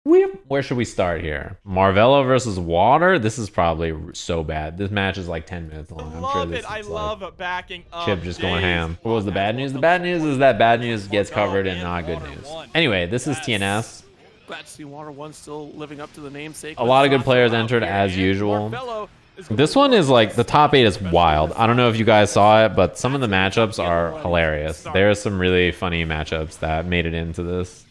Where should we start here? Marvelo versus Water? This is probably so bad. This match is like 10 minutes long. I'm sure this I is love like backing up Chipp just going Daze. ham. What was the bad news? The bad news is that bad news gets covered in not good news. Anyway, this is TNS. Glad to see Water 1 still living up to the namesake. A lot of good players entered as usual. This one is like, the top 8 is wild. I don't know if you guys saw it, but some of the matchups are hilarious. There's some really funny matchups that made it into this.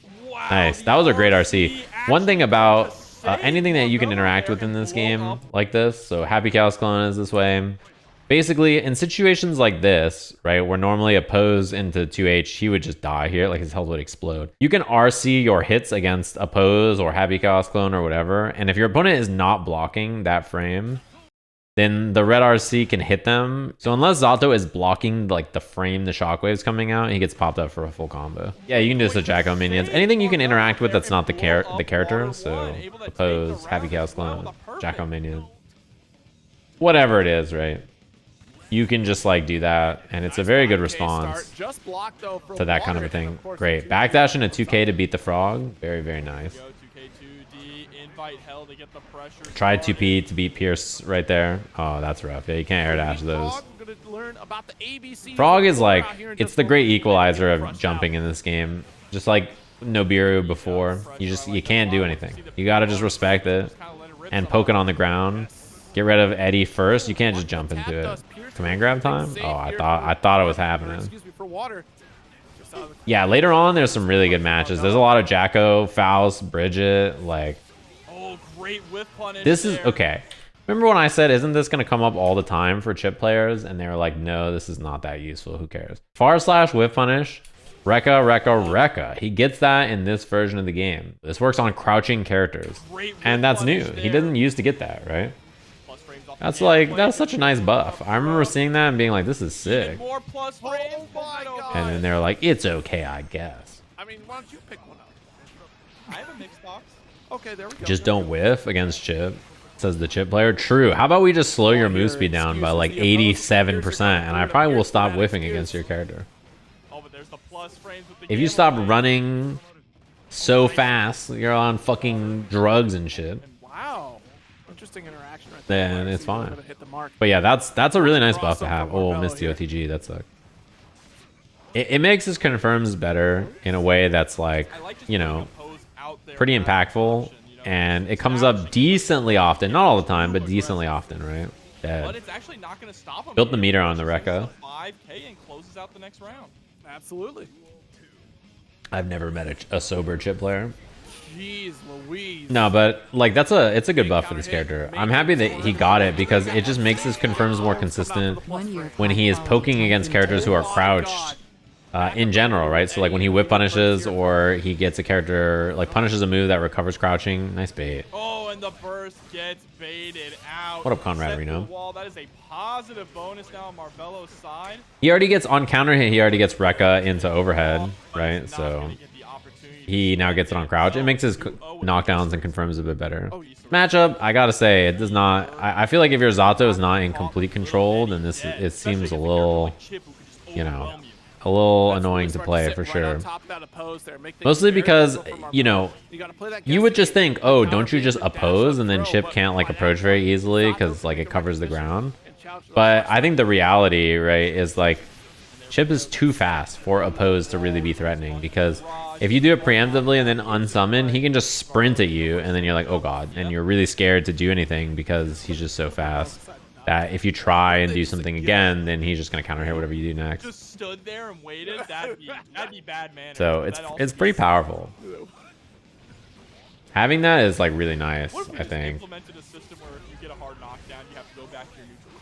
Nice. That was a great RC. One thing about anything that you can interact with in this game like this, so Happy Chaos Clone is this way. Basically, in situations like this, right, where normally oppose into 2H, he would just die here, like his health would explode. You can RC your hits against oppose or Happy Chaos Clone or whatever, and if your opponent is not blocking that frame, then the red RC can hit them. So unless Zato is blocking like the frame the shockwave's coming out, he gets popped up for a full combo. Yeah, you can just Jacko minions. Anything you can interact with that's not the character. So oppose, Happy Chaos Clone, Jacko minion. Whatever it is, right? You can just like do that, and it's a very good response to that kind of a thing. Great. Backdash into 2K to beat the frog. Very, very nice. Tried 2P to beat Pierce right there. Oh, that's rough. Yeah, you can't air dash those. Frog is like, it's the great equalizer of jumping in this game. Just like Nobiru before. You can't do anything. You gotta just respect it and poke it on the ground. Get rid of Eddie first. You can't just jump into it. Command grab time? Oh, I thought it was happening. Yeah, later on there's some really good matches. There's a lot of Jacko, Faust, Bridget, like this is okay. Remember when I said, isn't this going to come up all the time for Chipp players? And they were like, no, this is not that useful. Who cares? / whiff punish. Rekka. He gets that in this version of the game. This works on crouching characters. And that's new. He didn't used to get that, right? That's like, that's such a nice buff. I remember seeing that and being like, this is sick. And then they're like, it's okay, I guess. I mean, why don't you pick one up? I have a mixed box. Okay, there we go. Just don't whiff against Chipp, says the Chipp player. True. How about we just slow your move speed down by like 87%, and I probably will stop whiffing against your character. If you stop running so fast, you're on fucking drugs and shit. Wow. Interesting interaction right there. Then it's fine. But yeah, that's a really nice buff to have. Oh, missed the OTG. That sucked. It makes his confirms better in a way that's like, you know, pretty impactful, and it comes up decently often. Not all the time, but decently often, right? Dead. Built the meter on the Rekka. Absolutely. I've never met a sober Chipp player. Jeez Louise. No, but like it's a good buff for this character. I'm happy that he got it because it just makes his confirms more consistent when he is poking against characters who are crouched. In general, right? So like when he whip punishes or he gets a character, like punishes a move that recovers crouching. Nice bait. Oh, and the burst gets baited out. What up, Conrad Reno? That is a positive bonus now on Marvelo's side. He already gets on counter hit. He already gets Rekka into overhead, right? So he now gets it on crouch. It makes his knockdowns and confirms a bit better. Matchup, I gotta say, it does not. I feel like if your Zato is not in complete control, then it seems a little, you know, a little annoying to play for sure. Mostly because, you know, you would just think, oh, don't you just oppose and then Chipp can't like approach very easily because like it covers the ground. But I think the reality, right, is like Chipp is too fast for oppose to really be threatening, because if you do it preemptively and then unsummon, he can just sprint at you and then you're like, oh god, and you're really scared to do anything because he's just so fast that if you try and do something again, then he's just gonna counter hit whatever you do next. Just stood there and waited. That'd be bad, man. So it's pretty powerful. Having that is like really nice, I think. Implemented a system where if you get a hard knockdown, you have to go back to your neutral.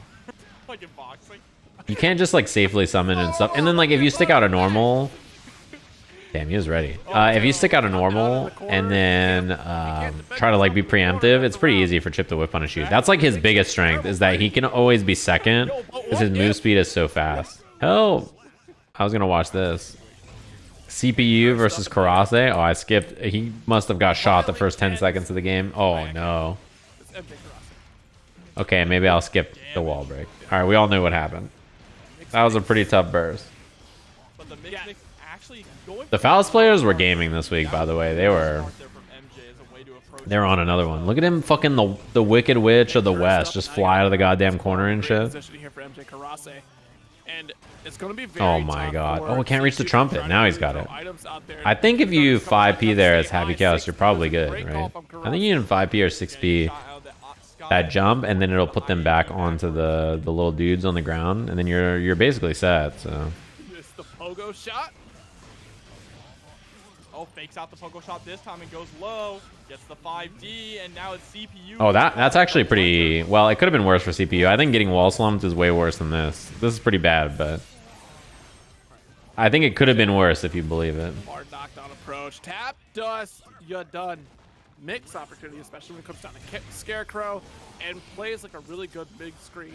Like in boxing. You can't just like safely summon and stuff. And then like if you stick out a normal, damn, he was ready. If you stick out a normal and then try to like be preemptive, it's pretty easy for Chipp to whip punish you. That's like his biggest strength, is that he can always be second because his move speed is so fast. Hell, I was gonna watch this. CPU versus Kurase. Oh, I skipped. He must have got shot the first 10 seconds of the game. Oh no. Okay, maybe I'll skip the wall break. All right, we all knew what happened. That was a pretty tough burst. The Faust players were gaming this week, by the way. to approach. They're on another one. Look at him fucking the Wicked Witch of the West just fly out of the goddamn corner and shit. Position here for MjKurase. And it's going to be Oh very my tough god. for Oh, it can't reach the TNS to trumpet. try to Now he's move got no it. items out there. I think if you He's gonna 5P there as stay Happy high, Chaos, 6 you're probably good, great right? call from I think you can 5P or 6P that jump, and then it'll put them back onto the little dudes on the ground, and then you're basically set. So Missed the pogo shot. Oh, fakes out the pogo shot this time and goes low. Gets the 5D, and now it's CPU. oh, that's actually pretty well. It could have been worse for CPU. I think getting wall slumped is way worse than this. This is pretty bad, but I think it could have been worse if you believe it. Hard knockdown approach. Tap dust. You're done. Mix opportunity, especially when it comes down to Scarecrow, and plays like a really good big screen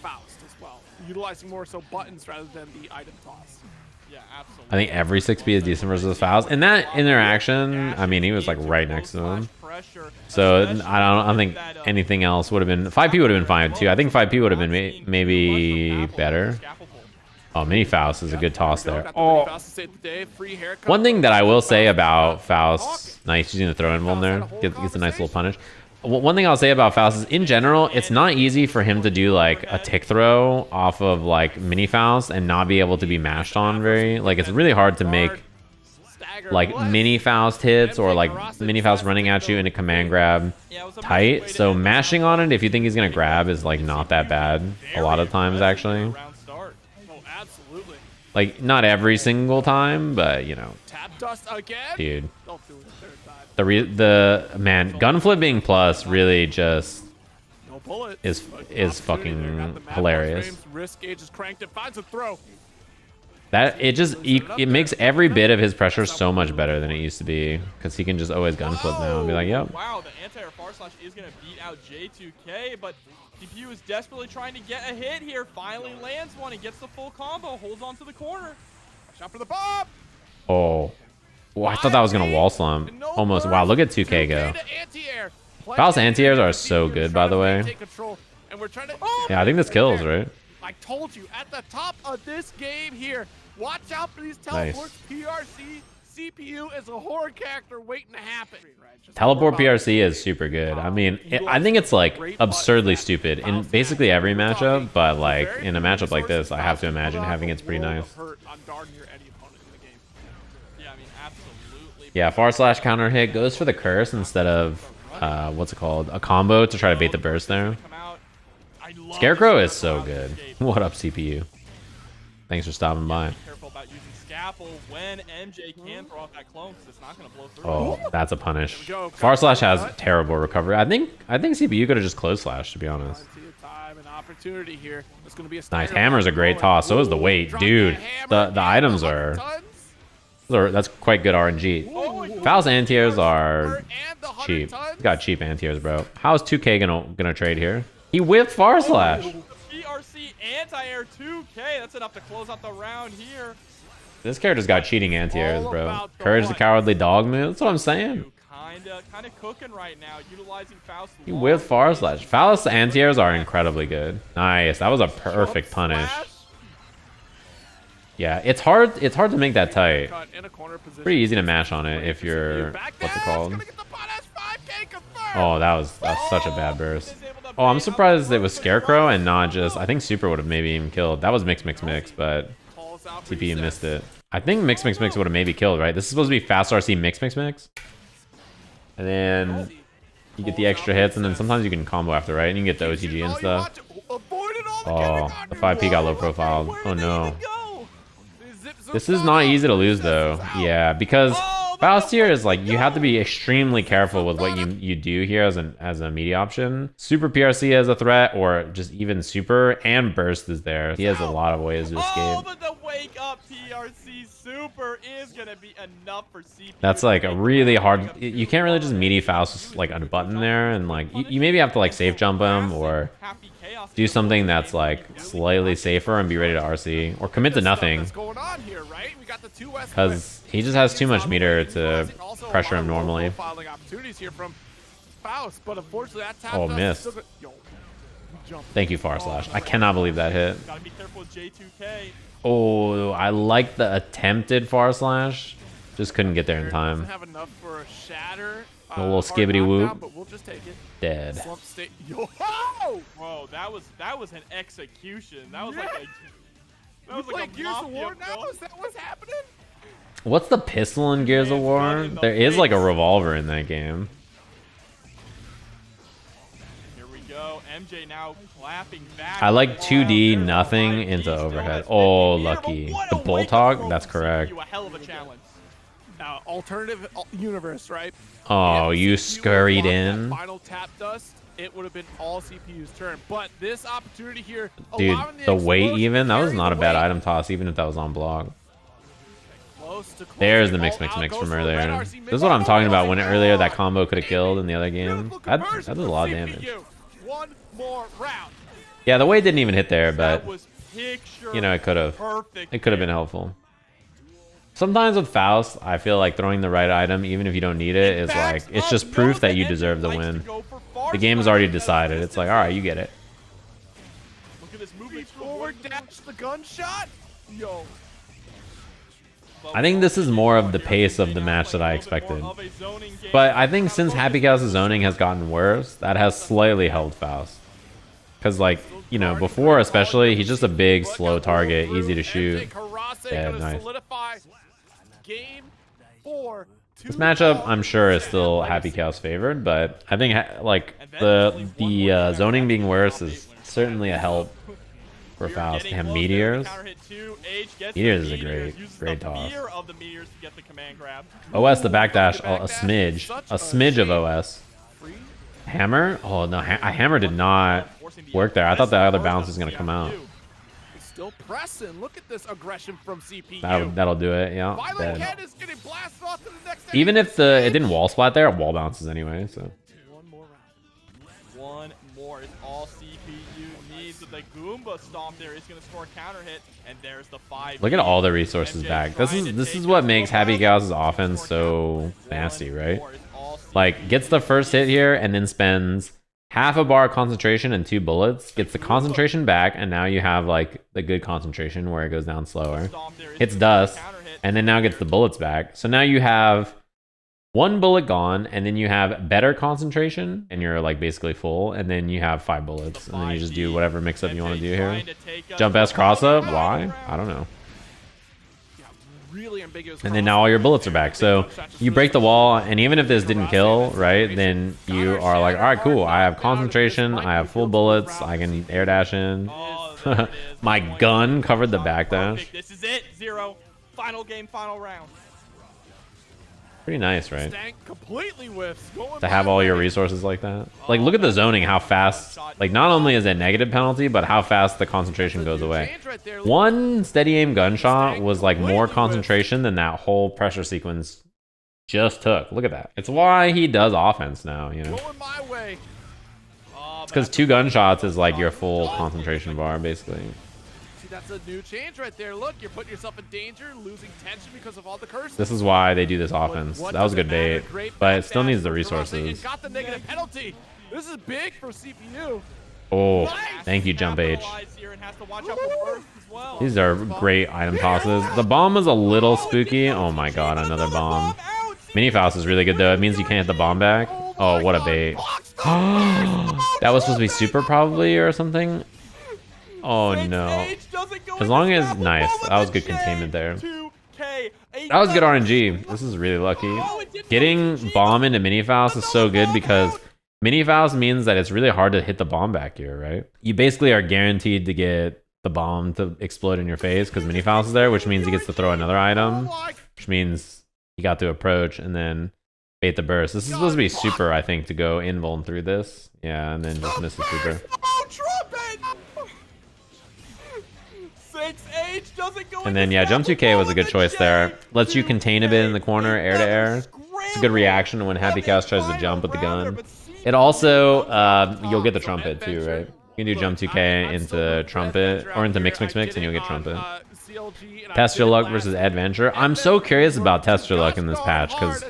Faust as well, utilizing more so buttons rather than the item toss. Yeah, absolutely. I think every 6P is decent versus Faust. In that interaction, I mean, he was like right next to him. So I don't think anything else would have been. 5P would have been fine too. I think 5P would have been maybe better. Oh, mini Faust is a good toss there. Oh. One thing that I will say about Faust, nice using the throw-in one there, gets a nice little punish. One thing I'll say about Faust is, in general, it's not easy for him to do like a tick throw off of like mini Faust and not be able to be mashed on very. Like, it's really hard to make like mini Faust hits or like mini Faust running at you in a command grab tight. So mashing on it if you think he's gonna grab is like not that bad a lot of times actually. Like, not every single time, but you know, Tap dust again. dude. Don't do it the third time. The man, gun flipping plus really just No bullet. is Opportunity there. Got fucking the map hilarious. frames. Wrist gauge is cranked. It finds a throw. That it makes every bit of his pressure so much better than it used to be, because he can just always gun flip now and be like, yep. Wow, the anti-air far slash is gonna beat out J2K, but CPU is desperately trying to get a hit here. Finally lands one and gets the full combo. Holds on to the corner. Shot for the bomb. Oh, I thought that was gonna wall slump. Almost. Wow, look at 2K go. Faust anti-airs are so good, by the way. Yeah, I think this kills, right? I told you at the top of this game here. Watch out for these Nice. teleports. PRC CPU is a horror character waiting to happen. Teleport PRC is super good. I mean, I think it's like absurdly stupid in basically every matchup, but like in a matchup like this, I have to imagine having it's pretty nice. Yeah, far slash counter hit goes for the curse instead of what's it called, a combo to try to bait the burst there. Scarecrow is so good. What up, CPU? Thanks for stopping by. Careful about using Scapple when MJ can throw off that clone, because it's not going to blow through. Oh, that's a punish. Far slash has terrible recovery. I think CPU could have just close slash, to be honest. Nice. Hammer's a great toss. So is the weight, dude. The items are that's quite good RNG. Faust anti-airs are cheap. He's got cheap anti-airs, bro. How is 2K gonna trade here? He whipped far slash. PRC anti-air 2K. That's enough to close out the round here. This character's got cheating anti-airs, bro. Courage the Cowardly Dog move. That's what I'm saying. Kinda cooking right now, utilizing Faust. He whipped far slash. Faust anti-airs are incredibly good. Nice. That was a perfect punish. Yeah, it's hard to make that tight. Pretty easy to mash on it if you're, what's it called? Oh, that was such a bad burst. Oh, I'm surprised it was Scarecrow and not just, I think Super would have maybe even killed. That was Mix, but TP missed it. I think Mix would have maybe killed, right? This is supposed to be Fast RC Mix. And then you get the extra hits, and then sometimes you can combo after, right? And you can get the OTG and stuff. Oh, the 5P got low profile. Oh no. This is not easy to lose though. Yeah, because Faust here is like, you have to be extremely careful with what you do here as a media option. Super PRC as a threat, or just even super, and burst is there. He has a lot of ways to escape. Oh, but the wake up PRC super is gonna be enough for CPU. That's like a really hard. You can't really just meaty Faust like a button there, and like you maybe have to like safe jump him or do something that's like slightly safer and be ready to RC or commit to nothing. Because he just has too much meter to pressure him normally. Oh, missed. Thank you, far slash. I cannot believe that hit. Oh, I like the attempted far slash. Just couldn't get there in time. Have enough for a shatter. A little hard skibbity knockdown, whoop. but we'll just take it. Dead. Slump state. Yo! Bro, that was an execution. That was like a that You was play like a Gears of mafia War now? film. Is that what's happening? What's the pistol in Gears of War? There is like a revolver in that game. Here we go. MJ now clapping back. I like 2D There's nothing a into still has overhead. 50 Oh, meter, but lucky. what The a bull wake talk? throw That's from correct. CPU, a hell of a challenge. Now, alternative universe, right? Oh, If you CPU scurried would've in. blocked that final tap dust, it would have been all CPU's turn. But this opportunity here, Dude, allowing the weight explosion even, that was carry not a the bad weight. item toss, even if that was on block. Close to close. There's the All mix out from goes for earlier. Red RC. This is what I'm talking about. When Millia. earlier that combo could have killed in the other game. Beautiful That conversion does a from lot of CPU. damage. One more round. Yeah, the weight didn't even hit there, That but was picture you know, it could have. perfect. It could have been helpful. Sometimes with Faust, I feel like throwing the right item, even if you don't need it, is like it's just proof that you deserve the win. The game is already decided. It's like, all right, you get it. Look at this movement. Forward dash the gunshot. Yo. I think this is more of the pace of the match that I expected. But I think since Happy Cow's zoning has gotten worse, that has slightly helped Faust. Because, like, you know, before especially, he's just a big, slow target, easy to shoot. Yeah, nice. Game 4. This matchup, I'm sure, is still Happy Cow's favored, but I think, like, the zoning being worse is certainly a help for Faust. They have Meteors. Meteors is a great toss. OS, the backdash, a smidge of OS. Hammer? Oh, no, a hammer did not work there. I thought the other bounce was going to come out. Still pressing. Look at this aggression from CPU. That'll do it, yeah. Violet Dead. Cat is getting blasted off to the next Even enemy. if it didn't wall splat there, it wall bounces anyway, so. One more round. One more is all CPU needs. The Goomba stomp there is going to score a counter hit, and there's the 5. Look at all the resources back. This is what makes Happy Cow's offense so nasty, right? Like, gets the first hit here and then spends half a bar concentration and 2 bullets, gets the concentration back, and now you have like the good concentration where it goes down slower. Hits dust, and then now gets the bullets back. So now you have 1 bullet gone, and then you have better concentration, and you're like basically full, and then you have 5 bullets, and then you just do whatever mix up you want to do here. Jump S cross up? Why? I don't know. Really ambiguous. And then now all your bullets are back. So you break the wall, and even if this didn't kill, right, then you are like, all right, cool. I have concentration. I have full bullets. I can air dash in. My gun covered the backdash. This is it. 0. Final game, final round. Pretty nice, right? Stank completely whiffs. To have all your resources like that. Like, look at the zoning, how fast. Like, not only is it negative penalty, but how fast the concentration goes away. One steady aim gunshot was like more concentration than that whole pressure sequence just took. Look at that. It's why he does offense now, you know? Going my way. It's because 2 gunshots is like your full concentration bar, basically. See, that's a new change right there. Look, you're putting yourself in danger, losing tension because of all the curses. This is why they do this offense. What That was doesn't good bait, matter? Great but it still backdash needs the from Kurase resources. and got the negative penalty. This is big for CPU. Oh, thank you, Jump H. These are great item tosses. The bomb is a little spooky. Oh my god, another bomb. Mini Faust is really good though. It means you can't hit the bomb back. Oh, what a bait. That was supposed to be super probably or something. Oh no. As long as, nice. That was good containment there. That was good RNG. This is really lucky. Getting bomb into Mini Faust is so good because Mini Faust means that it's really hard to hit the bomb back here, right? You basically are guaranteed to get the bomb to explode in your face because Mini Faust is there, which means he gets to throw another item, which means he got to approach and then bait the burst. This is supposed to be super, I think, to go invuln through this. Yeah, and then just miss the super. And then, yeah, jump 2K was a good choice there. Lets you contain a bit in the corner, air to air. It's a good reaction when Happy Cow tries to jump with the gun. It also, you'll get the trumpet too, right? You can do jump 2K into trumpet, or into mix, and you'll get trumpet. TestYourLuck versus Eddventure. I'm so curious about TestYourLuck in this patch, because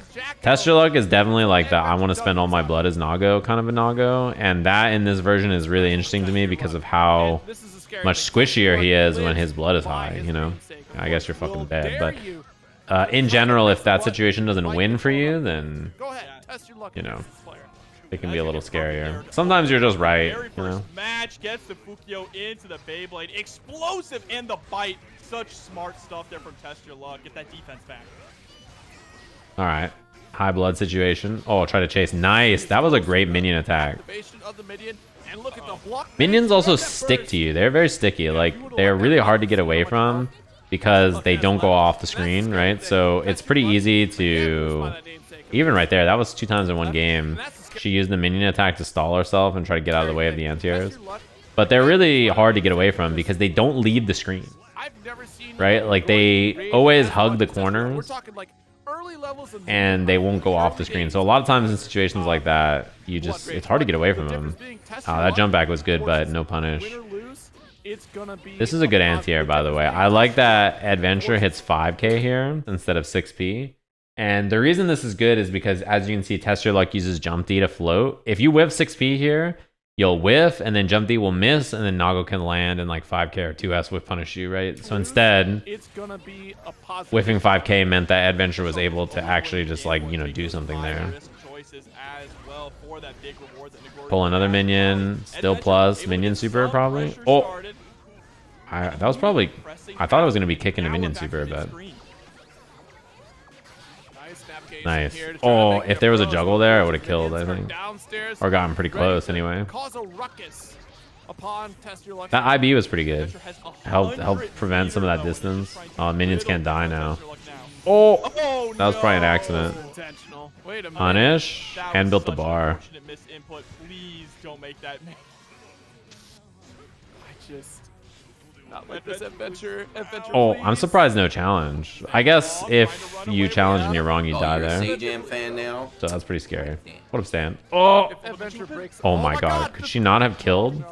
TestYourLuck is definitely like the I want to spend all my blood as Nago kind of a Nago, and that in this version is really interesting to me because of how much squishier he is when his blood is high, you know? I guess you're fucking dead, but in general, if that situation doesn't win for you, then TestYourLuck you know, against this player. they can be a little scarier. Sometimes you're just right, Very you know. first match gets the Fukio into the Beyblade. Explosive and the bite. Such smart stuff there from TestYourLuck. Get that defense back. All right. High blood situation. Oh, try to chase. Nice. That was a great minion attack. Activation of the minion, and look at the block. Minions also stick to you. They're very sticky. Like, they're really hard to get away from because they don't go off the screen, right? So it's pretty easy to... Even right there, that was 2 times in one game. She used the minion attack to stall herself and try to get out of the way of the anti-airs. But they're really hard to get away from because they don't leave the screen, right? Like, they always hug the corners and they won't go off the screen. So a lot of times in situations like that, it's hard to get away from them. That jump back was good, but no punish. This is a good anti-air, by the way. I like that Eddventure hits 5k here instead of 6p. And the reason this is good is because, as you can see, TestYourLuck uses Jump D to float. If you whiff 6p here, you'll whiff, and then Jump D will miss, and then Nago can land and like 5k or 2s whiff punish you, right? So instead, whiffing 5k meant that Eddventure was able to actually just like, you know, do something there. Pull another minion, still plus, minion super probably. Oh, that was probably, I thought it was going to be kicking a minion super, but... Nice. Oh, if there was a juggle there, I would have killed, I think. Or gotten pretty close, anyway. That IB was pretty good. Helped prevent some of that distance. Oh, minions can't die now. Oh! That was probably an accident. Punish. And built the bar. Please don't make that. Oh, I'm surprised no challenge. I guess if you challenge and you're wrong, you die there. Sajam fan now. So that's pretty scary. What up, Stan? Oh! Oh my god. Could she not have killed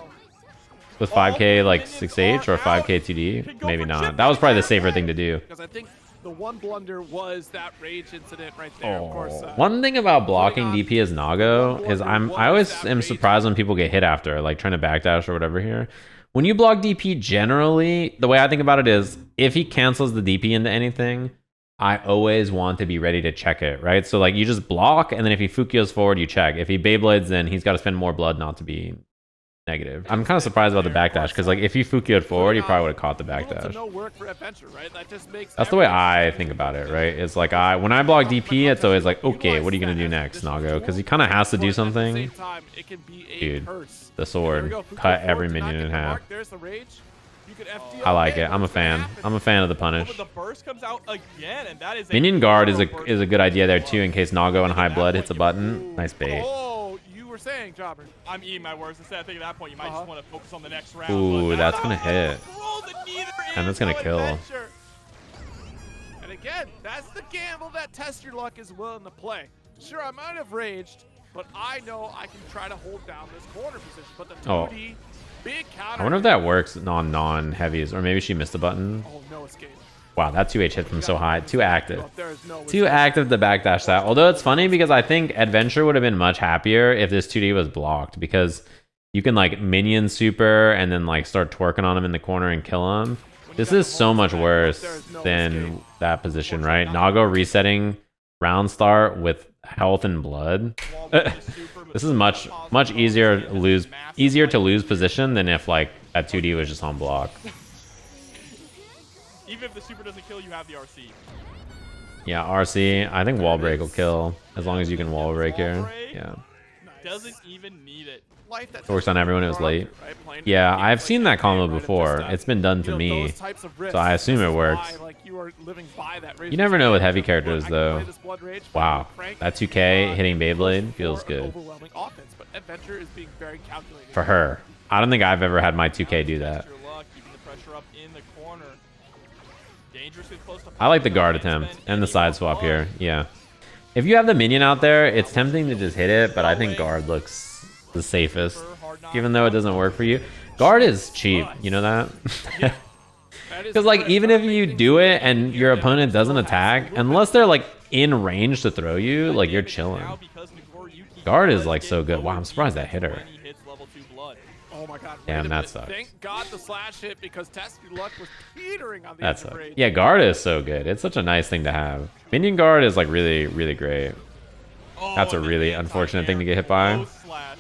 with 5k like 6H or 5k 2D? Maybe not. That was probably the safer thing to do. Because I think the one blunder was that rage incident right there. Of course. One thing about blocking DP as Nago is I always am surprised when people get hit after, like trying to backdash or whatever here. When you block DP, generally, the way I think about it is, if he cancels the DP into anything, I always want to be ready to check it, right? So, like, you just block, and then if he Fukios forward, you check. If he Beyblades, then he's got to spend more blood not to be negative. I'm kind of surprised about the backdash, because, like, if he Fukioed forward, he probably would have caught the backdash. That's the way I think about it, right? It's like, when I block DP, it's always like, okay, what are you going to do next, Nago? Because he kind of has to do something. Dude, the sword cut every minion in half. I like it. I'm a fan. I'm a fan of the punish. Minion guard is a good idea there too, in case Nago and high blood hits a button. Nice bait. Saying, Jobber. I'm eating my words. Instead, I think at that point you might just want to focus on the next round. Ooh, that's gonna hit. And that's gonna kill. And again, that's the gamble that TestYourLuck is willing to play. Sure, I might have raged, but I know I can try to hold down this corner position. But the 2D, big counter. I wonder if that works on non-heavies, or maybe she missed a button. Oh, no escape. Wow, that 2H hit from so high. Too active. Too active to backdash that. Although it's funny because I think Eddventure would have been much happier if this 2D was blocked, because you can like minion super and then like start twerking on him in the corner and kill him. This is so much worse than that position, right? Nago resetting round start with health and blood. This is much easier to lose position than if like that 2D was just on block. Even if the super doesn't kill, you have the RC. Yeah, RC. I think wall break will kill as long as you can wall break here. Yeah. Doesn't even need it. It works on everyone. It was late. Yeah, I've seen that combo before. It's been done to me, so I assume it works. You never know with heavy characters though. Wow, that 2K hitting Beyblade feels good. For her. I don't think I've ever had my 2K do that. I like the guard attempt and the side swap here. Yeah. If you have the minion out there, it's tempting to just hit it, but I think guard looks the safest, even though it doesn't work for you. Guard is cheap, you know that? Because like even if you do it and your opponent doesn't attack, unless they're like in range to throw you, like you're chilling. Guard is like so good. Wow, I'm surprised that hit her. Oh my god. Damn, that sucks. Thank God the slash hit, because TestYourLuck was teetering on the That sucks. Yeah, guard is so good. It's such a nice thing to have. Minion guard is like really, really great. Oh, That's a and the really unfortunate thing to get hit anti-air by. slash.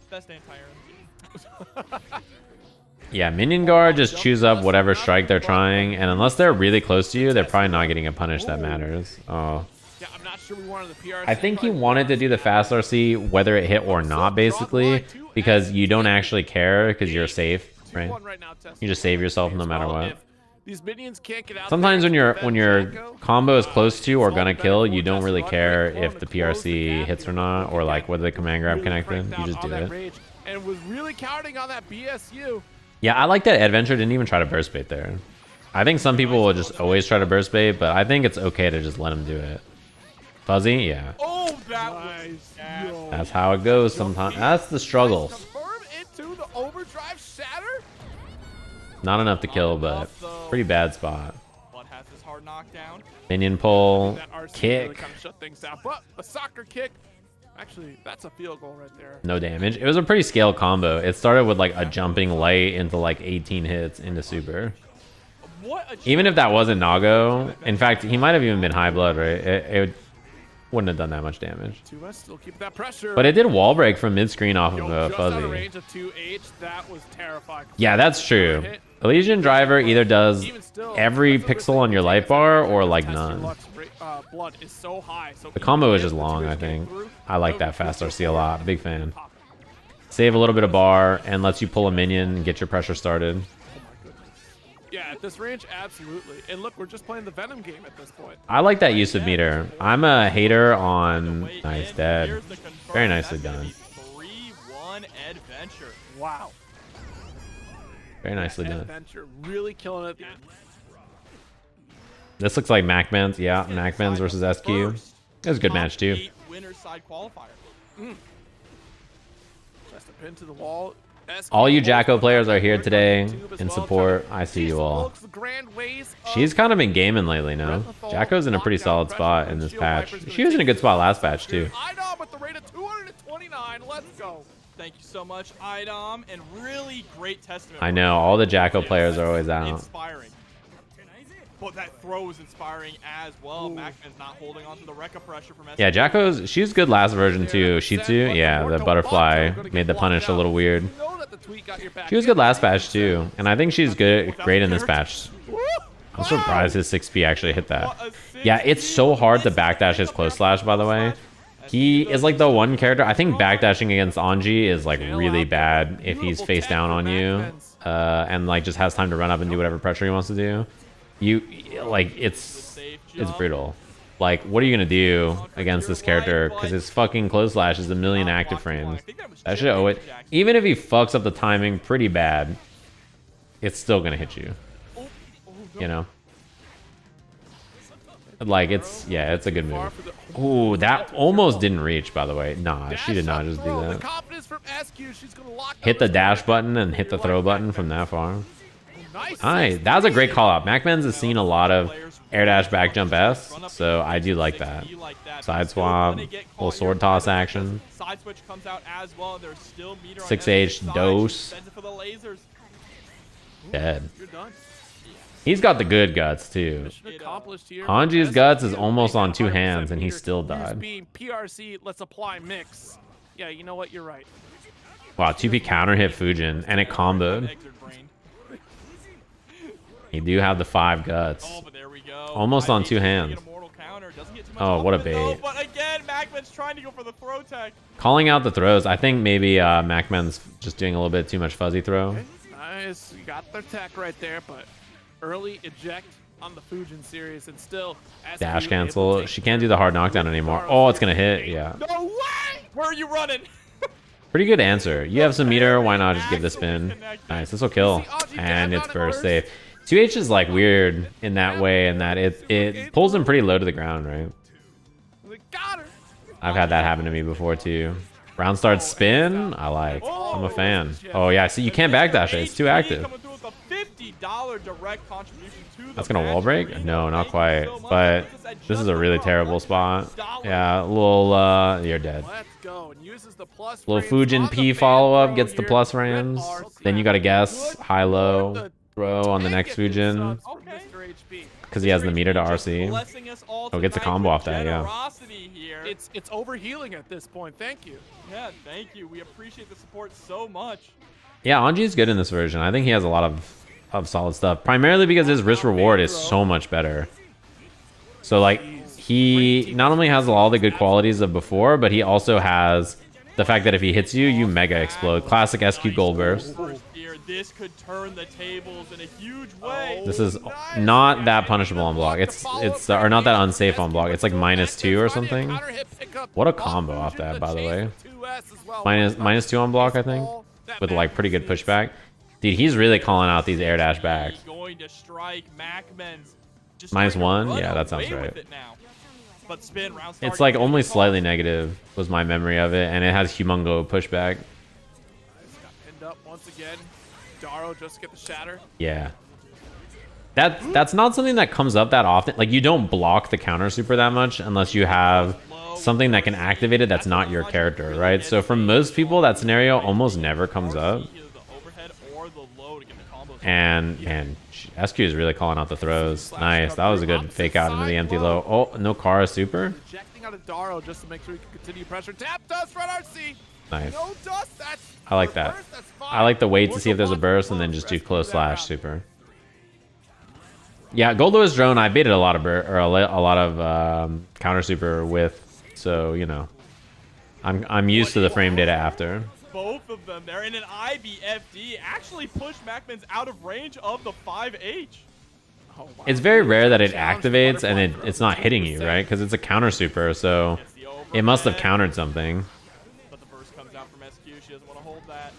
Best anti-air. Yeah, minion guard just chews up whatever strike they're trying, and unless they're really close to you, they're probably not getting a punish that matters. Oh. Yeah, I'm not sure we wanted the PRC. I think he wanted to do the fast RC whether it hit or not, basically, because you don't actually care because you're safe, right? You just save yourself no matter what. These minions can't get out. Sometimes when your combo is close to or gonna kill, you don't really care if the PRC hits or not, or like whether the command grab connected. You just do it. And was really counting on that BSU. Yeah, I like that Eddventure didn't even try to burst bait there. I think some people will just always try to burst bait, but I think it's okay to just let them do it. Fuzzy, yeah. Oh, that was That's how it goes sometimes. That's the struggles. Confirm into the overdrive shatter. Not enough to kill, but pretty bad spot. Blood has his hard knockdown. Minion pull, That RC kick. really kind of shut things down. But a soccer kick. Actually, that's a field goal right there. No damage. It was a pretty scaled combo. It started with like a jumping light into like 18 hits into super. What a Even if that wasn't Nago, in fact, he might have even been high blood, right? It wouldn't have done that much damage. 2S still keep that pressure. But it did wall break from mid screen off of Just out of Fuzzy. range of 2H, that was terrifying. Yeah, that's true. Elysian Driver either does every pixel on your light bar or like none. Blood is so high, so The combo is just long, I think. I like that fast RC a lot. Big fan. Save a little bit of bar and lets you pull a minion and get your pressure started. Yeah, at this range, absolutely. And look, we're just playing the Venom game at this point. I like that use of meter. I'm a hater on... Nice, dead. Very nicely done. 3-1 Eddventure. Wow. Very nicely done. Eddventure really killing it. This looks like Macmens. Yeah, Macmens versus SQ. It was a good match too. Winner's side qualifier. Just a pin to the wall. All you Jacko players are here today in support. I see you all. She's kind of been gaming lately now. Jacko's in a pretty solid spot in this patch. She was in a good spot last patch too. IDOM with the rate of 229. Let's go. Thank you so much, IDOM, and really great testament. I know, all the Jacko players are always out. Inspiring. But that throw was inspiring as well. Macmens not holding on to the Rekka pressure from SQ. Yeah, Jacko's, she's good last version too. Shitsu, yeah, the butterfly made the punish a little weird. She was good last patch too, and I think she's great in this patch. I'm surprised his 6P actually hit that. Yeah, it's so hard to backdash his close slash, by the way. He is like the one character, I think backdashing against Anji is like really bad if he's face down on you and like just has time to run up and do whatever pressure he wants to do. It's brutal. Like, what are you gonna do against this character? Because his fucking close slash is a million active frames. That should owe it. Even if he fucks up the timing pretty bad, it's still gonna hit you. You know? Like, it's a good move. Ooh, that almost didn't reach, by the way. Nah, she did not just do that. Hit the dash button and hit the throw button from that far. Nice. That was a great call out. Macmens has seen a lot of air dash back jump S, so I do like that. Side swap, little sword toss action. 6H dose. Dead. He's got the good guts too. Anji's guts is almost on two hands and he still died. PRC, let's apply mix. Yeah, you know what? You're right. Wow, 2P counter hit Fujin and it comboed. You do have the 5 guts. Almost on 2 hands. Oh, what a bait. But again, Macmens trying to go for the throw tech. Calling out the throws. I think maybe Macmen's just doing a little bit too much fuzzy throw. Okay, nice. You got their tech right there, but early eject on the Fujin series and still dash cancel. She can't do the hard knockdown anymore. Oh, it's gonna hit. Yeah. No way! Where are you running? Pretty good answer. You have some meter. Why not just give the spin? Nice. This will kill. And it's burst safe. 2H is like weird in that way, in that it pulls him pretty low to the ground, right? I've had that happen to me before too. Round start spin. I like. I'm a fan. Oh yeah. See, you can't backdash it. It's too active. That's gonna wall break? No, not quite. But this is a really terrible spot. Yeah, a little. You're dead. Little Fujin P follow up gets the plus rams. Then you gotta guess high low. Throw on the next Fujin Okay. because he has the meter to RC. Blessing us all Oh, gets a tonight combo with off that, yeah. generosity here. It's overhealing at this point. Thank you. Yeah, thank you. We appreciate the support so much. Yeah, Anji's good in this version. I think he has a lot of solid stuff. Primarily because his risk reward is so much better. So like he not only has all the good qualities of before, but he also has the fact that if he hits you, you mega explode. Classic SQ gold burst. This could turn the tables in a huge way. This is not that punishable on block. It's or not that unsafe on block. It's like -2 or something. What a combo off that, by the way. -2 on block, I think, with like pretty good pushback. Dude, he's really calling out these air dash backs. Going to strike Macmens. -1? Yeah, that sounds right. But spin round It's like only slightly negative was my memory of it, and it has humongo pushback. Got pinned up once again. Daro just to get the shatter. Yeah. That's not something that comes up that often. Like, you don't block the counter super that much unless you have something that can activate it that's not your character, right? So for most people, that scenario almost never comes up. And SQ is really calling out the throws. Nice. That was a good fake out into the empty low. Oh, no Kara super. Rejecting out of Daro just to make sure he can continue pressure. Tap dust front RC. Nice. No dust. That's I like that. I like the wait to see if there's a burst and then just do close slash super. Yeah, Goldo's drone I baited a lot of counter super with, so you know, I'm used to the frame data after. Both of them there in an IBFD actually pushed Macmens out of range of the 5H. Oh, wow. It's very rare that it activates and it's not hitting you, right? Because it's a counter super, so it must have countered something. But the burst comes out from SQ. She doesn't want to hold that.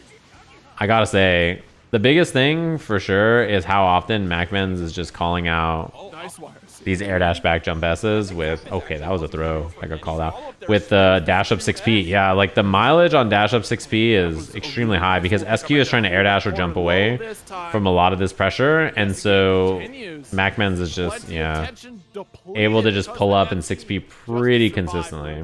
I gotta say, the biggest thing for sure is how often Macmens is just calling out these air dash back jump S's with, okay, that was a throw. I got called out. With the dash up 6P. Yeah, like the mileage on dash up 6P is extremely high because SQ is trying to air dash or jump away from a lot of this pressure. And so Macmens is just, yeah, able to just pull up in 6P pretty consistently.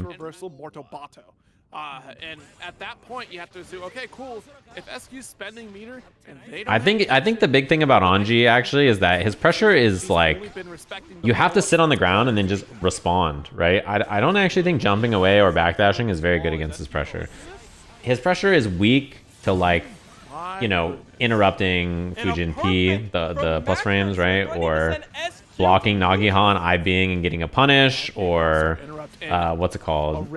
And at that point, you have to assume, okay, cool. If SQ's spending meter and they don't I think the big thing about Anji actually is that his pressure is like you have to sit on the ground and then just respond, right? I don't actually think jumping away or backdashing is very good against his pressure. His pressure is weak to like, you know, interrupting Fujin P, the plus frames, right? Or blocking Nagihan, IBing and getting a punish, or what's it called?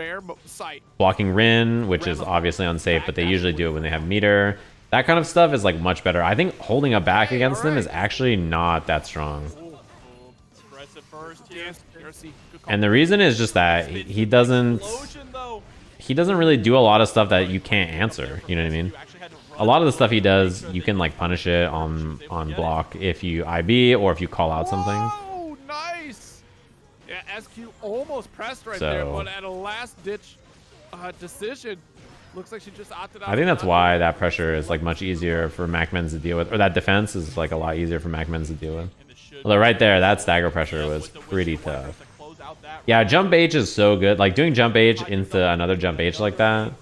Blocking Rin, which is obviously unsafe, but they usually do it when they have meter. That kind of stuff is like much better. I think holding up back against them is actually not that strong. And the reason is just that he doesn't really do a lot of stuff that you can't answer. You know what I mean? A lot of the stuff he does, you can like punish it on block if you IB or if you call out something. Oh, nice! Yeah, SQ almost pressed right there, but at a last-ditch decision, looks like she just opted out. I think that's why that pressure is like much easier for Macmens to deal with, or that defense is like a lot easier for Macmens to deal with. Although right there, that stagger pressure was pretty tough. Yeah, jump H is so good. Like doing jump H into another jump H like that.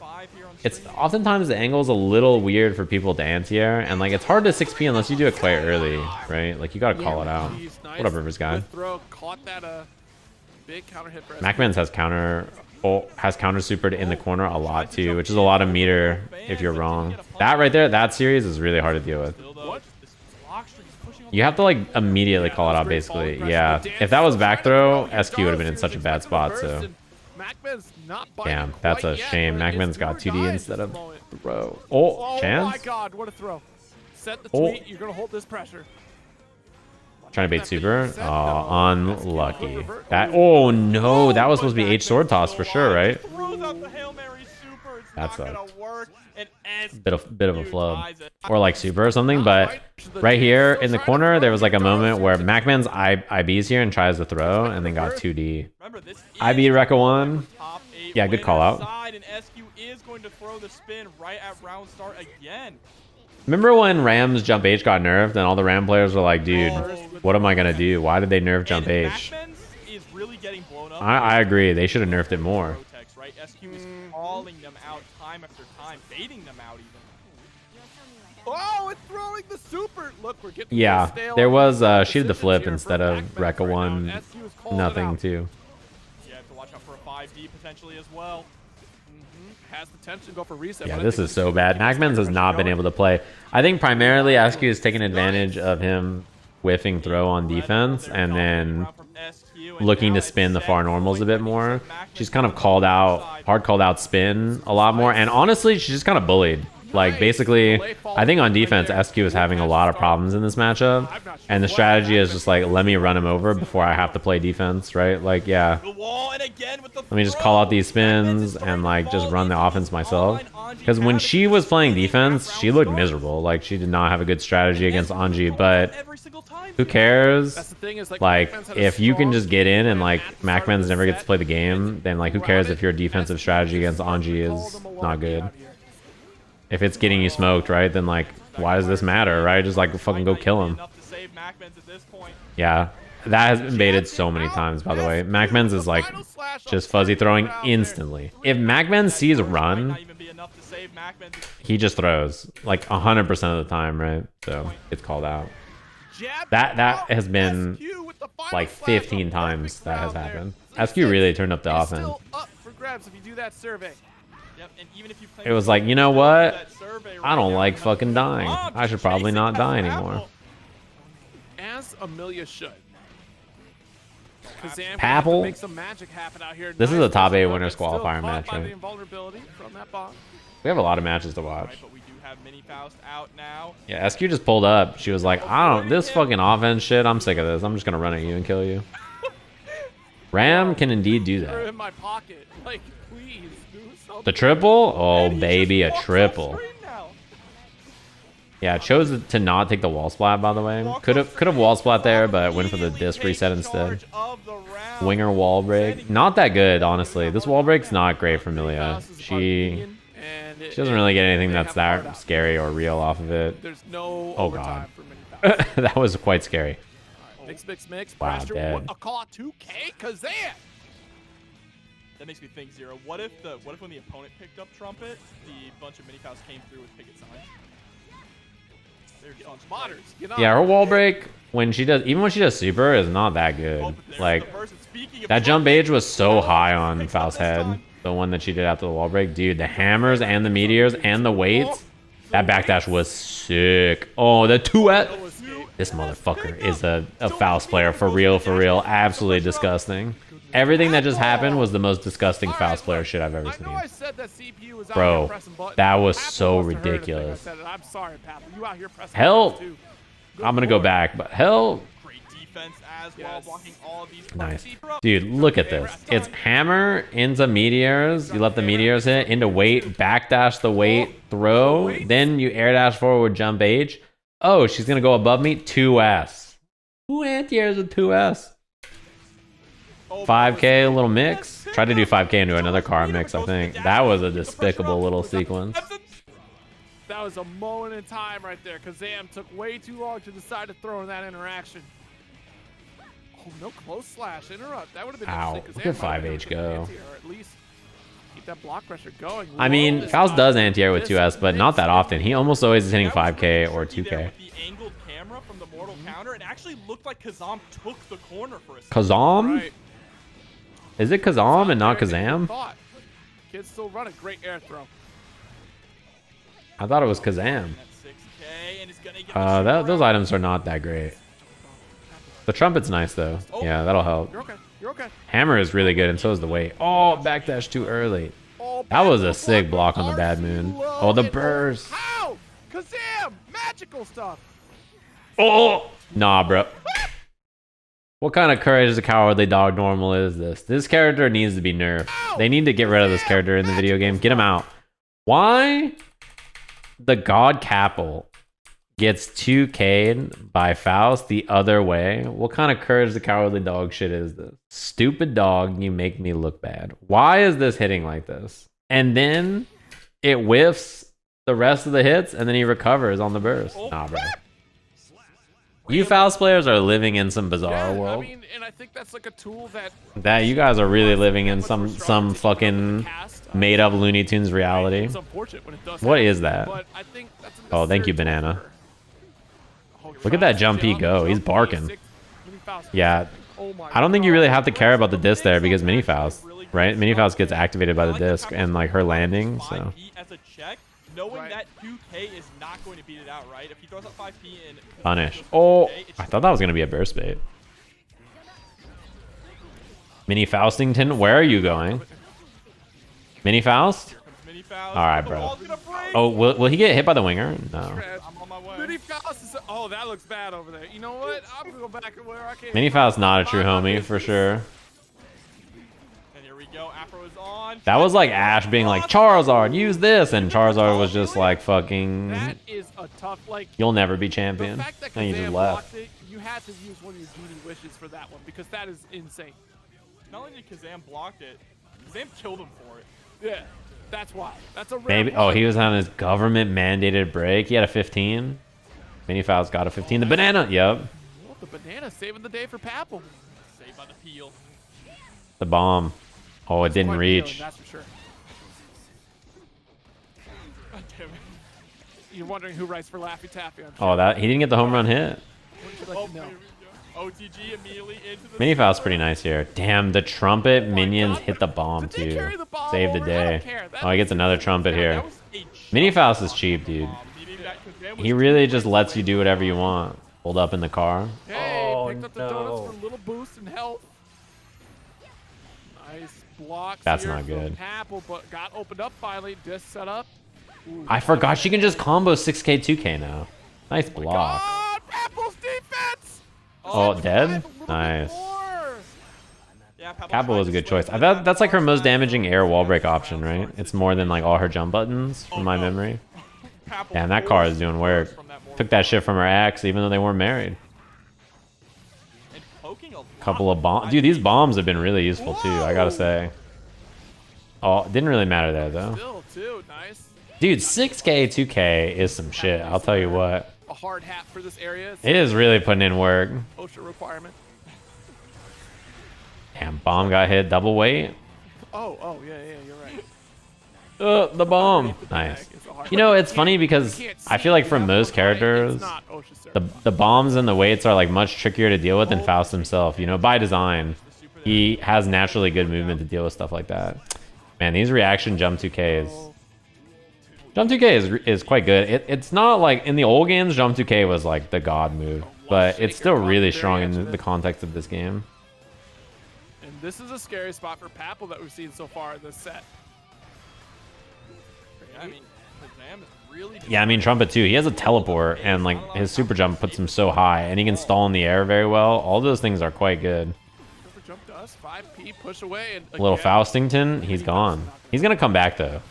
It's oftentimes the angle is a little weird for people to anti-air, and like it's hard to 6P unless you do it quite early, right? Like you gotta call it out. What up, Rivers guy? Macmens has counter supered in the corner a lot too, which is a lot of meter if you're wrong. That right there, that series is really hard to deal with. You have to like immediately call it out basically. Yeah, if that was back throw, SQ would have been in such a bad spot. So damn, that's a shame. Macmen's got 2D instead of throw. Oh, chance? Oh my god, what a throw. Set the tweet, you're gonna hold this pressure. Trying to bait super. Oh, unlucky. That. Oh no, that was supposed to be H sword toss for sure, right? That sucked. Bit of a flub, or like super or something. But right here in the corner, there was like a moment where Macmen's IB's here and tries to throw, and then got 2D. IB Rekka 1. Yeah, good call out. Remember when Ram's jump H got nerfed and all the Ram players were like, dude, what am I gonna do? Why did they nerf jump H? I agree. They should have nerfed it more. SQ is calling them out time after time, baiting them out even. Oh, it's throwing the super. Look, we're getting Yeah, stale there was she did the decisions flip here instead from of Macmens Rekka right now, one and SQ is calling it nothing out. too. Yeah, have to watch out for a 5D potentially as well. Has the tension to go for reset. Yeah, but I this think is we so should bad. keep this Macmens has pressure not been going. able to play. I think primarily SQ is taking advantage of him whiffing throw on defense and then looking to spin the far normals a bit more. She's kind of called out, hard called out spin a lot more. And honestly, she's just kind of bullied. Like basically, I think on defense, SQ is having a lot of problems in this matchup. And the strategy is just like, let me run him over before I have to play defense, right? Like, yeah. Let me just call out these spins and like just run the offense myself. Because when she was playing defense, she looked miserable. Like she did not have a good strategy against Anji, but who cares? That's the thing is, Like, Macmens had a if you can strong just get in and like at the start of Macmens the never gets to set. play the game, then like who cares if your defensive strategy against Anji is not good? If it's getting you smoked, right, then like why does this matter, right? Just like fucking go kill him. Yeah, that has been baited so many times, by the way. Macmens is like just fuzzy throwing instantly. If Macmens sees run, he just throws like 100% of the time, right? So it's called out. That has been like 15 times that has happened. SQ really turned up the offense. Still up for grabs if you do that survey. It was like, you know what? I don't like fucking dying. I should probably not die anymore. As Millia should. Kazam Papple. make some magic happen out here. This is a top 8 Nice winners still qualifier caught match, by the right? invulnerability from that bomb. We have a lot of matches to watch. But we do have Mini Faust out now. Yeah, SQ just pulled up. She was like, I don't, this fucking offense shit, I'm sick of this. I'm just gonna run at you and kill you. Ram can indeed do They're that. in my pocket. Like, please do something. The triple? Oh, baby, a triple. Yeah, chose to not take the wall splat, by the way. Could have wall splat there, but went for the disc reset instead. Winger wall break. Not that good, honestly. This wall break's not great for Millia. She doesn't really get anything that's that scary or real off of it. There's no Oh, overtime God. for Mini Faust. That was quite scary. Mix. Wow, Pressure. dead. What a call 2K Kazam. That makes me think, Zero. What if when the opponent picked up Trumpet, the bunch of Mini Faust came through with picket signs? They're Modders, you know. Yeah, her wall break even when she does super is not that good. Like that jump age was so high on Faust's head. The one that she did after the wall break, dude. The hammers and the meteors and the weights. That backdash was sick. Oh, the 2S. This motherfucker is a Faust player for real. Absolutely disgusting. Everything that just happened was the most disgusting Faust player shit I've ever seen. Bro, that was so ridiculous. I'm sorry, Papple. You out here pressing Hell, buttons, too. I'm gonna go back, but hell, great defense as well, blocking all of these. nice. Dude, look at this. It's hammer into meteors. You let the meteors hit into weight, backdash the weight, throw. Then you air dash forward with jump H. Oh, she's gonna go above me. 2S. Who anti-airs with 2S? 5K, a little mix. Tried to do 5K into another car mix, I think. That was a despicable little sequence. That was a moment in time right there. Kazam took way too long to decide to throw in that interaction. Oh, no close slash interrupt. That would have been Ow, interesting. look at 5H go. Or at least keep that block pressure going. I mean, Faust does anti-air with 2S, but not that often. He almost always is hitting 5K or 2K. The angled camera from the mortal counter, it actually looked like Kazam took the corner for a second. Kazam? Right. Is it Kazam and not Kazam? Kids still run a great air throw. I thought it was Kazam. That's 6K, and it's gonna get Those items are not that great. The trumpet's nice though. Yeah, that'll help. You're okay. You're okay. Hammer is really good, and so is the weight. Oh, backdash too early. That was a sick block on the bad moon. Oh, the burst. How? Kazam! Magical stuff. Oh, nah, bro. What kind of courage is a cowardly dog normal is this? This character needs to be nerfed. They need to get rid of this character in the video game. Get him out. Why? The God Papple gets 2K'd by Faust the other way. What kind of courage the cowardly dog shit is this? Stupid dog, you make me look bad. Why is this hitting like this? And then it whiffs the rest of the hits, and then he recovers on the burst. Nah, bro. You Faust players are living in some bizarre Yeah, world. I mean, and I think that's like a tool That you guys are really living in some fucking made up Looney Tunes reality. It's unfortunate when it does What happen, is that? but I think that's a Oh, thank you, necessary tool Banana. for her. Oh, Look at that jump he Sajam, go. He's jump barking. E6, Mini Faust. Yeah, Oh my I don't think you really have to God. care about the disc there because Mini Faust, right? Mini Faust gets activated by the disc and like her landing, so 5P as a check, knowing Right. that 2K is not going to beat it out, right? If he throws out 5P and punish. Oh, I thought that was gonna be a burst bait. Mini Faustington, where are you going? Mini Faust? Mini Faust. All right, The bro. wall's gonna break. Oh, will he get hit by the winger? No. I'm on my way. Mini Faust is, oh, that looks bad over there. You know what? I'm gonna go back and where I came Mini from. Faust's not a true Mind my homie for business. sure. And here we go. Afro is on. That was like Ash being like, Charizard, use this, and Charizard was just like, fucking, That is a tough, like, you'll never be the champion. fact that And he Kazam just left. blocked it, you had to use one of your genie wishes for that one because that is insane. Not only did Kazam blocked it, Kazam killed him for it. Yeah, that's why. That's a rare Maybe. Oh, one. he was on his government mandated break. He had a 15. Mini Faust got a 15. The banana. Yep. Oh, the banana saving the day for Papple. Saved by the peel. The bomb. Oh, it didn't Quite reach. appealing, that's for sure. God damn it. You're wondering who writes for Laffy Taffy. I'm sure. Oh, that he didn't get the home run hit. Wouldn't you like to know? Here we go. OTG immediately into the Mini Faust's pretty nice here. Damn, the trumpet minions God, hit the bomb did they too. carry the bomb Save the over? I don't day. care. That Oh, he gets was- another trumpet Yeah, here. that was a Mini shot Faust is bomb. cheap, dude. Meaning that Kazam was He really just lets you do whatever you want. Hold up in the car. Hey, Oh, picked up the no. donuts for a little boost in health. Nice blocks That's here not from good. Papple, but got opened up finally. Disc set up. Ooh, I forgot she can just combo 6K, 2K now. Nice block. God, Papple's defense! Oh, dead? A little bit Nice. more. Yeah, Papple was a good choice. I thought that's like her most damaging air wall break option, right? It's more than like all her jump buttons from my memory. Damn, that car is doing work. Took that shit from her ex, even though they weren't married. Couple of bombs. Dude, these bombs have been really useful too, I gotta say. Oh, didn't really matter there though. Still, too. Nice. Dude, 6K, 2K is some shit. I'll tell you what. A hard hat for this area. It's It is really putting in work. OSHA requirement. Damn, bomb got hit. Double weight. Oh, yeah, you're right. The bomb. Nice. You know, it's funny because I feel like for most characters, It's not OSHA certified. the bombs and the weights are like much trickier to deal with than Faust himself. You know, by design, he has naturally good movement to deal with stuff like that. Man, these reaction jump 2Ks. Jump 2K is quite good. It's not like in the old games, jump 2K was like the god move, but it's still really strong in the context of this game. And this is a scary spot for Papple that we've seen so far in this set. I mean, Kazam is really Yeah, I mean Trumpet too. He has a teleport, and like his super jump puts him so high, and he can stall in the air very well. All those things are quite good. Super jump dust, 5P, push away. And Little again, Faustington, he's gone. He's gonna come back though.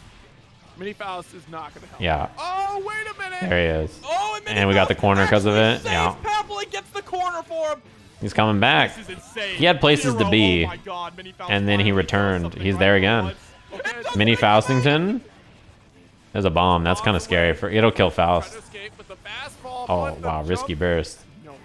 Mini Faust is not going to help. Yeah, Oh, wait a minute. there he is. Oh, And we got the corner because of it. Yeah, Papple gets the corner for him. he's coming back. This is insane. He had places to be, Oh my God, Mini Faust and then he finally does returned. something He's right there for again. once. Okay, Mini Faustington. There's a bomb. That's kind of scary. It'll kill try Faust. to escape with the fastball, Oh but the wow, risky jump- burst. No way.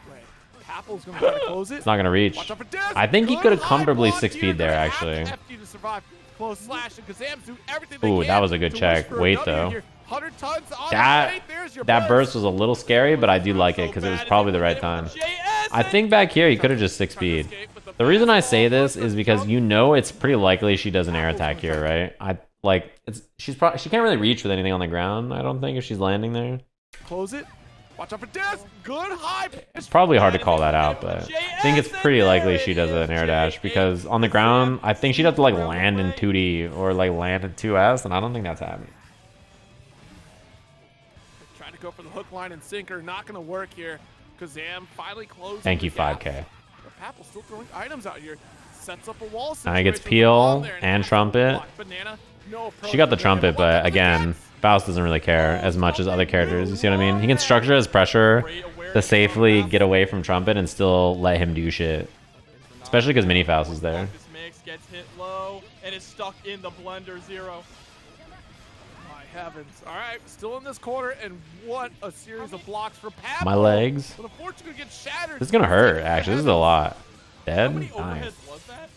Papple's going to try to close it. It's not gonna reach. Watch out for Daze. I think he Good could have high comfortably block 6P'd here. there Gonna actually. have FG to survive. Close slash and Kazam do everything they Ooh, can that was a good to check. wish for a Wait, W though. here. 100 tons on That the plate. There's your that burst was a little scary, but I do like it because it was probably the right time. I think back here he could have just 6P'd. The reason I say this is because you know it's pretty likely she does an air attack here, right? She can't really reach with anything on the ground. I don't think if she's landing there. Close it. Watch out for Daze. Good high. It's probably hard to call that out, but I think it's pretty likely she does an air dash because on the ground, I think she'd have to like land in 2D or like land in 2S, and I don't think that's happening. Trying to go for the hook, line, and sinker. Not going to work here. Kazam finally closing. Thank you, the gap. 5K. But Papple still throwing items out here. Sets up a wall. Now he gets situation with the bomb peel there, and has to trumpet. block. Banana. No approach She got the from trumpet, Banana. Watch out but for the again, Daze. Faust doesn't really care as much as other characters. You see what I mean? He can structure his pressure to safely get away from trumpet and still let him do shit. Especially because Mini Faust is there. This mix gets hit low and is stuck in the blender 0. heavens. All right, still in this corner, and what a series of blocks for Papple. My legs. But unfortunately, gets shattered. This is gonna hurt, actually. This is a lot. How Dead? many Nice. overheads was that?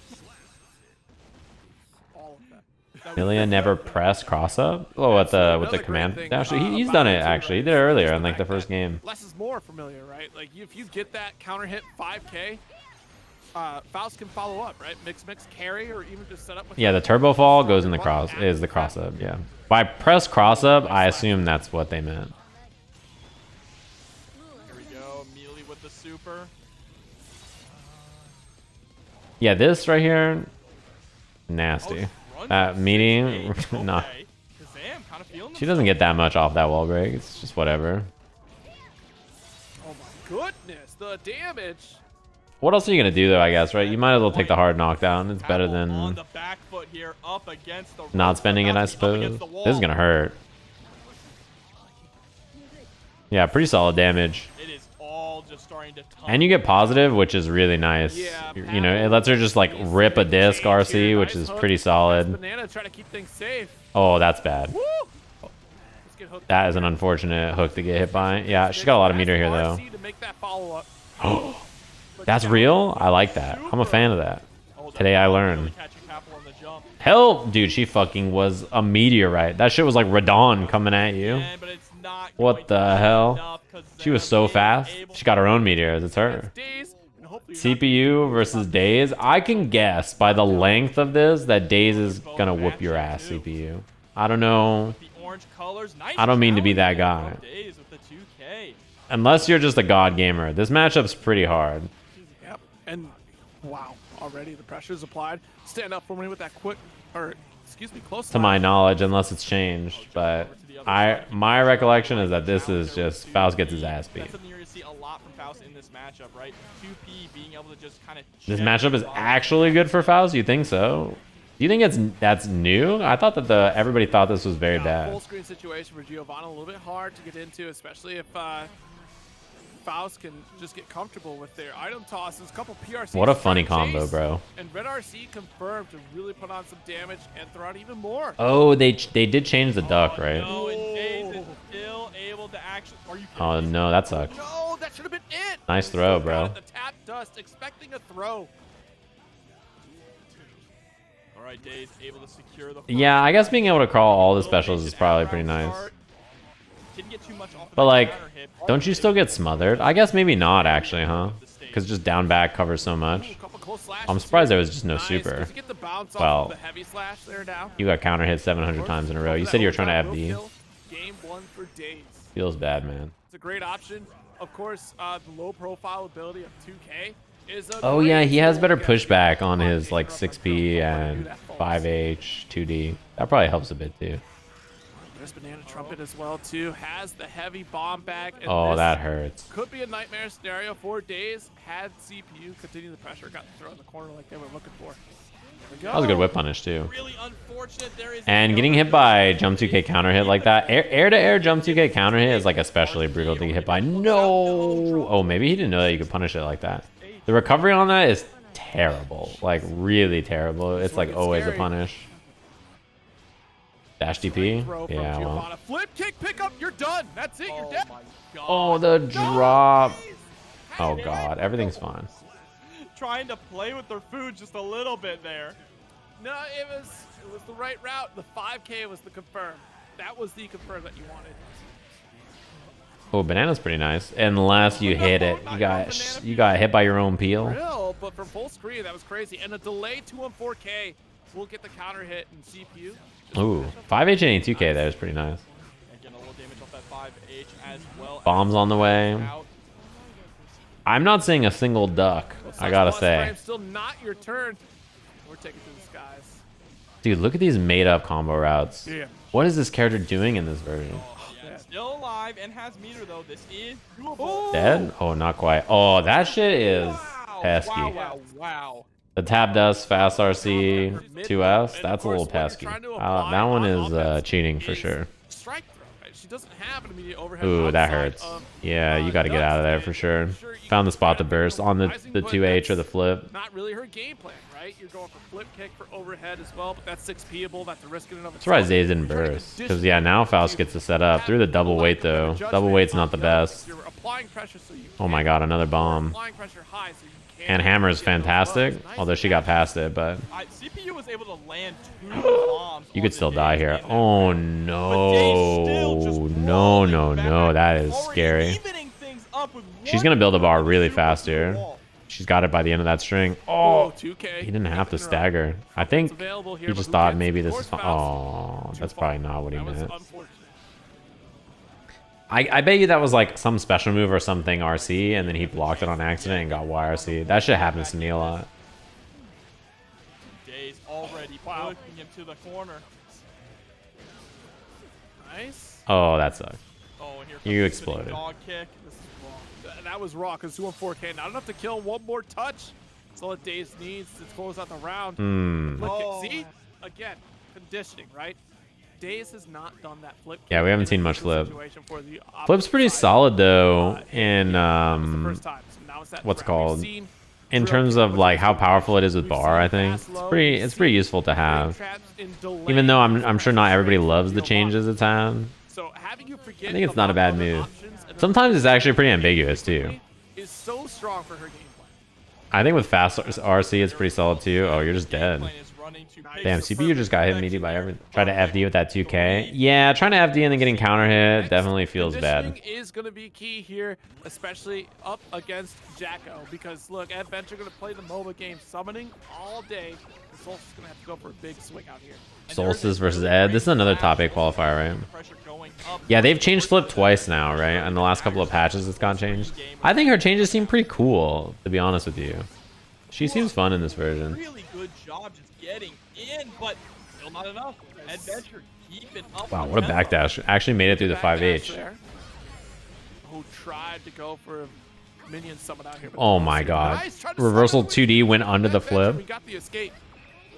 All of them. Millia never pressed cross up? Oh, with the command. Actually, he's done it, actually. He did it earlier in like the first game. Less is more familiar, right? Like if you get that counter hit 5K, Faust can follow up, right? Mix, carry, or even just set up with Yeah, the turbo fall goes in the cross, is the cross up, yeah. By press cross up, I assume that's what they meant. Here we go. Millia with the super. Yeah, this right here, nasty. That meeting, nah. Kazam kind of feeling She doesn't get that much off that wall break. It's just whatever. Oh my goodness, the damage. What else are you gonna do though? I guess, right? You might as well take the hard knockdown. It's better on than the back foot here, up against the not spending it, I suppose. This is gonna hurt. Yeah, pretty solid damage. It is all just starting to And you get positive, which is really nice. Yeah, You know, it lets her just like rip a disc RC, which is pretty solid. Banana trying to keep things safe. Oh, that's bad. Woo! Let's get hooked That is an unfortunate hook to get hit by. Yeah, she's got a lot of meter here though. RC to make that follow-up. That's real? I like that. I'm a fan of that. Today I learned. catching Papple on the jump. Hell, dude, she fucking was a meteorite. That shit was like Radon coming at you. Yeah, but it's not What going the to be hell? enough 'cause She was Zam so is fast. able She got her own meteors. It's her. Daze, and hopefully you're not- CPU versus Daze. I can guess by the length of this that Daze is gonna whoop your ass, CPU. I don't know. the orange colors. Nice I don't mean to be that challenge guy. from Daze with the 2K. Unless you're just a god gamer. This matchup's pretty hard. Yep. And wow, already the pressure is applied. Stand up for me with that quick, or excuse me, close To my knowledge, unless it's changed. But my recollection is that this is just Faust gets his ass beat. That's something you're going to see a lot from Faust in this matchup, right? 2P being able to just kind of. This matchup is actually good for Faust? You think so? Do you think that's new? I thought that everybody thought this was very Full bad. screen situation for Giovanna, a little bit hard to get into, especially if Faust can just get comfortable with their item tosses. Couple PRCs. What a funny trying to combo, chase, bro. And Red RC confirmed to really put on some damage and throw out even more. Oh, they did change the duck, right? No, and Daze is still able to actually. Are you kidding Oh me? no, that sucks. No, that should have been it. Nice throw, Got bro. it, the tap dust, expecting a throw. All right, Daze able to secure the. Yeah, I guess being able to crawl all the specials is probably pretty nice. Didn't get too much off of But that like, counter hit. don't you still get smothered? I guess maybe not actually, huh? Because just down back covers so much. Ooh, couple close slashes I'm surprised here. there was just no Nice. super. Does he get the bounce off Well, of the heavy slash there now? You got counter hit 700 times in a row. You said you were trying to FD. Game one for Daze. Feels bad, man. It's a great option. Of course, the low profile ability of 2K is a Oh yeah, he has better great pushback on his like 6P and 5H, 2D. That probably helps a bit too. There's Banana Trumpet as well too. Has the heavy bomb bag. And Oh, this that hurts. could be a nightmare scenario for Daze. Had CPU continue the pressure, got the throw in the corner like they were looking for. There we go. That was a good whip punish too. Really unfortunate. There is And getting hit by jump 2K counter hit like that, air to air jump 2K counter hit is like especially brutal to get hit by. No. Oh, maybe he didn't know that you could punish it like that. The recovery on that is terrible, like really terrible. It's like always a punish. Dash DP? Throw from Yeah, well. Giovanna. Flip kick, pick up. You're done. That's it. You're dead. my God. Oh, the drop. Oh god, everything's fine. Trying to play with their food just a little bit there. No, it was the right route. The 5K was the confirm. That was the confirm that you wanted. Oh, banana's pretty nice. Unless you hit it, you got hit by your own peel. Real, but from full screen, that was crazy. And a delay 2-on-4K will get the counter hit in CPU. Ooh, 5H and 2K there is pretty nice. Again, a little damage off that 5H as well. Bombs on the way. Out. I'm not seeing a single duck, I gotta say. Frame, still not your turn. We're taking to the skies. Dude, look at these made up combo routes. Yeah. What is this character doing in this version? Yeah, still alive and has meter though. This is doable. Dead? Oh, not quite. Oh, that shit is pesky. Wow. The tab dust, fast RC, 2S, that's a little pesky. That one is cheating for sure. Strike throw, right? she doesn't have an immediate overhead. Ooh, that outside hurts. of, Yeah, you got to get Nuts, out of there and for sure. I'm sure you Found the can spot to grab burst on the rising, 2H or the but flip. that's not really her game plan, right? You're going for flip kick for overhead as well, but that's 6P'able. That's a risk in and of itself. Surprised Daze didn't burst. Because, yeah, now Faust gets to set up. Through the double weight, though. Double weight's not the best. You're applying pressure so you Oh my god, another bomb. applying pressure high so you And Hammer's fantastic, although she got past it, but CPU was able to land 2 bombs. you on could the still die Daze here. in that Oh round. But Daze still just no, rolling no, back, no, that is already scary. evening things up with She's one gonna build a bar super really to fast the here. wall. She's got it by the end of that string. Oh, 2K. he didn't have to stagger. I think he just thought maybe this is fine. Oh, that's probably not what he meant. I bet you that was like some special move or something RC, and then he blocked it on accident and got YRC. That shit happens to me a lot. Daze already pushing him to the corner. Nice. Oh, that sucked. Oh, and here comes You the exploded. dog kick. This is raw. That was raw because 2-on-4K. Not enough to kill. One more touch. That's all that Daze needs to close out the round. Flip kick. See? Again, conditioning, right? Daze has not done that flip kick. Yeah, we haven't in seen a much crucial flip. situation for the Flip's pretty opposite side. solid though in That was the first time. So now it's that what's it round. We've called? seen In drill terms kick of like how situations. powerful it is with We've bar. I seen think pass low. it's We've pretty seen useful to frame have. traps in delay Even though I'm sure not everybody straight loves the Giovanna. changes it's had. So having you forget I think it's about not a bad other move. options and then Sometimes it's actually pretty ambiguous too. is so strong for her gameplay. I think with fast RC it's pretty solid too. Oh, you're just dead. Damn, CPU just got hit immediately by everything. Try to FD with that 2K. Yeah, trying to FD and then getting counter hit definitely feels bad. Conditioning is going to be key here, especially up against Jacko, because look, Eddventure going to play the MOBA game summoning all day. And Solstice is going to have to go for a big swing out here. Solstice versus Ed. This is another top 8 qualifier, right? Yeah, they've changed Flip twice now, right? In the last couple of patches it's got changed. I think her changes seem pretty cool, to be honest with you. She seems fun in this version. Really good job just getting in, but still not enough. Eddventure keeping up. Wow, what a backdash. Actually made it through the 5H. Who tried to go for a minion summon out here. Oh my god. Reversal 2D went under the flip. We got the escape.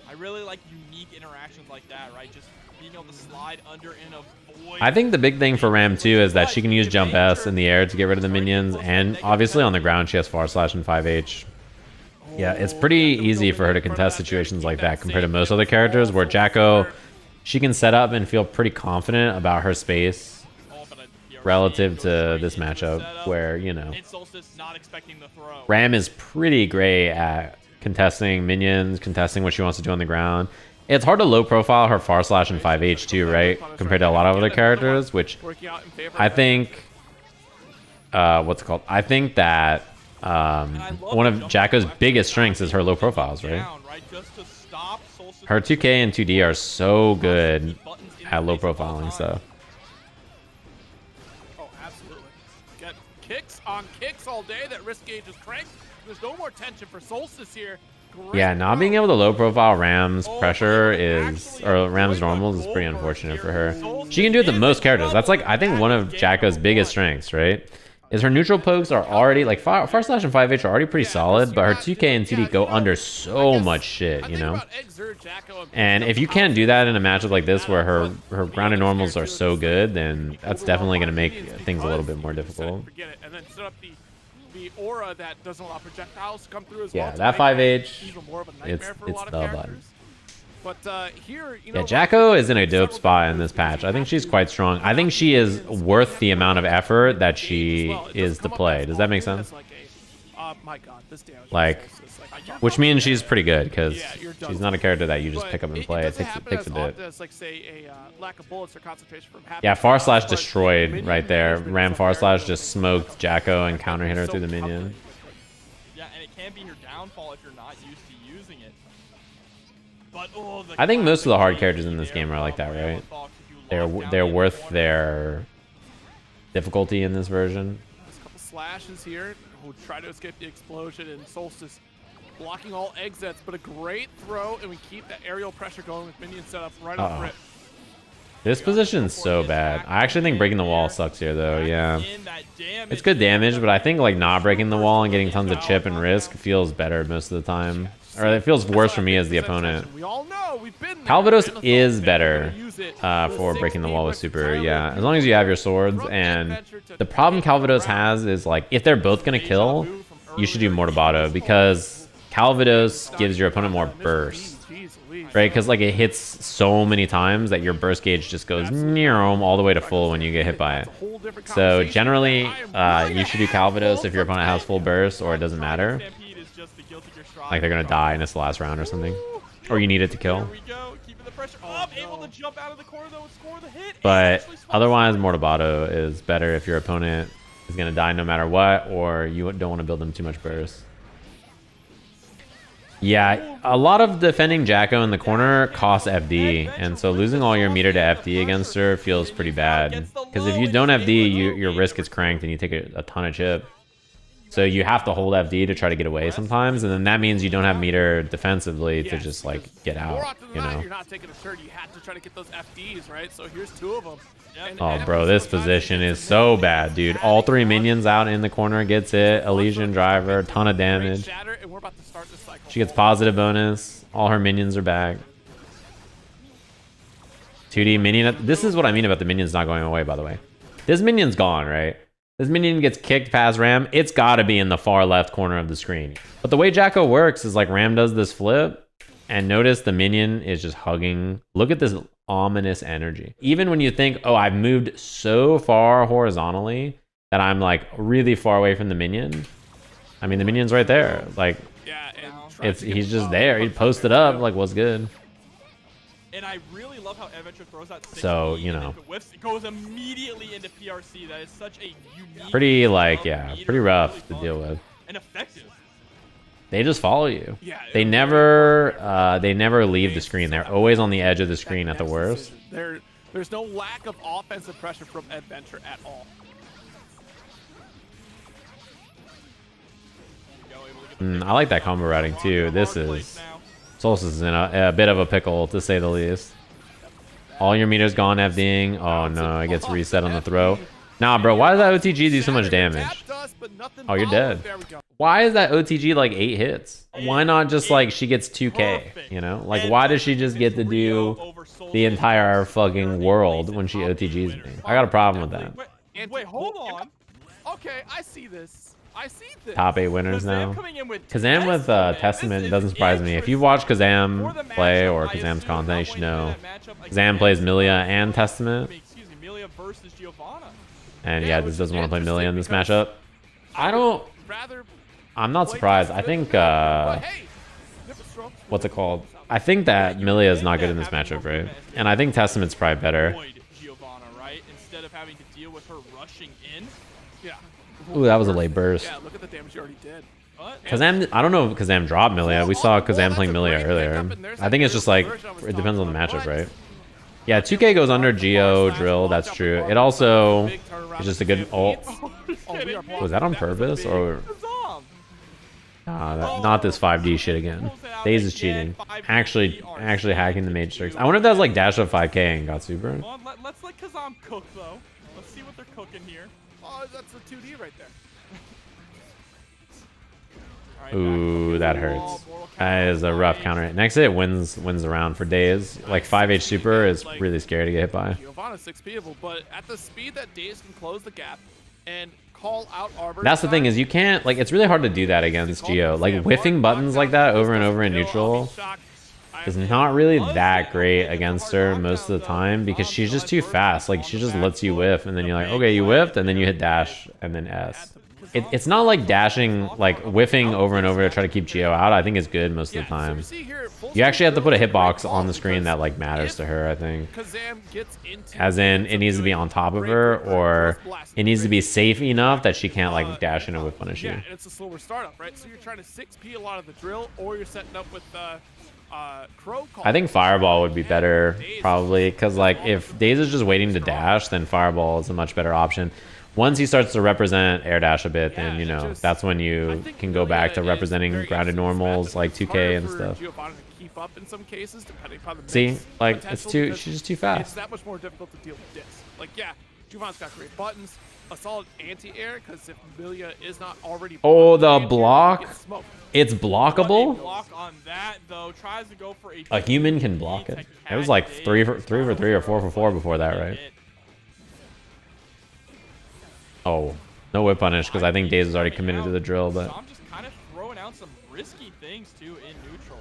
I really like unique interactions like that, right? Just being able to slide under and avoid. I think the big thing for Ram too is that she can use jump S in the air to get rid of the minions, and obviously on the ground she has // and 5H. Yeah, it's pretty easy for her to contest situations like that compared to most other characters, where Jacko, she can set up and feel pretty confident about her space relative to this matchup, where, you know, Ram is pretty great at contesting minions, contesting what she wants to do on the ground. It's hard to low profile her // and 5H too, right? Compared to a lot of other characters, which I think, what's it called? I think that one of Jacko's biggest strengths is her low profiles, right? Her 2K and 2D are so good at low profiling stuff. Oh, absolutely. Get kicks on kicks all day. That risk gauge is cranked. There's no more tension for Solstice here. Great Yeah, not being able to low profile Ram's pressure is, or Ram's normals is pretty unfortunate for her. She can do it to most characters. That's like, I think one of Jacko's biggest strengths, right? Is her neutral pokes are already, like, // and 5H are already pretty solid, but her 2K and 2D go under so much shit, you know? And if you can't do that in a matchup like this where her grounded normals are so good, then that's definitely going to make things a little bit more difficult. Forget it. And then set up the aura that doesn't allow projectiles to come through as Yeah, well. that 5H, Even more of a nightmare for a it's lot the of button. characters. But here, you know, Yeah, Jacko is in a dope spot in this patch. I think she's quite strong. I think she is worth the amount of effort that she is to play. Does that make sense? My God, this damage Like, which means she's pretty good, because she's not a character that you just pick up and play. It takes a bit. Like, say, a lack of bullets or concentration from Yeah, // destroyed right there. Ram // just smoked Jacko and counter hit her through the minion. Yeah, and it can be your downfall if you're not used to using it. But, oh, I think most of the hard characters in this game are like that, right? They're worth their difficulty in this version. There's a couple slashes here. Who try to escape the explosion, and Solstice blocking all exits, but a great throw, and we keep that aerial pressure going with minion setup right off rip. This position's so bad. I actually think breaking the wall sucks here, though. Yeah, it's good damage, but I think like not breaking the wall and getting tons of chip and risk feels better most of the time. or it feels worse for me as the opponent. We all know we've been there. Calvados Ramlethal is is better gonna use it for with breaking the 16 wall with with super. Tyler Yeah, as Lee. long as you have your swords. From And Eddventure to the problem take the Calvados round. has is like if they're both gonna kill, you should do Mortabato because Calvados gives your opponent more burst. Jeez Louise. Right, because like it hits so many times that your burst gauge just goes all the way to full when you get hit by it. That's a whole different So conversation. generally, I am you should do Calvados if your opponent has full burst, or it doesn't matter. Stampede is just the guilty gear stride. Like they're gonna die and it's the last round or something, or you need it to kill. Here we go, keeping the pressure up, able to jump out of the corner though and score the hit. But otherwise, Mortabato is better if your opponent is gonna die no matter what, or you don't want to build them too much burst. Yeah, a lot of defending Jacko in the corner costs FD, and so losing all your meter to FD against her feels pretty bad. Because if you don't FD, your risk gets cranked and you take a ton of chip. So you have to hold FD to try to get away sometimes, and then that means you don't have meter defensively to just like get More out, often than you not, know? you're not taking a turn. You have to try to get those FDs, right? So here's 2 of them. Oh, bro, this position is so bad, dude. All 3 minions out in the corner gets it. Elysian Driver, ton of damage. She gets positive bonus. All her minions are back. 2D minion. This is what I mean about the minions not going away, by the way. This minion's gone, right? This minion gets kicked past Ram. It's got to be in the far left corner of the screen. But the way Jacko works is like Ram does this flip, and notice the minion is just hugging. Look at this ominous energy. Even when you think, oh, I've moved so far horizontally that I'm like really far away from the minion. I mean, the minion's right there. Like, he's just there. He posted up. Like, what's good? And I really love how Eddventure throws that 60, So, you know. and if it whiffs, it goes immediately into PRC. That is such a unique... Pretty, like, yeah, pretty rough to deal with. And effective. They just follow you. Yeah, They never leave the screen. They're always on the edge of the screen at the worst. There's no lack of offensive pressure from Eddventure at all. I like that combo routing too. This is... Solstice is in a bit of a pickle, to say the least. All your meters gone FDing. Oh no, it gets reset on the throw. Nah, bro, why does that OTG do so much damage? Oh, you're dead. Why is that OTG like 8 hits? Why not just like she gets 2k, you know? Like why does she just get to do the entire fucking world when she OTGs me? I got a problem with that. Wait, hold on. Okay, I see this. I see this. Top 8 winners now. Kazam with Testament doesn't surprise me. If you watch Kazam play or Kazam's content, you should know Kazam plays Millia and Testament. Excuse me, Millia versus Giovanna. And yeah, this doesn't want to play Millia in this matchup. I'm not surprised. I think what's it called? I think that Millia is not good in this matchup, right? And I think Testament's probably better. Giovanna, right? Instead of having to deal with her rushing in. Yeah. Ooh, that was a late burst. Yeah, look at the damage you already did. Kazam, I don't know if Kazam dropped Millia. We saw Kazam playing Millia earlier. I think it's just like, it depends on the matchup, right? Yeah, 2K goes under Geo drill, that's true. It also is just a good ult. Was that on purpose or? Not this 5D shit again. Daze is cheating. Actually hacking the Matrix. I wonder if that's like dash up 5K and got super. Let's let Kazam cook though. Let's see what they're cooking here. Oh, that's the 2D right there. Ooh, that hurts. That is a rough counter. Next hit wins the round for Daze. Like 5H super is really scary to get hit by. Giovanna's 6P'able, but at the speed that Daze can close the gap and call out Arbor. That's the thing is you can't, like, it's really hard to do that against Geo. Like whiffing buttons like that over and over in neutral is not really that great against her most of the time because she's just too fast. Like she just lets you whiff and then you're like, okay, you whiffed, and then you hit dash and then S. It's not like dashing, like whiffing over and over to try to keep Geo out. I think it's good most of the time. You actually have to put a hitbox on the screen that like matters to her, I think. As in, it needs to be on top of her, or it needs to be safe enough that she can't like dash in and whiff punish you. Yeah, and it's a slower startup, right? So you're trying to 6P a lot of the drill, or you're setting up with Crow call. I think Fireball would be better, probably, because like if Daze is just waiting to dash, then Fireball is a much better option. Once he starts to represent air dash a bit, then you know that's when you can go back to representing grounded normals like 2K and stuff. See, like it's too, she's just too fast. It's that much more difficult to deal with this. Like, yeah, Giovanna's got great buttons. a solid anti-air, because if Millia is not already... Oh, the anti-air, block. he gets smoked. It's A blockable. block on that though. Tries to go for A human can block it. It was like 3 for 3 or 4 for 4 before that, right? Oh, no whip punish because I think Daze is already committed to the drill, but I'm just kind of throwing out some risky things too in neutral.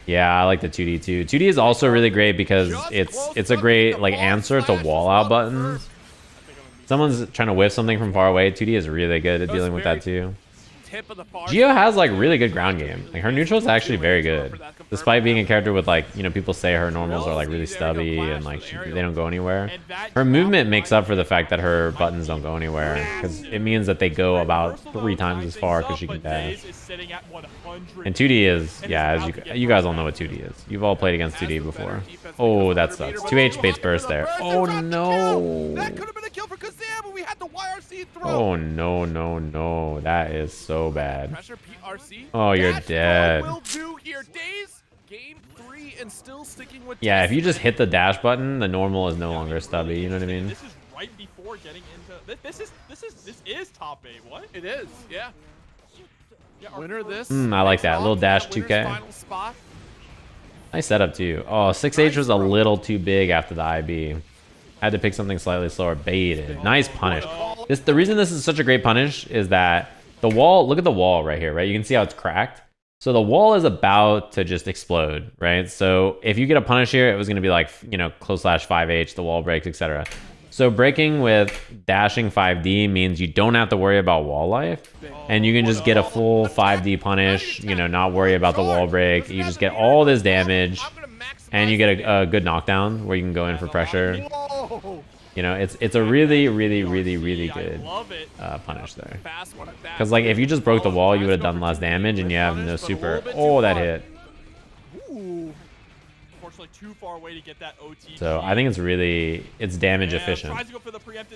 yeah, I like the 2D too. 2D is also really great because it's a great like answer to wall out buttons. Someone's trying to whiff something from far away. 2D is really good at dealing with that too. Geo has like really good ground game. Like her neutral is actually very good, despite being a character with like, you know, people say her normals are like really stubby and like they don't go anywhere. Her movement makes up for the fact that her buttons don't go anywhere, because it means that they go about 3 times as far because she can dash. And 2D is, yeah, as you guys all know what 2D is. You've all played against 2D before. Oh, that sucks. 2H baits burst there. Oh no. That could have been a kill for Kazam, but we had the YRC throw. Oh no, no, no. That is so bad. Pressure PRC. Oh, you're Dash dead. Will do here. Daze, game 3 and still sticking with Yeah, if you just hit the dash button, the normal is no longer stubby. You know what I mean? This is right before getting into this is top 8. What? It is, yeah. Winner of this. I like that. Little dash 2K. Final spot. Nice setup too. Oh, 6H was a little too big after the IB. Had to pick something slightly slower. Baited. Nice punish. The reason this is such a great punish is that the wall, look at the wall right here, right? You can see how it's cracked. So the wall is about to just explode, right? So if you get a punish here, it was going to be like, you know, close slash 5H, the wall breaks, etc. So breaking with dashing 5D means you don't have to worry about wall life, and you can just get a full 5D punish, you know, not worry about the wall break. You just get all this damage, and you get a good knockdown where you can go in for pressure. You know, it's a really, really, really, really good punish there. Because like if you just broke the wall, you would have done less damage, and you have no super. Oh, that hit. Too far away to get that OT. So I think it's damage efficient.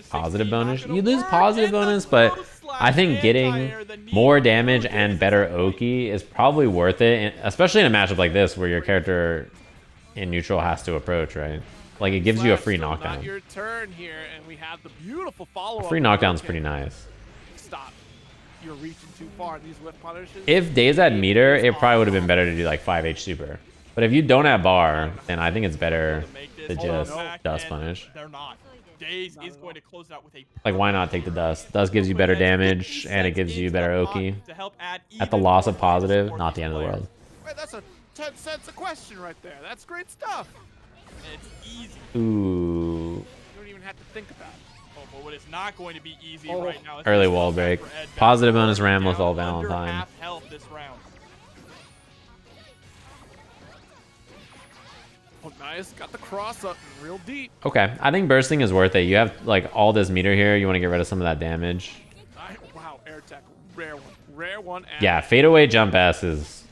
Positive bonus. You lose positive bonus, but I think getting more damage and better Oki is probably worth it, especially in a matchup like this where your character in neutral has to approach, right? Like it gives you a free knockdown. Your turn here, and we have the beautiful follow-up. Free knockdown's pretty nice. Stop. You're reaching too far. These whip punishes. If Daze had meter, it probably would have been better to do like 5H super. But if you don't have bar, then I think it's better to just dust punish. They're not. Daze is going to close out with a like, why not take the dust? Dust gives you better damage, and it gives you better Oki. At the loss of positive, not the end of the world. Wait, that's a 10 cents a question right there. That's great stuff. It's easy. Ooh. You don't even have to think about it. Oh, but what is not going to be easy right now is Early wall break. Positive bonus Ramlethal Valentine. Half health this round. Oh, nice. Got the cross up real deep. Okay, I think bursting is worth it. You have like all this meter here. You want to get rid of some of that damage. Wow, air tech, rare one, rare one. Yeah, fadeaway jump S is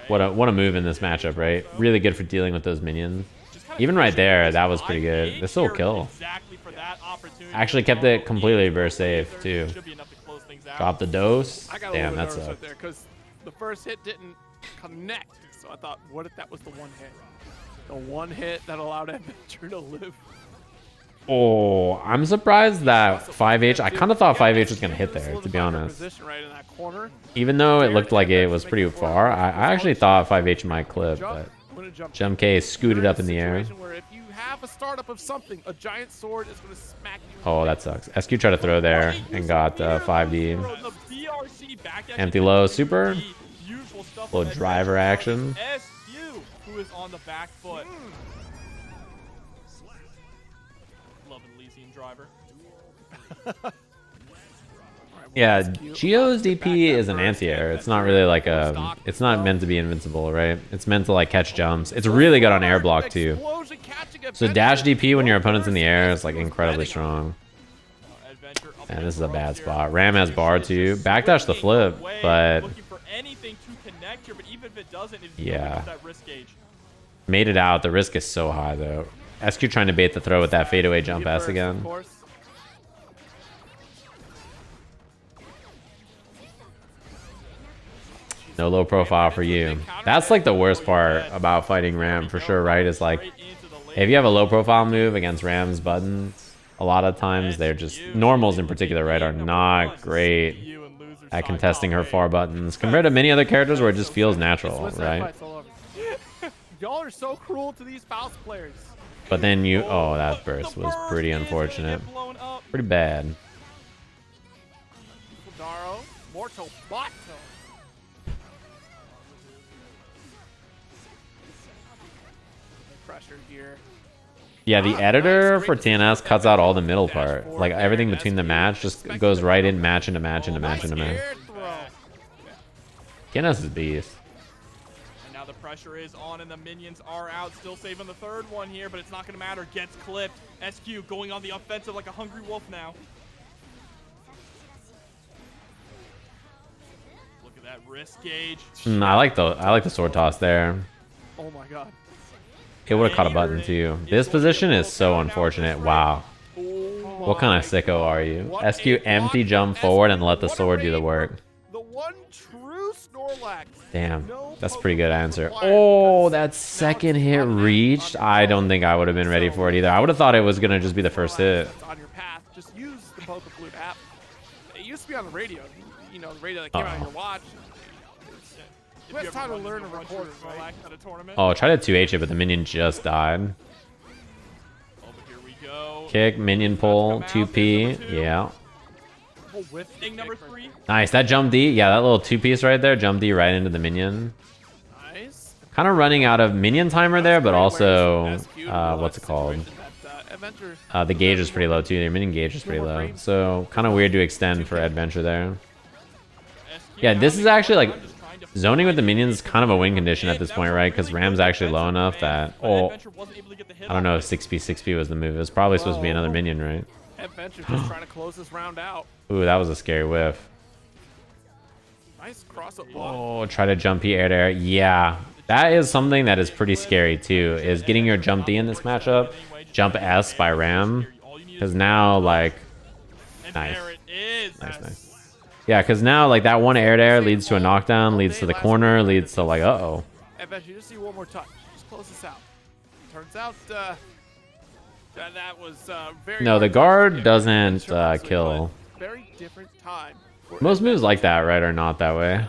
what a move in this matchup, right? Really good for dealing with those minions. Even right there, that was pretty good. This will kill. Actually kept it completely burst safe too. Drop the dose. Damn, that sucks. Because the first hit didn't connect, so I thought, what if that was the one hit? The one hit that allowed Eddventure to live. Oh, I'm surprised that 5H. I kind of thought 5H was gonna hit there, to be honest. Even though it looked like it was pretty far, I actually thought 5H might clip, but MjKurase scooted up in the air. If you have a startup of something, a giant sword is going to smack you. Oh, that sucks. SQ tried to throw there and got 5D. Empty low super. Little driver action. Who is on the back foot. Love an Elysian driver. Yeah, Geo's DP is an anti-air. It's not really like a... It's not meant to be invincible, right? It's meant to like catch jumps. It's really good on air block too. So dash DP when your opponent's in the air is like incredibly strong. And this is a bad spot. Ram has bar too. Backdash the flip, but... Yeah. Made it out. The risk is so high though. SQ trying to bait the throw with that fadeaway jump S again. No low profile for you. That's like the worst part about fighting Ram for sure, right? Is like if you have a low profile move against Ram's buttons, a lot of times they're just normals in particular, right, are not great at contesting her far buttons compared to many other characters where it just feels natural, right? Y'all are so cruel to these Faust players. But then you, oh, that burst was pretty unfortunate, pretty bad. Daro, Morto, Bato. Pressure here. Yeah, the editor for TNS cuts out all the middle part. Like everything between the match just goes right in match into match into match into match. TNS is beast. And now the pressure is on and the minions are out. Still saving the third one here, but it's not going to matter. Gets clipped. SQ going on the offensive like a hungry wolf now. Look at that wrist gauge. I like the sword toss there. Oh my god. It would have caught a button too. This position is so unfortunate. Wow. What kind of sicko are you? SQ empty jump forward and let the sword do the work. The one true Snorlax. Damn, that's a pretty good answer. Oh, that second hit reached. I don't think I would have been ready for it either. I would have thought it was gonna just be the first hit. On your path, just use the Pokeflute app. It used to be on the radio. You know, the radio that came out of your watch. You have time to learn a recorder, right? At a tournament. Oh, try to 2H it, but the minion just died. Here we go. Kick, minion pull, 2P. Yeah. Thing number 3. Nice, that jump D. Yeah, that little 2-piece right there. Jump D right into the minion. Nice. Kind of running out of minion timer there, but also, what's it called? The gauge is pretty low too. Their minion gauge is pretty low. So, kind of weird to extend for Eddventure there. Yeah, this is actually like... Zoning with the minions is kind of a win condition at this point, right? Because Ram's actually low enough that... Oh, I don't know if 6P, 6P was the move. It was probably supposed to be another minion, right? Eddventure just trying to close this round out. Ooh, that was a scary whiff. Nice cross-up. Oh, try to jump P air to air. Yeah, that is something that is pretty scary too, is getting your jump D in this matchup. Jump S by Ram. Because now, like... Nice. Nice. Yeah, because now, like, that one air to air leads to a knockdown, leads to the corner, leads to, like, uh-oh. Eddventure, you just see one more touch. Just close this out. Turns out, that was very... No, the guard doesn't kill. Very different time. Most moves like that, right, are not that way.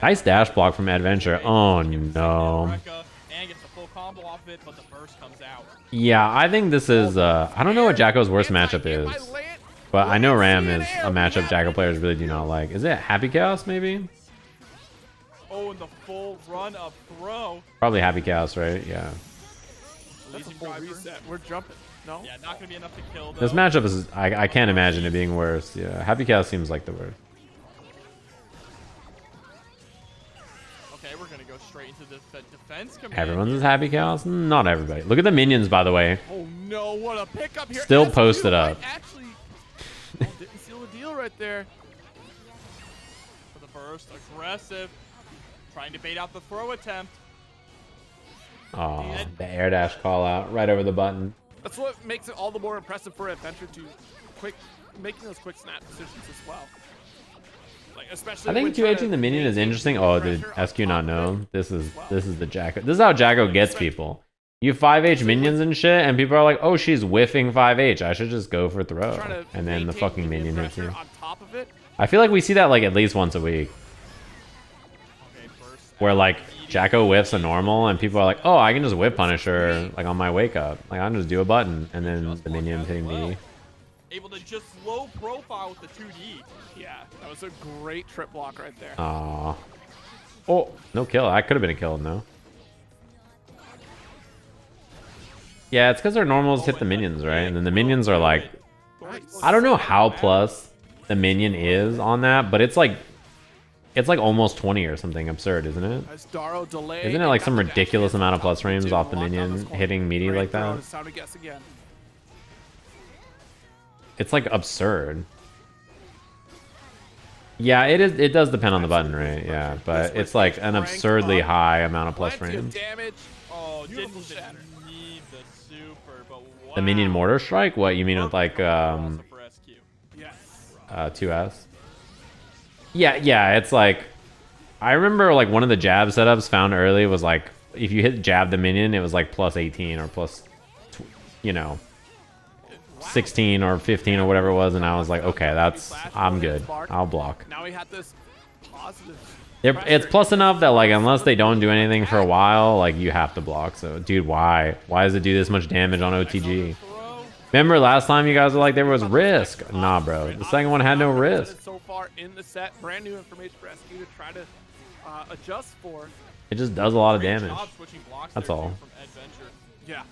Nice dash block from Eddventure. Oh, no. Yeah, I think this is... I don't know what Jacko's worst matchup is. But I know Ram is a matchup Jacko players really do not like. Is it Happy Chaos, maybe? Oh, and the full run up throw. Probably Happy Chaos, right? Yeah. That's a full reset. We're jumping. No? Yeah, not going to be enough to kill, though. This matchup is... I can't imagine it being worse. Yeah, Happy Chaos seems like the worst. Okay, we're going to go straight into the defense command. Everyone's Happy Chaos? Not everybody. Look at the minions, by the way. Oh, no. What a pickup here. Still posted up. Actually, didn't seal the deal right there. For the burst, aggressive. Trying to bait out the throw attempt. Oh, the air dash call out right over the button. That's what makes it all the more impressive for Eddventure to making those quick snap decisions as well. Like especially I think 2Hing the minion is interesting. Oh, did SQ not know? This is the Jacko. This is how Jacko gets people. You 5H minions and shit, and people are like, oh, she's whiffing 5H. I should just go for throw. And then the fucking minion hits you. I feel like we see that like at least once a week. Where like Jacko whiffs a normal and people are like, oh, I can just whip punish her like on my wake up. Like I can just do a button and then the minion's hitting me. Able to just low profile with the 2D. Yeah, that was a great trip block right there. Aww. Oh, no kill. That could have been a kill, no? Yeah, it's because their normals hit the minions, right? And then the minions are like... I don't know how plus the minion is on that, but it's like almost 20 or something absurd, isn't it? Isn't it like some ridiculous amount of plus frames off the minion hitting meaty like that? It's like absurd. Yeah, it is. It does depend on the button, right? Yeah, but it's like an absurdly high amount of plus frames. Oh, didn't even need the super, but wow. The minion mortar strike? What you mean with like 2S? Yeah, it's like I remember like one of the jab setups found early was like if you hit jab the minion, it was like plus 18 or plus, you know, 16 or 15 or whatever it was, and I was like, okay, I'm good. I'll block. Now we had this positive. It's plus enough that like unless they don't do anything for a while, like you have to block. So, dude, why does it do this much damage on OTG? Remember last time you guys were like there was risk? Nah, bro. The second one had no risk. So far in the set, brand new information for SQ to try to adjust for. It just does a lot of damage. That's all. From Eddventure. Yeah.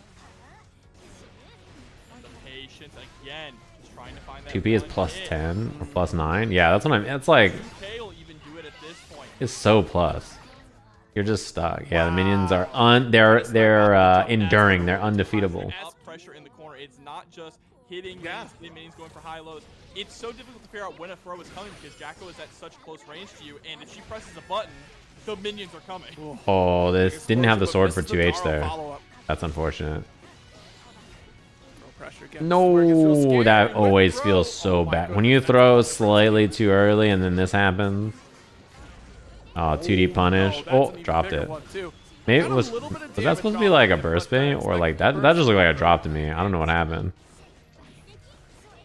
The patience again, just trying to find that 2P is plus 10 or plus 9. Yeah, that's what I'm. It's like 2K will even do it at this point. it's so plus. You're just stuck. Yeah, the minions are they're enduring. They're undefeatable. Pressure in the corner. It's not just hitting minions going for high lows. It's so difficult to figure out when a throw is coming because Jacko is at such close range to you, and if she presses a button, the minions are coming. Oh, this didn't have the sword for 2H there. That's unfortunate. No, that always feels so bad. When you throw slightly too early and then this happens. Oh, 2D punish. Oh, dropped it. Maybe it was that supposed to be like a burst bait or like that just looked like a drop to me. I don't know what happened.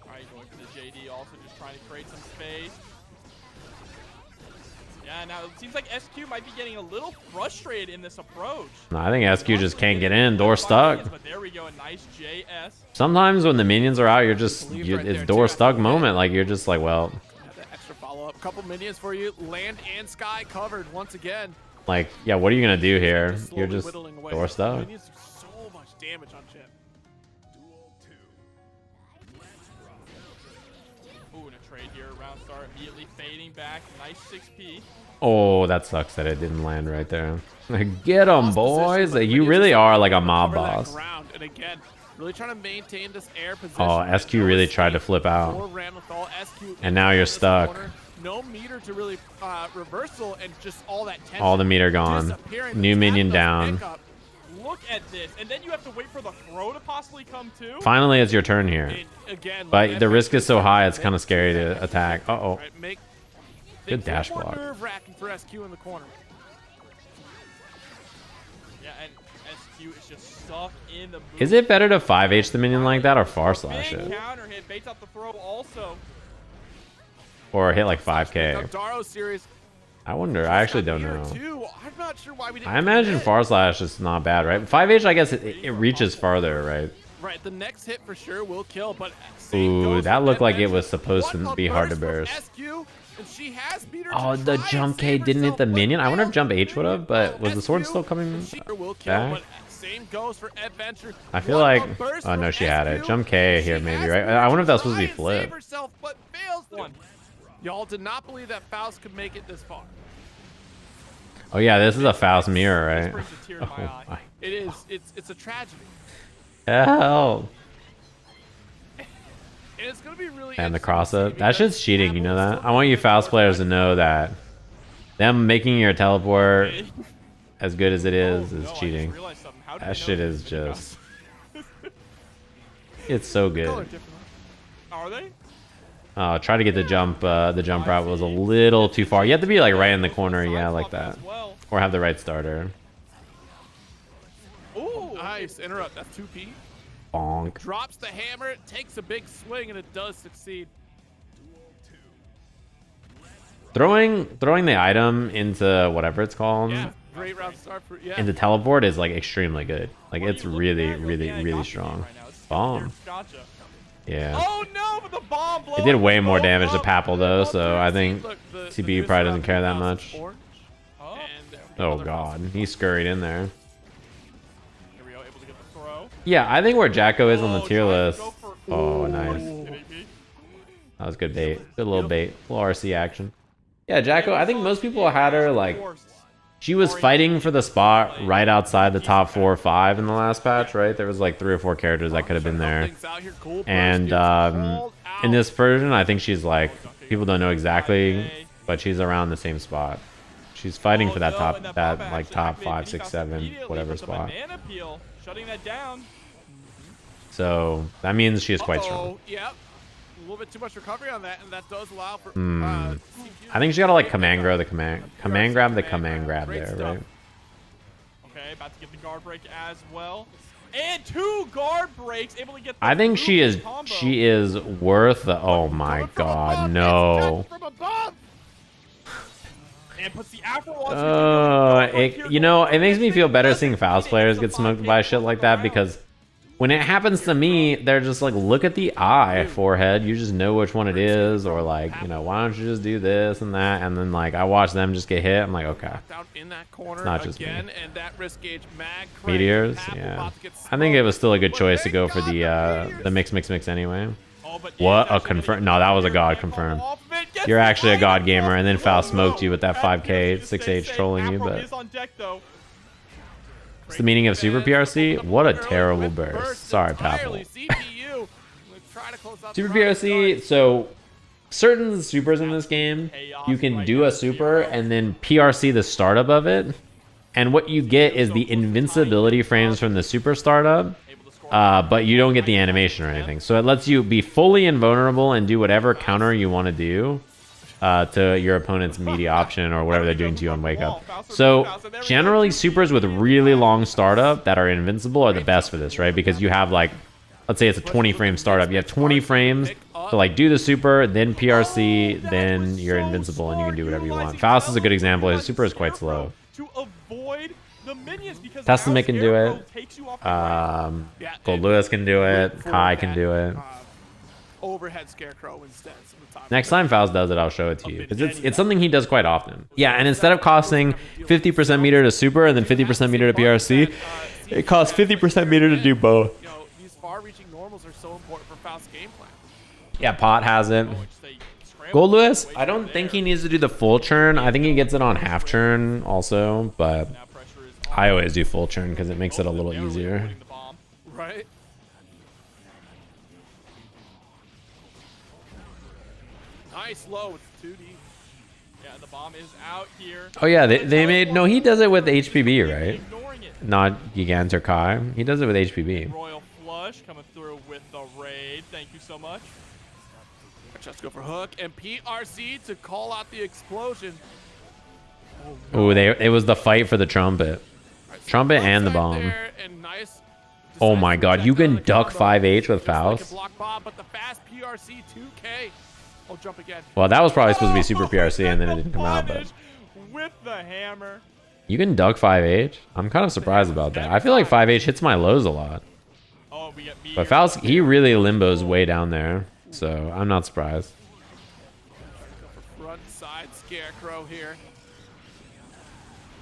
Alright, going for the JD, also just trying to create some space. Yeah, now it seems like SQ might be getting a little frustrated in this approach. No, I think SQ just can't get in. Door stuck. But there we go, a nice JS. Sometimes when the minions are out, it's door stuck moment. Like you're just like, well. Extra follow up, couple minions for you. Land and sky covered once again. Like, yeah, what are you gonna do here? You're just door stuck. Minions do so much damage on Chipp. Ooh, and a trade here. Round start immediately fading back. Nice 6P. Oh, that sucks that it didn't land right there. Get them, boys. You really are like a mob boss. And again, really trying to maintain this air position. Oh, SQ really tried to flip out. And now you're stuck. No meter to really reversal and just all that tension. All the meter gone. New minion down. Look at this. And then you have to wait for the throw to possibly come too. Finally, it's your turn here. Again, but the risk is so high, it's kind of scary to attack. Uh-oh. Good dash block. Nerve-wracking for SQ in the corner. Yeah, and SQ is just stuck in the Is it better to 5H the minion like that or far slash it? Counter hit, baits out the throw also. Or hit like 5K. I wonder. I actually don't know. I'm not sure why we didn't. I imagine far slash is not bad, right? 5H, I guess it reaches farther, right? Right. The next hit for sure will kill, but ooh, that looked like it was supposed to be hard to burst. Oh, the jump K didn't hit the minion. I wonder if jump H would have, but was the sword still coming back? Same goes for Eddventure. I feel like, oh no, she had it. Jump K here maybe, right? I wonder if that's supposed to be flipped. Y'all did not believe that Faust could make it this far. Oh yeah, this is a Faust mirror, right? Oh, it is. It's a tragedy. Hell. And it's gonna be really. And the cross up. That shit's cheating, you know that? I want you Faust players to know that them making your teleport as good as it is cheating. That shit is just. It's so good. Are they? Try to get the jump route was a little too far. You have to be like right in the corner, yeah, like that. Or have the right starter. Oh, nice interrupt. That's 2P. Bonk. Drops the hammer, takes a big swing, and it does succeed. Throwing the item into whatever it's called. Yeah, great round start for into teleport is like extremely good. Like it's really strong. Bomb. Yeah. Oh no, but the bomb blows. It did way more damage to Papple though, so I think TBU probably doesn't care that much. Oh god, he scurried in there. Yeah, I think where Jacko is on the tier list. Oh, nice. That was good bait. Good little bait. Little RC action. Yeah, Jacko, I think most people had her like she was fighting for the spot right outside the top 4 or 5 in the last patch, right? There was like 3 or 4 characters that could have been there. And in this version, I think she's like, people don't know exactly, but she's around the same spot. She's fighting for that top 5, 6, 7, whatever spot. So that means she is quite strong. Yep. A little bit too much recovery on that, and that does allow for. I think she gotta like command grab the command grab there, right? Okay. Okay, about to get the guard break as well. And 2 guard breaks, able to get the I think she is worth the. Oh my god, no. And puts the Afro on it makes me feel better seeing Faust players get smoked by shit like that, because when it happens to me, they're just like, look at the eye, forehead. You just know which one it is, or like, why don't you just do this and that? And then like I watch them just get hit. I'm like, okay. In that corner it's not just again, me. and that risk gauge Meteors, yeah. I think it was still a good choice to go for the mix anyway. What a confirm? No, that was a god confirm. You're actually a god gamer, and then Faust smoked you with that 5k 6H trolling you, but. What's the meaning of Super PRC? What a terrible burst. Sorry, Papple. Super PRC, so certain supers in this game, you can do a super and then PRC the startup of it. And what you get is the invincibility frames from the super startup, but you don't get the animation or anything. So it lets you be fully invulnerable and do whatever counter you want to do to your opponent's media option or whatever they're doing to you on wake up. So generally supers with really long startup that are invincible are the best for this, right? Because you have like, let's say it's a 20 frame startup. You have 20 frames to like do the super, then PRC, then you're invincible and you can do whatever you want. Faust is a good example. His super is quite slow. Testament can do it. Gold Lewis can do it. Kai can do it. Overhead Scarecrow instead. Next time Faust does it, I'll show it to you. It's something he does quite often. Yeah, and instead of costing 50% meter to super and then 50% meter to PRC, it costs 50% meter to do both. These far-reaching normals are so important for Faust's game plan. Yeah, Pot has it. Gold Lewis, I don't think he needs to do the full churn. I think he gets it on half churn also, but I always do full churn because it makes it a little easier. Right? Nice low with 2D. Yeah, the bomb is out here. Oh yeah, they made, no, he does it with HPB, right? Not Gigant or Kai. He does it with HPB. Royal Flush coming through with the raid. Thank you so much. Just go for hook and PRC to call out the explosion. Oh, it was the fight for the trumpet. Trumpet and the bomb. Oh my god, you can duck 5H with Faust. Well, that was probably supposed to be Super PRC and then it didn't come out, but with the hammer. You can duck 5H? I'm kind of surprised about that. I feel like 5H hits my lows a lot. But Faust, he really limbos way down there, so I'm not surprised. Front side Scarecrow here.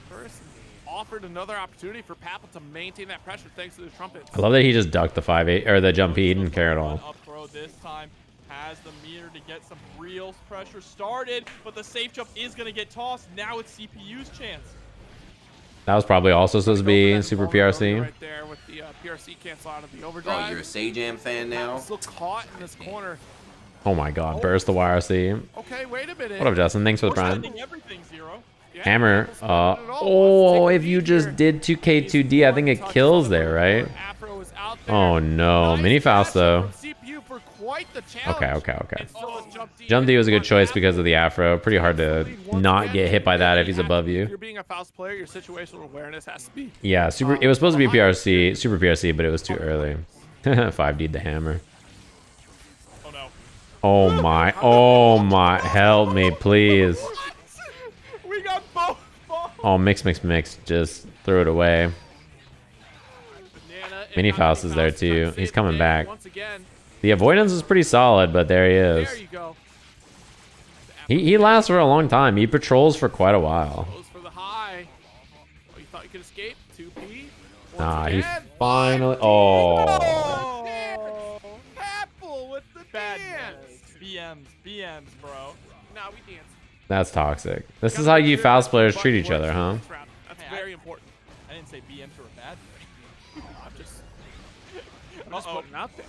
First offered another opportunity for Papple to maintain that pressure thanks to the trumpets. I love that he just ducked the 5H or the jump. He didn't care at all. Up throw this time has the meter to get some real pressure started, but the safe jump is going to get tossed. Now it's CPU's chance. That was probably also supposed to be Super PRC. Right there with the PRC cancel out of the overdrive. Oh, you're a Sajam fan now? Still caught in this corner. Oh my god, burst the YRC. Okay, wait a minute. What up, Justin? Thanks for the prime. Yeah, Hammer. Oh, if you just did 2K2D, I think it kills there, right? Oh no, mini Faust though. Okay. Jump D was a good choice because of the Afro. Pretty hard to not get hit by that if he's above you. If you're being a Faust player, your situational awareness has to be. Yeah, super. It was supposed to be PRC, Super PRC, but it was too early. 5D'd the hammer. Oh no. Oh my, help me, please. We got both. Oh, mix. Just throw it away. Mini Faust is there too. He's coming back. The avoidance is pretty solid, but there he is. There you go. He lasts for a long time. He patrols for quite a while. Goes for the high. Oh, you thought you could escape? 2P. Nah, he finally. Oh. Papple with the Bad dance. BMs, bro. Nah, we dance. That's toxic. This is how you Faust players treat each other, huh? That's very important. I didn't say BMs were a bad thing. I'm just putting it out there.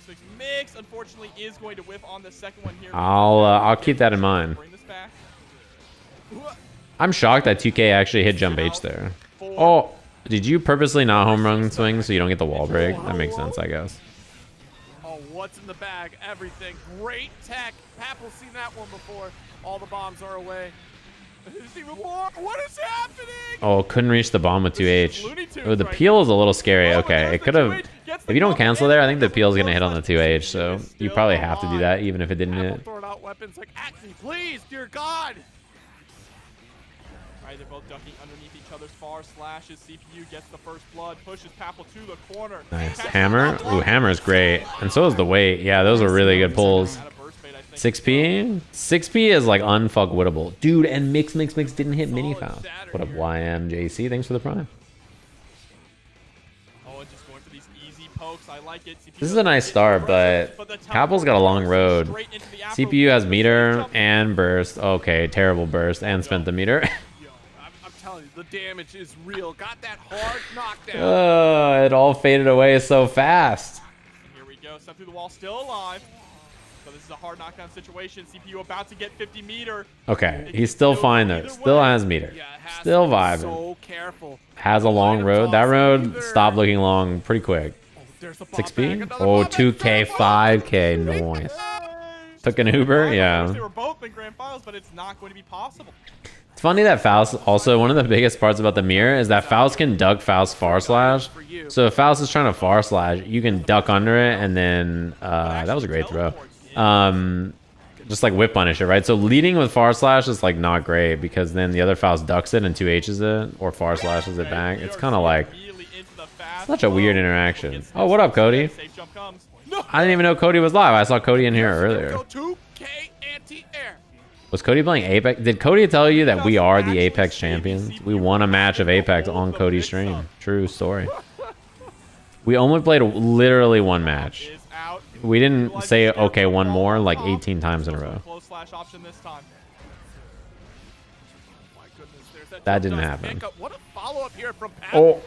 The mix unfortunately is going to whiff on the second one here. I'll keep that in mind. Bring this back. I'm shocked that 2K actually hit jump H there. Oh, did you purposely not home run swing so you don't get the wall break? That makes sense, I guess. Oh, what's in the bag? Everything. Great tech. Papple's seen that one before. All the bombs are away. There's even more. What is happening? Oh, couldn't reach the bomb with 2H. Looney Tunes Oh, the right peel is a little scary. Oh, Okay, there's it the could have. 2H, gets the If you don't combo, cancel and there, I think the it's peel is a gonna hit on the 2H. So Still you probably have to do alive. that, even if it didn't Papple hit. throwing out weapons like, actually, please, dear God. Right, they're both ducking underneath each other's far slashes. CPU gets the first blood, pushes Papple to the corner. Nice Catches hammer. the Ooh, hammer is great, and so is the weight. Yeah, those are really good pulls. Out of burst fade, I think. 6P? 6P is like unfuckwittable. Dude, and Mix didn't hit mini Faust. What up, YMJC? Thanks for the prime. Oh, and just going for these easy pokes. I like it. CPU This is a nice start, but Papple's got a long road. CPU has meter and burst. Okay, terrible burst, and spent the meter. Yo, I'm telling you, the damage is real. Got that hard knockdown. It all faded away so fast. And here we go. Step through the wall, still alive. So this is a hard knockdown situation. CPU about to get 50 meter. Okay, he's still fine though. Still has meter. Yeah, it has Still to be vibing. So careful. Has a long road. That road stopped looking long pretty quick. Oh, there's the 6P? Oh, 2K, 5K. Nice. Took an Uber? Yeah. They were both in grand finals, but it's not going to be possible. It's funny that Faust, also one of the biggest parts about the mirror is that Faust can duck Faust far slash. So if Faust is trying to far slash, you can duck under it and then, that was a great throw. Just like whip punish it, right? So leading with far slash is like not great because then the other Faust ducks it and 2H's it or far slashes it back. It's kind of like such a weird interaction. Oh, what up, Cody? Safe jump comes. I didn't even know Cody was live. I saw Cody in here earlier. Go 2K anti-air. Was Cody playing Apex? Did Cody tell you that we are the Apex champions? We won a match of Apex on Cody's stream. True story. We only played literally one match. Is out. We didn't say, okay, one more, like 18 times in a row. Close slash option this time. My goodness, there's That jump didn't dust happen. pickup. What a follow-up here from Papple. Oh.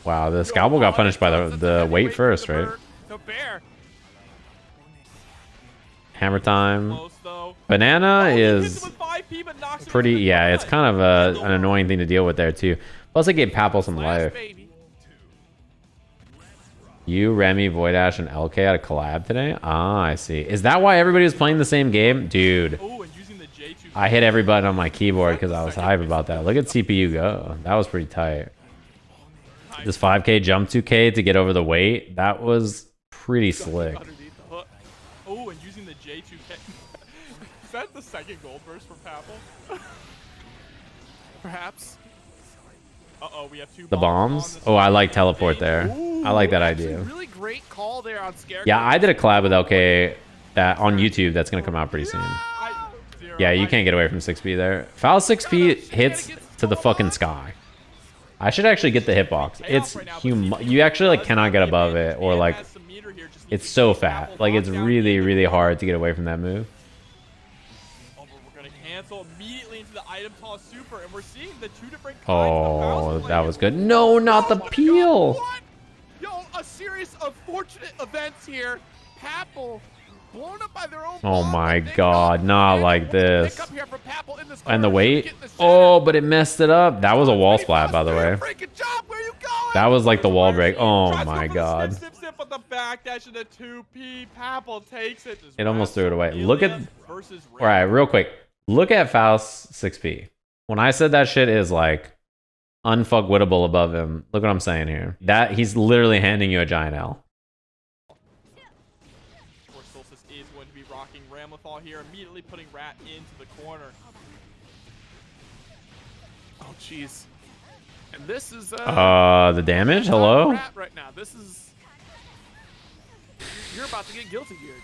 Wow, the Scalpel got punished by the weight first, right? The bear. Hammer time. Close though. Banana Oh, he hits is it with 5P, but knocks it pretty, with the yeah, it's bud. kind of an annoying thing to deal with there too. Plus it gave Papple some Flash, life. baby. You, Remy, Voidash, and LK had a collab today? Ah, I see. Is that why everybody was playing the same game? Dude, Oh, and using the J2. I hit every button on my keyboard because I was hype about that. Look at CPU go. That was pretty tight. This 5K jump 2K to get over the weight, that was pretty slick. Underneath the hook. Oh, and using the J2K. Is that the second gold burst from Papple? Perhaps. Uh-oh, we have two The bombs? Oh, I like teleport there. I like that idea. Really great call there on Scarecrow. Yeah, I did a collab with LK that on YouTube that's going to come out pretty soon. Yeah, you can't get away from 6P there. Foul 6P hits to the fucking sky. I should actually get the hitbox. It's you actually like cannot get above it or like it's so fat. Like it's really, really hard to get away from that move. Oh, we're going to cancel immediately into the item toss super, and we're seeing the two different kinds of Oh, Faust that players. was good. No, not the Oh my God, peel. what? Yo, a series of fortunate events here. Papple blown up by their own Oh bomb, my but they God, got not it. like Pick this. up here from Papple in this And the corner, weight. get in the center. Oh, but it messed it up. That was a wall splat, by the way. Freaking job, where you going? That was like the wall break. Oh Tries to go my for the God. Snip, snip, but the backdash and the 2P. Papple takes it. It almost threw it away. Look at. Versus All right, real quick. Look at Faust 6P. When I said that shit is like unfuckwittable above him, look what I'm saying here. That he's literally handing you a giant L. Solstice is going to be rocking Ramlethal here, immediately putting Rat into the corner. Oh, jeez. And this is The damage? Hello? Rat right now. This is you're about to get guilty geared.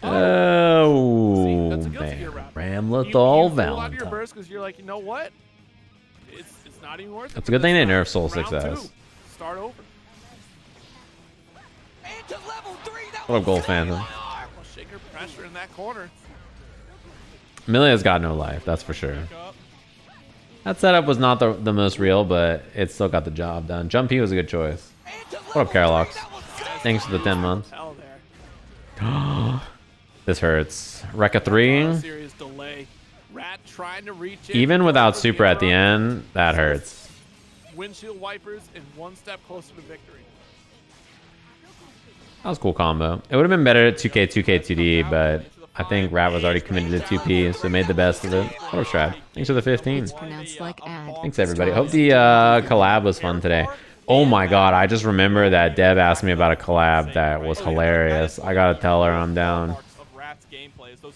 Oh, that's a guilty man. gear route. Ramlethal You pull out your Valentine. burst because you're like, you know what? It's not even worth it. That's a good thing they nerfed Soul Round 6S. two. Start over. What up, Gold Phantom? Well, shaker pressure in that corner. Millia's got no life, that's for sure. That setup was not the most real, but it still got the job done. Jumpy was a good choice. What up, Carolox? Thanks for the 10 months. Hell there. This hurts. Rekka 3. Serious delay. Rat trying to reach it. Even without super at the end, that hurts. Windshield wipers and one step closer to victory. That was a cool combo. It would have been better at 2K, 2K, 2D, but I think Rat was already committed to 2P, so made the best of it. What up, Strat? Thanks for the 15. Pronounced like ad. Thanks, everybody. Hope the collab was fun today. Oh my god, I just remember that Deb asked me about a collab that was hilarious. I gotta tell her I'm down.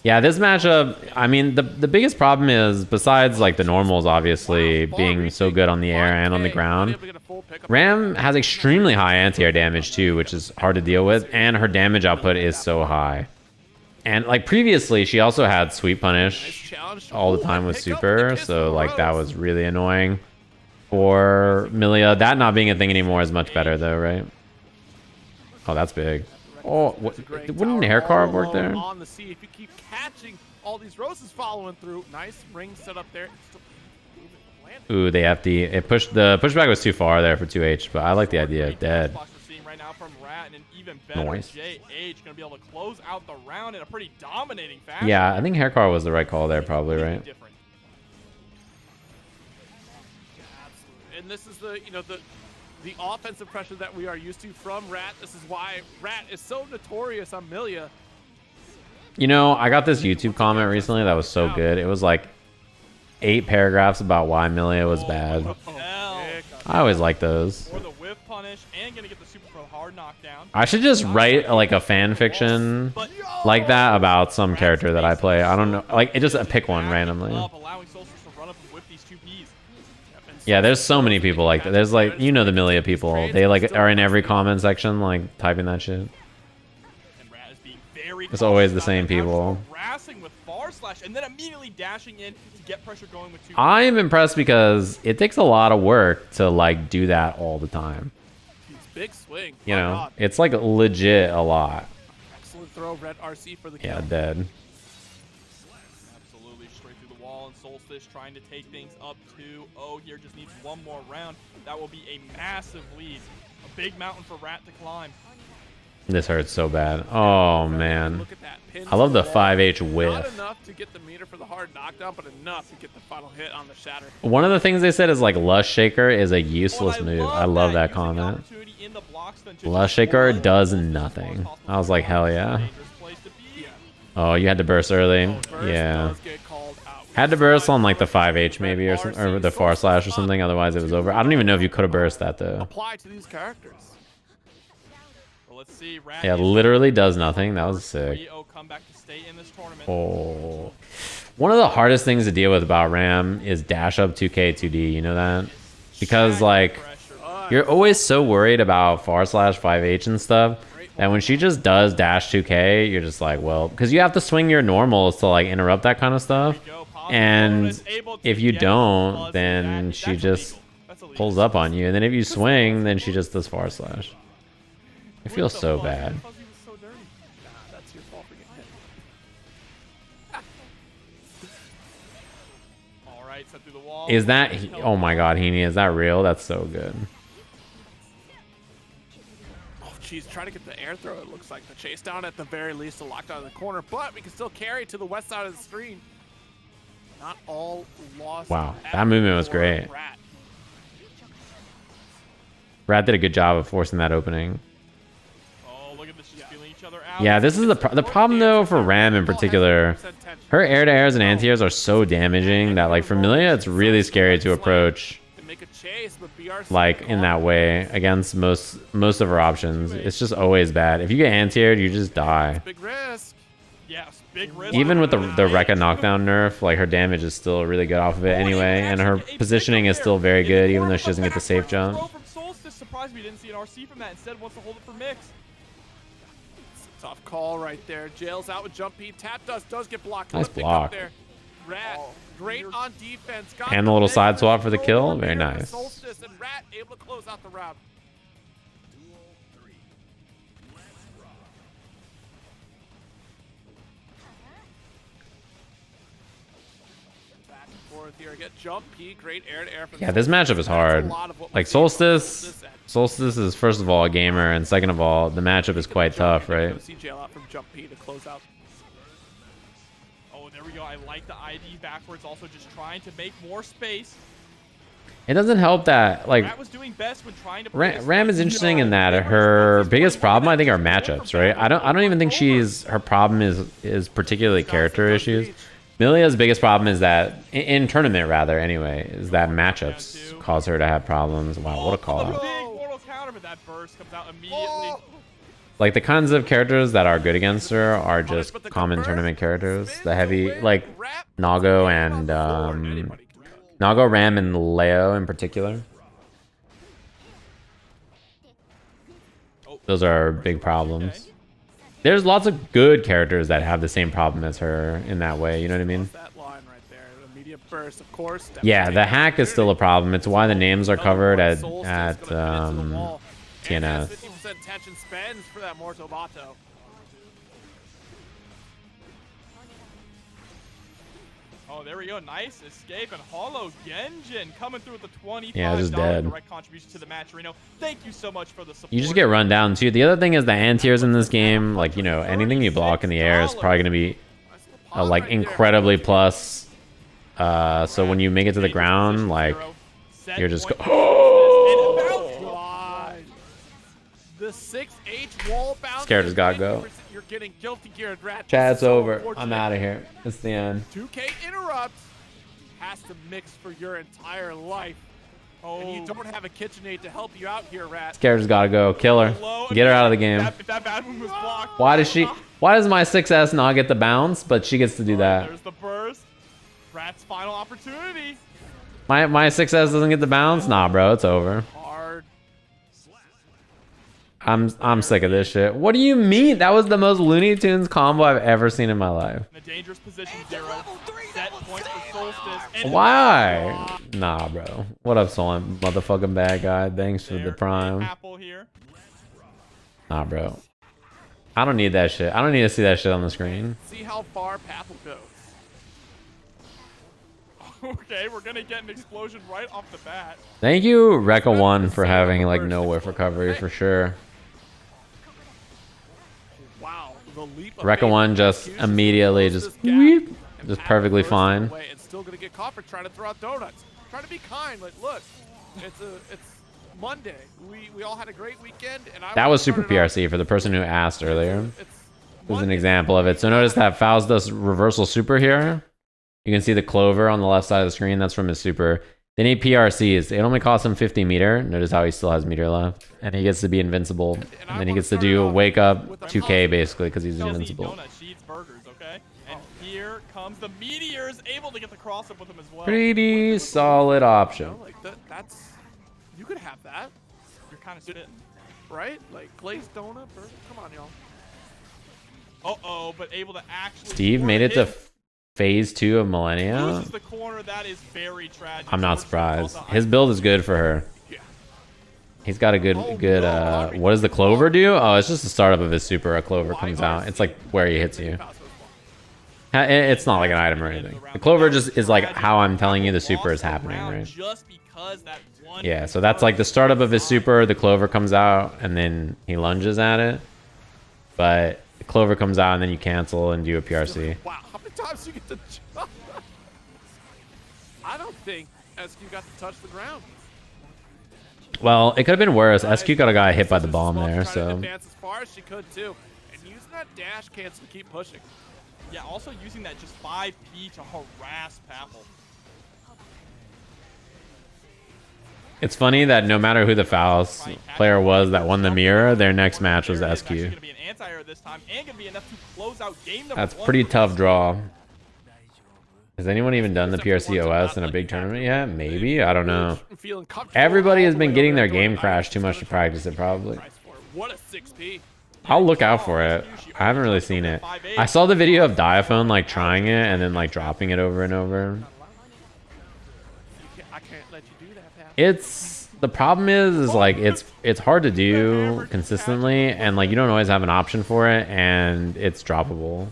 Yeah, this matchup, I mean, the biggest problem is, besides like the normals obviously being so good on the air and on the ground, Ram has extremely high anti-air damage too, which is hard to deal with, and her damage output is so high. And like previously, she also had Sweep Punish all the time with Super, so like that was really annoying for Millia. That not being a thing anymore is much better though, right? Oh, that's big. Oh, wouldn't hair carve work there? On the sea, if you keep catching all these roses following through, nice ring set up there. Ooh, they have the the pushback was too far there for 2H, but I like the idea. Dead. Nice. JH gonna be able to close out the round in a pretty dominating fashion. Yeah, I think hair carve was the right call there, probably, right? And this is the the offensive pressure that we are used to from Rat. This is why Rat is so notorious on Millia. You know, I got this YouTube comment recently that was so good. It was like 8 paragraphs about why Millia was bad. I always like those. For the whiff punish and gonna get the super pro hard knockdown. I should just write like a fan fiction like that about some character that I play. I don't know, like it just pick one randomly. Allowing Solstice to run up and whip these 2Ps. Yeah, there's so many people like that. There's like, you know, the Millia people. They like are in every comment section like typing that shit. It's always the same people. Harassing with far slash and then immediately dashing in to get pressure going with 2Ps. I am impressed because it takes a lot of work to like do that all the time. Big swing. You know, it's like legit a lot. Excellent throw, Red RC for the kill. Yeah, dead. Absolutely straight through the wall, and Solstice trying to take things up 2-0 here. Just needs one more round. That will be a massive lead. A big mountain for Rat to climb. This hurts so bad. Oh man. Look at that pin I love the to 5H Not whiff. enough to get the meter for the hard knockdown, but enough to get the final hit on the shatter. One of the things they said is like Lush Shaker is a useless move. I love that comment. Lush Shaker does nothing. I was like, hell yeah. Oh, you had to burst early. Yeah. Had to burst on like the 5H maybe or something, or the far slash or something. Otherwise it was over. I don't even know if you could have burst that though. Apply to these characters. Let's see. Yeah, literally does nothing. That was sick. 3-0 comeback to stay in this tournament. Oh. One of the hardest things to deal with about Ram is dash up 2K 2D. You know that? Because like you're always so worried about far slash 5H and stuff that when she just does dash 2K, you're just like, well, because you have to swing your normals to like interrupt that kind of stuff. And if you don't, then she just pulls up on you. And then if you swing, then she just does far slash. I feel so bad. That's your fault for getting hit. All right, set through the wall. Is that? Oh my God, Heaney, is that real? That's so good. Oh, geez, trying to get the air throw. It looks like the chase down at the very least, a lockdown in the corner, but we can still carry to the west side of the screen. Not all lost. Wow, that movement was great. Rat did a good job of forcing that opening. Yeah, this is the problem though for Ram in particular. Her air-to-airs and anti-airs are so damaging that like for Millia, it's really scary to approach like in that way against most of her options. It's just always bad. If you get anti-aired, you just die. Big risk. Yes, big risk. Even with the Rekka knockdown nerf, like her damage is still really good off of it anyway, and her positioning is still very good even though she doesn't get the safe jump. Surprised we didn't see an RC from that. Instead, wants to hold it for Mix. Tough call right there. Jails out with jump P. Tap does get blocked. Nice block. There. Rat, great on defense. Got And a little side swap for the kill. Very nice. Solstice and Rat able to close out the round. Back and forth here. Get jump P. Great air to air. Yeah, this matchup is hard. Like Solstice is first of all a gamer, and second of all, the matchup is quite tough, right? Out from jump P to close out. Oh, there we go. I like the ID backwards. Also, just trying to make more space. It doesn't help that like Rat was doing best when trying to play Ram is interesting in that her biggest problem I think are matchups, right? I don't even think her problem is particularly character issues. Millia's biggest problem is that in tournament rather anyway is that matchups cause her to have problems. Wow, what a call out. Big mortal counter, but that burst comes out immediately. Like the kinds of characters that are good against her are just common tournament characters. The heavy like Nago and Nago, Ram, and Leo in particular. Those are big problems. There's lots of good characters that have the same problem as her in that way. You know what I mean? That line right there, immediate burst, of course. Yeah, the hack is still a problem. It's why the names are covered at TNS. 50% tension spends for that Morto Bato. Oh, there we go. Nice escape. And Hollow Genjin coming through with the $25 Yeah, just dead. direct contribution to the match, Reno. Thank you so much for the support. You just get run down too. The other thing is the anti-airs in this game, like, you know, anything you block in the air is probably going to be like incredibly plus. So when you make it to the ground, like, you're just The 6H wall bounce. Scared as God go. You're getting guilty geared, Rat. Chat's over. I'm out of here. It's the end. 2K interrupt has to mix for your entire life. Oh. And you don't have a KitchenAid to help you out here, Rat. Scared has gotta go. Kill her. Get her out of the game. If that bad one was blocked. Why does my 6S not get the bounce, but she gets to do that? There's the burst. Rat's final opportunity. My 6S doesn't get the bounce? Nah, bro, it's over. Hard. I'm sick of this shit. What do you mean? That was the most Looney Tunes combo I've ever seen in my life. In a dangerous position, 0. Set point for Solstice. And Why? Nah, bro. What up, Solon? Motherfucking bad guy. Thanks for the prime. Papple here. Nah, bro. I don't need that shit. I don't need to see that shit on the screen. See how far Papple goes. Okay, we're gonna get an explosion right off the bat. Thank you, Rekka1, for having like no whiff recovery for sure. Wow, the leap. Rekka1 just immediately just weep, just perfectly fine. And still gonna get caught for trying to throw out donuts. Trying to be kind, like look, it's Monday. We all had a great weekend, and that was super PRC for the person who asked earlier. It was an example of it. So notice that Faust does reversal super here. You can see the clover on the left side of the screen. That's from his super. Then he PRCs. It only costs him 50 meter. Notice how he still has meter left. And he gets to be invincible. And then he gets to do wake up 2K basically because he's invincible. Burgers, okay? And here comes the Meteors, able to get the cross up with him as well. Pretty solid option. Like that's you could have that. You're kind of spitting. Right? Like glazed donut burger. Come on, y'all. Uh-oh, but able to actually... Steve made it to phase 2 of Millennia. Loses the corner. That is very tragic. I'm not surprised. His build is good for her. Yeah. He's got a good what does the clover do? Oh, it's just the startup of his super. A clover comes out. It's like where he hits you. It's not like an item or anything. The clover just is like how I'm telling you the super is happening, right? Yeah, so that's like the startup of his super. The clover comes out and then he lunges at it. But the clover comes out and then you cancel and do a PRC. Wow, how many times you get to jump? I don't think SQ got to touch the ground. Well, it could have been worse. SQ got a guy hit by the bomb there, so. Advance as far as she could too, and using that dash cancel to keep pushing. Yeah, also using that just 5P to harass Papple. It's funny that no matter who the Faust player was that won the mirror, their next match was SQ. That's pretty tough draw. Has anyone even done the PRC OS in a big tournament yet? Maybe? I don't know. Everybody has been getting their game crashed too much to practice it, probably. I'll look out for it. I haven't really seen it. I saw the video of Diaphone like trying it and then like dropping it over and over. It's the problem is like it's hard to do consistently and like you don't always have an option for it and it's droppable.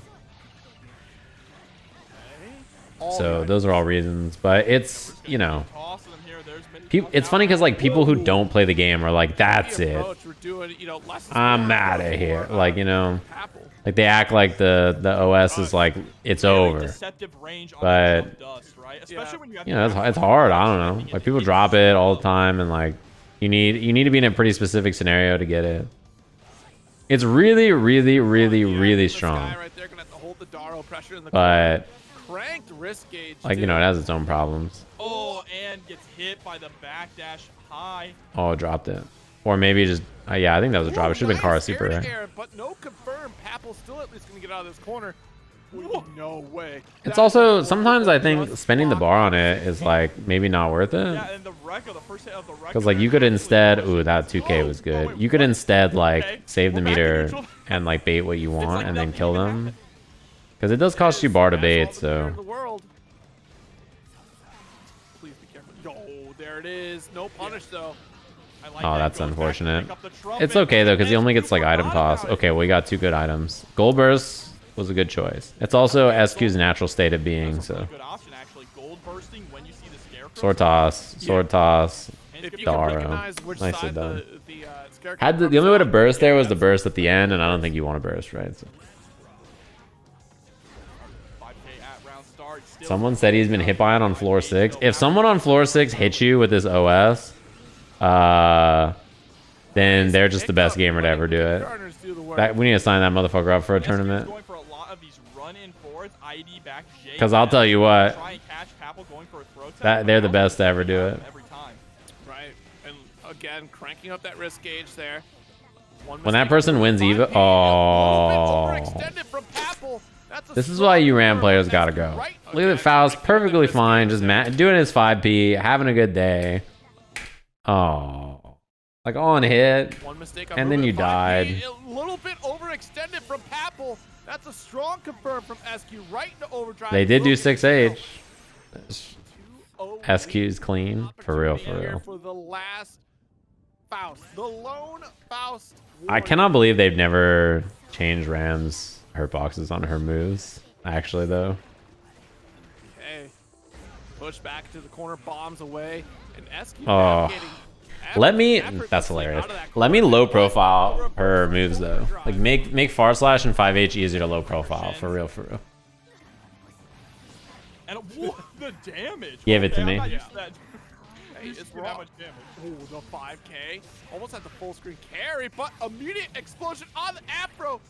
So those are all reasons, but it's, you know, It's funny because like people who don't play the game are like, that's it. We're doing, you know, less I'm out of here. Like, you know, like they act like the OS is like it's over. But you know, it's hard. I don't know. Like people drop it all the time, and like you need to be in a pretty specific scenario to get it. It's really, really, really, really strong. But cranked wrist gauge, like, you know, it has its own problems. Oh, and gets hit by the backdash high. Oh, it dropped it. Or maybe just yeah, I think that was a drop. It should have been Kara Super, right? But no confirm. Papple's still at least gonna get out of this corner. No way. It's also sometimes I think spending the bar on it is like maybe not worth it. Yeah, and the first hit of the Because like you could instead, ooh, that 2K was good. You could instead like save the meter and like bait what you want and then kill them. Because it does cost you bar to bait, so. Please be careful. Oh, there it is. No punish though. Oh, that's unfortunate. It's okay though, because he only gets like item toss. Okay, well, we got 2 good items. Gold Burst was a good choice. It's also SQ's natural state of being, so. Sword toss, Daro. Nicely done. The only way to burst there was the burst at the end, and I don't think you want to burst, right? So. Someone said he's been hit by it on floor 6. If someone on floor 6 hits you with this OS, then they're just the best gamer to ever do it. We need to sign that motherfucker up for a tournament. Because I'll tell you what, they're the best to ever do it. Right, and again, cranking up that risk gauge there. When that person wins Eva, oh. This is why you RAM players gotta go. Look at Faust, perfectly fine, just doing his 5P, having a good day. Oh, like on hit, and then you died. A little bit overextended from Papple. That's a strong confirm from SQ right into overdrive. They did do 6H. SQ's clean, for real, for real. For the last Faust, the lone Faust. I cannot believe they've never changed Ram's hurt boxes on her moves. Actually, though. Okay, push back to the corner, bombs away, and SQ. Oh. Let me, that's hilarious. Let me low profile her moves though. Like make far slash and 5H easier to low profile, for real, for real. And what the damage? Give it to me. Hey, it's raw. Oh, the 5K. Almost had the full screen carry, but immediate explosion on the Afro.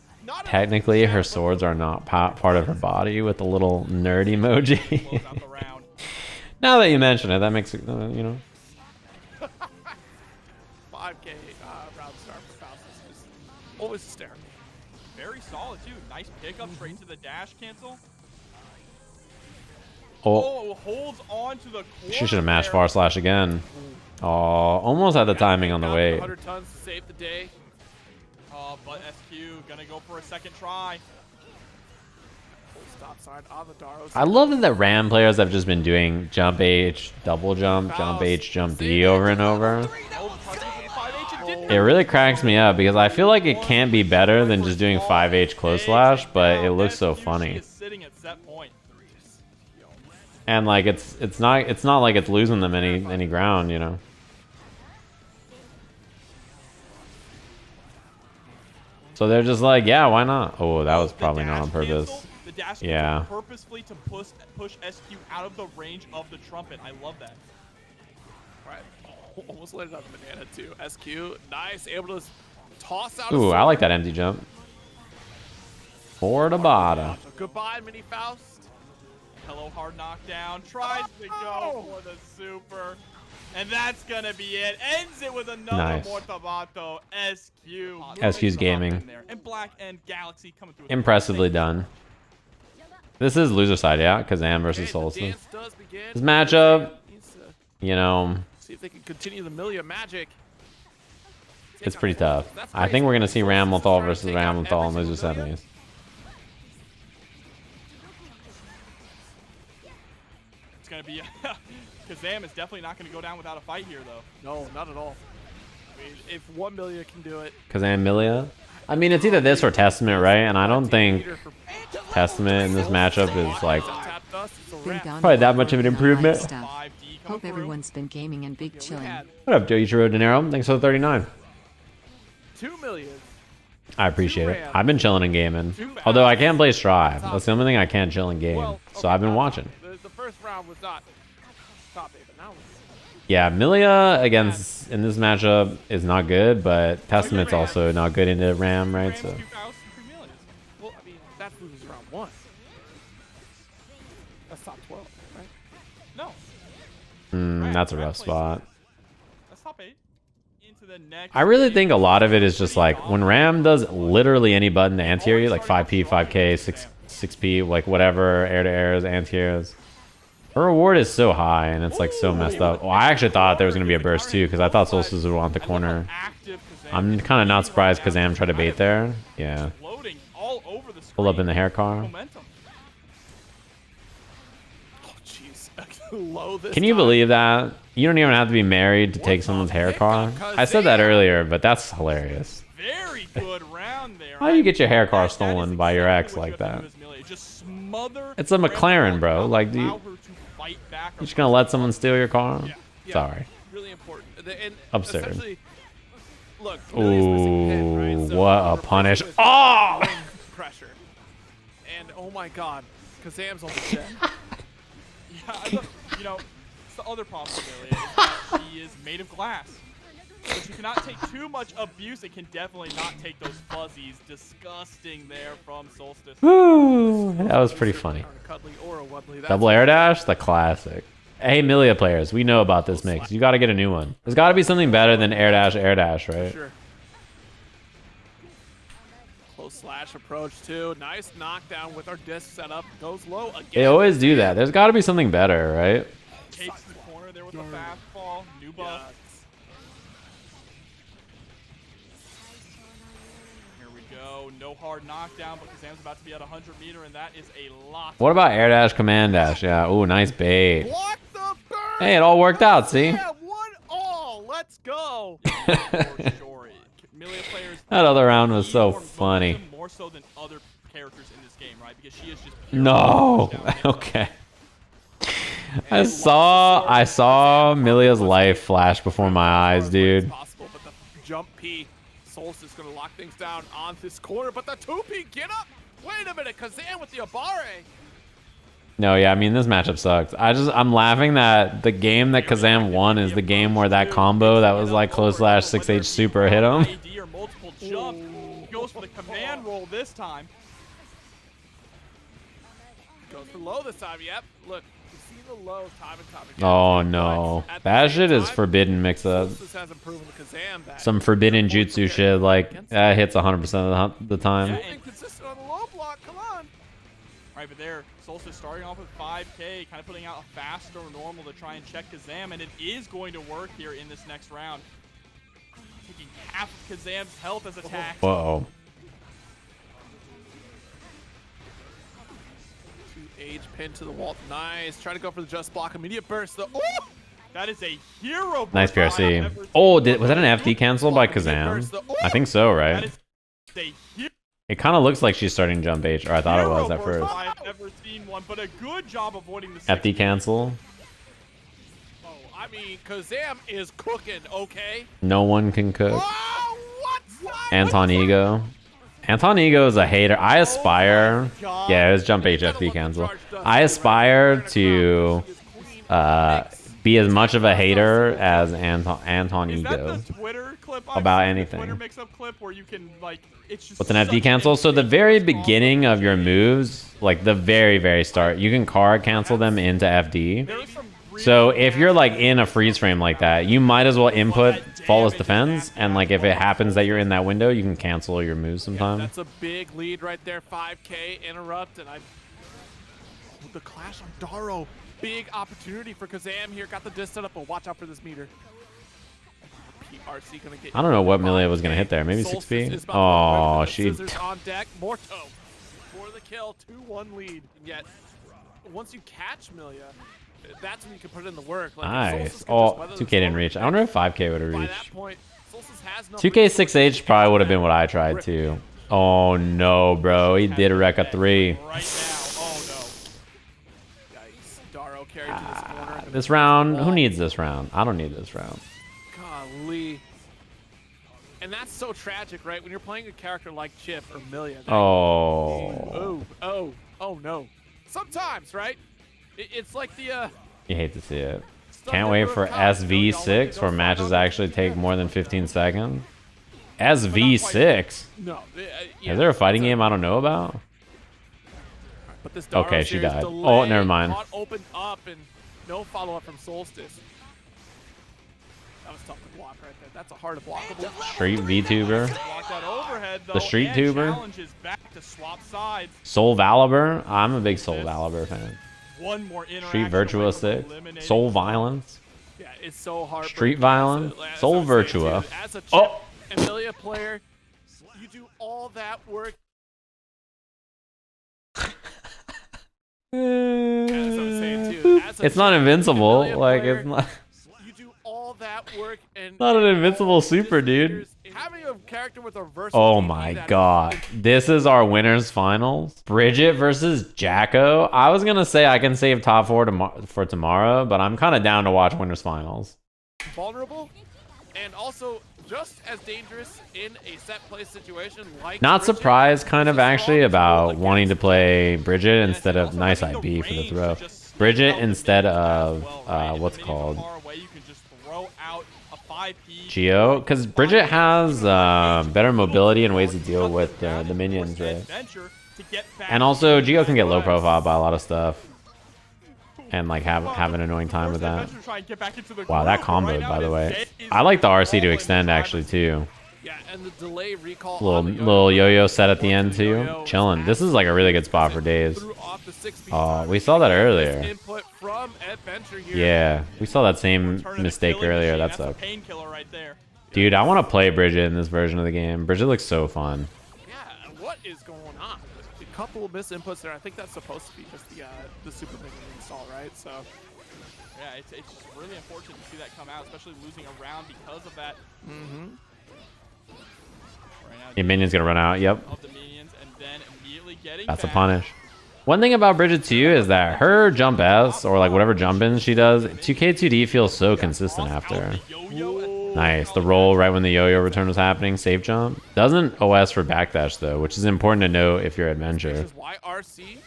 Technically, her swords are not part of her body with the little nerd emoji. Now that you mention it, that makes it, you know. 5K round start for Faust is always hysterical. Very solid too. Nice pickup straight to the dash cancel. Oh, holds on to the corner. She should have mashed far slash again. Oh, almost had the timing on the way. 100 tons to save the day. But SQ gonna go for a second try. Stop sign on the Daro. I love that the RAM players have just been doing jump H, double jump, jump H, jump D over and over. It really cracks me up because I feel like it can't be better than just doing 5H close slash, but it looks so funny. And like it's not like it's losing them any ground, you know. So they're just like, yeah, why not? Oh, that was probably not on purpose. Yeah. Purposefully to push SQ out of the range of the trumpet. I love that. Right. Almost landed on the banana too. SQ, nice, able to toss out. Ooh, I like that empty jump. For the bottom. Goodbye, Mini Faust. Hello, hard knockdown. Tries to go for the super. And that's gonna be it. Ends it with another Mortabato. SQ. SQ's gaming. And Black and Galaxy coming through. Impressively done. This is loser side, yeah? Kazam versus Solstice. This matchup, you know, see if they can continue the Millia magic. It's pretty tough. I think we're gonna see Ramlethal versus Ramlethal in loser semis. It's gonna be Kazam is definitely not gonna go down without a fight here, though. No, not at all. I mean, if one Millia can do it. Kazam Millia. I mean, it's either this or Testament, right? And I don't think Testament in this matchup is like probably that much of an improvement. coming Hope through. everyone's been gaming and big chilling. What up, Joichiro De Niro? Thanks for the 39. 2 million. I appreciate it. I've been chilling and gaming. Although I can't play Strive. That's the only thing I can't chill and game. Well, So I've been watching. The first round was not top 8, but now Yeah, Millia against in this matchup is not good, but Testament's also not good into Ram, right? Rams, So 2,000, 3 million. well, I mean, that's loses round 1. That's top 12, right? No, that's a Ram rough plays- spot. That's top 8. Into the next I really game. think a lot of it is just like when Ram does literally any button to anti-air, like 5p, 5k, 6p, like whatever, air to airs, anti-airs. Her reward is so high and it's like so messed up. Well, I actually thought there was going to be a burst too because I thought Solstice would want the corner. Active Kazam I'm kind of not surprised Kazam tried to bait there. Yeah. Loading all over the Pull up in the screen. hair car. Momentum. Oh, jeez. Low this Can you time. believe that? You don't even have to be married to take someone's hair car. I said that earlier, but that's hilarious. Very good round there. How do you get your hair car That is stolen by your exactly ex what like you have to that? do as Millia. Just smother It's a McLaren, bro. Ramlethal, Like, do you- allow her to fight back You just gonna let someone steal your car? Yeah. Sorry. Really important. And Absurd. essentially, look, Millia's missing pin, right? Ooh, So what a replace it punish. with Oh! wing pressure. And oh my god, Kazam's on the jet. Yeah, you know, it's the other problem with Millia is that she is made of glass. But you cannot take too much abuse. It can definitely not take those fuzzies. Disgusting there from Solstice. Woo, that was pretty funny. Cuddly or a Wuddly, that's Double air dash, the classic. Hey, Millia players, we know about this mix. You gotta get a new one. There's gotta be something better than air dash, right? sure. Close slash approach too. Nice knockdown with our disc setup. Goes low again. They always do that. There's gotta be something better, right? Takes the corner there with the fastball. New buff. Here we go. No hard knockdown, but Kazam's about to be at 100 meter, and that is a lot. What about air dash, command dash? Yeah, ooh, nice bait. Block the burn! Hey, it all worked out, see? Yeah, 1-all. Let's go. For sure. Millia players. That other round was need so more funny. momentum, more so than other characters in this game, right? Because she is just pure No. touchdown. Okay. I saw Millia's life flash before my eyes, dude. Possible, but the jump P, Solstice gonna lock things down on this corner, but the 2P, get up! Wait a minute, Kazam with the Abare! No, yeah, I mean this matchup sucks. I'm laughing that the game that Kazam won is the game where that combo that was like close slash 6H super hit him. AD or multiple jump. Goes for the command roll this time. Goes for low this time, yep. Look, you've seen the low time and time again. Oh no, But at the that same shit is time, forbidden mix up. Solstice hasn't proven to Kazam that. Some forbidden jutsu shit like that hits 100% of the time. Yeah, Being consistent on the low block, come on! Right, but there, Solstice starting off with 5K, kind of putting out a faster normal to try and check Kazam, and it is going to work here in this next round. Taking half of Kazam's health as attack. Whoa. Age pin to the wall. Nice. Try to go for the just block. Immediate burst. Ooh! That is a hero. Nice burst I've PRC. ever Oh, seen. was that an FD cancel by Kazam? I think so, That right? is a hero It kind of looks like she's starting jump H, or I thought it was at burst first. I've ever seen one, but a good job avoiding the FD cancel. Oh, I mean, Kazam is cooking, okay? No one can cook. Oh, what? Anton Ego. Anton Ego is a hater. I aspire. God. Yeah, it was jump H FD cancel. I aspire to be as much of a hater as Anton Is that Ego. the Twitter clip I've About seen, the anything. Twitter mix-up clip where you can like it's just What's an such FD cancel? So the big very force beginning of your combo. moves, like the very start, you can card cancel them into FD. There's some So really if you're like bad in a freeze frame like that, you might as well input flawless defense, and like if it happens that you're in that window, you can cancel your moves sometime. That's a big lead right there. 5K interrupt, and with the clash on Daro. Big opportunity for Kazam here. Got the disc set up, but watch out for this meter. PRC gonna get. I don't know what Millia was gonna hit there. Maybe Solstice 6P? is about to Oh, rip the she. scissors on deck. Morto for the kill. 2-1 lead. And yet, once you catch Millia, that's when you can put in the work. Like, if Nice. Solstice can Oh, just weather 2K the didn't storm, reach. I wonder if 5K would have by reached. that point, Solstice has no 2K 6H probably would have been what I tried to. Oh no, bro. He did a wreck a 3. right now. Oh no. Yikes. Daro carried to this corner. This round, who needs this round? I don't need this round. Golly. And that's so tragic, right? When you're playing a character like Chipp or Millia. Oh. Oh no. Sometimes, right? It's like the You hate to see it. Can't wait for SV6 where matches actually take more than 15 seconds. SV6? no. Is there a fighting game I don't know about? But this Okay, she died. Oh, never mind. Opened up and no follow-up from Solstice. That was tough to block right there. That's a hard to blockable. Street VTuber. Block that overhead, though, The Street and Tuber. challenges back to swap sides. Soul Valibur. I'm a big Soul Valibur fan. One more interaction Street Virtua away from 6. eliminating Soul Violence. Yeah, it's so hard. Street Violence. Soul Virtua. As a Chipp Oh. and Millia player, you do all that work. That's what I'm saying too. As a It's not Chipp and invincible. Millia Like, player, it's not. You do all that work and Not an invincible super, dude. Having a character with a versatile Oh DP my that- god. This is our winners finals. Bridget versus Jacko. I was going to say I can save top 4 for tomorrow, but I'm kind of down to watch winners finals. vulnerable and also just as dangerous in a set play situation like Not Bridget. surprised kind of It's a actually strong about tool wanting to against play Bridget And instead of also nice having the IB for the range throw. to just Bridget scout the instead minions as of well, right? what's If the called minions are far away, you can just throw out a 5P. Geo, because Bridget has better mobility and ways to deal with the minions, right? Eddventure to get back And also to Geo can get low the profile by a lot of stuff and like have an annoying time with that. Eddventure trying to get back into the Wow, that groove, but right comboed now by the it way. is I like the RC to all in extend the actually too. Yeah, and the delay recall Little yo-yo set at the end too. Chilling. This is like a really good spot for Daze. threw off the 6P Oh, target. we saw that This earlier. input from Eddventure here. Yeah, we saw that same Alternative mistake killing earlier. machine. That That's a sucked. painkiller right there. Dude, I want to play Bridget in this version of the game. Bridget looks so fun. Yeah, what is going on? A couple of misinputs there. I think that's supposed to be just the super minion install, right? So Yeah, it's just really unfortunate to see that come out, especially losing a round because of that. Right now, Your minion's gonna run out. Yep, of the minions, and then immediately getting that's a back. punish. One thing about Bridget too is that her jump S or like whatever jump ins she does, 2K2D feels so consistent after. Nice, the roll right when the yo-yo return was happening, safe jump. Doesn't OS for backdash though, which is important to note if you're this Eddventure. is YRC.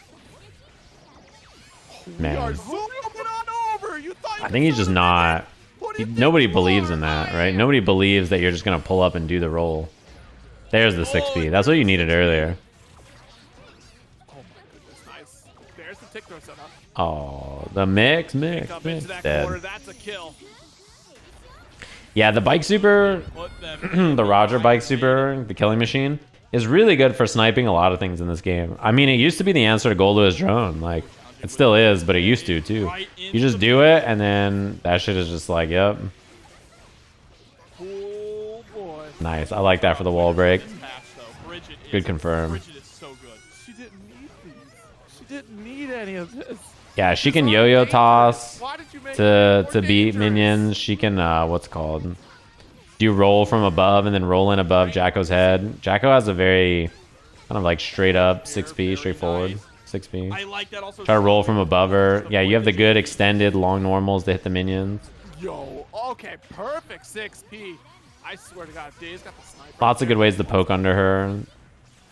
Man, Zooming on over. You thought you I think he's just not. Nobody believes in that, right? Nobody believes that you're just gonna pull up and do the roll. There's the 6P. That's what you needed earlier. Oh my goodness, nice. There's the tick throw setup. Oh, the mix. Up into that corner. Dead. That's a kill. Yeah, the bike super, Put them the Roger bike super, the killing machine, is really good for sniping a lot of things in this game. I mean, it used to be the answer to gold to his drone. Like, it still is, but it used to too. You just do it, and then that shit is just like, yep. Oh boy. Nice. I like that for the wall break. pass, though. Bridget is, Good confirm. Bridget is so good. She didn't need these. She didn't need any of this. Yeah, she can yo-yo toss Why did you make to it more beat dangerous? minions. She can, what's it called? Do roll from above and then roll in above Jacko's head. Jacko has a very kind of like straight up 6P, straightforward 6P. I like that also. Try to roll from above her. Yeah, you have the good extended long normals to hit the minions. Yo, okay, perfect 6P. I swear to God, Daze got the sniper. Lots of good ways to poke under her. And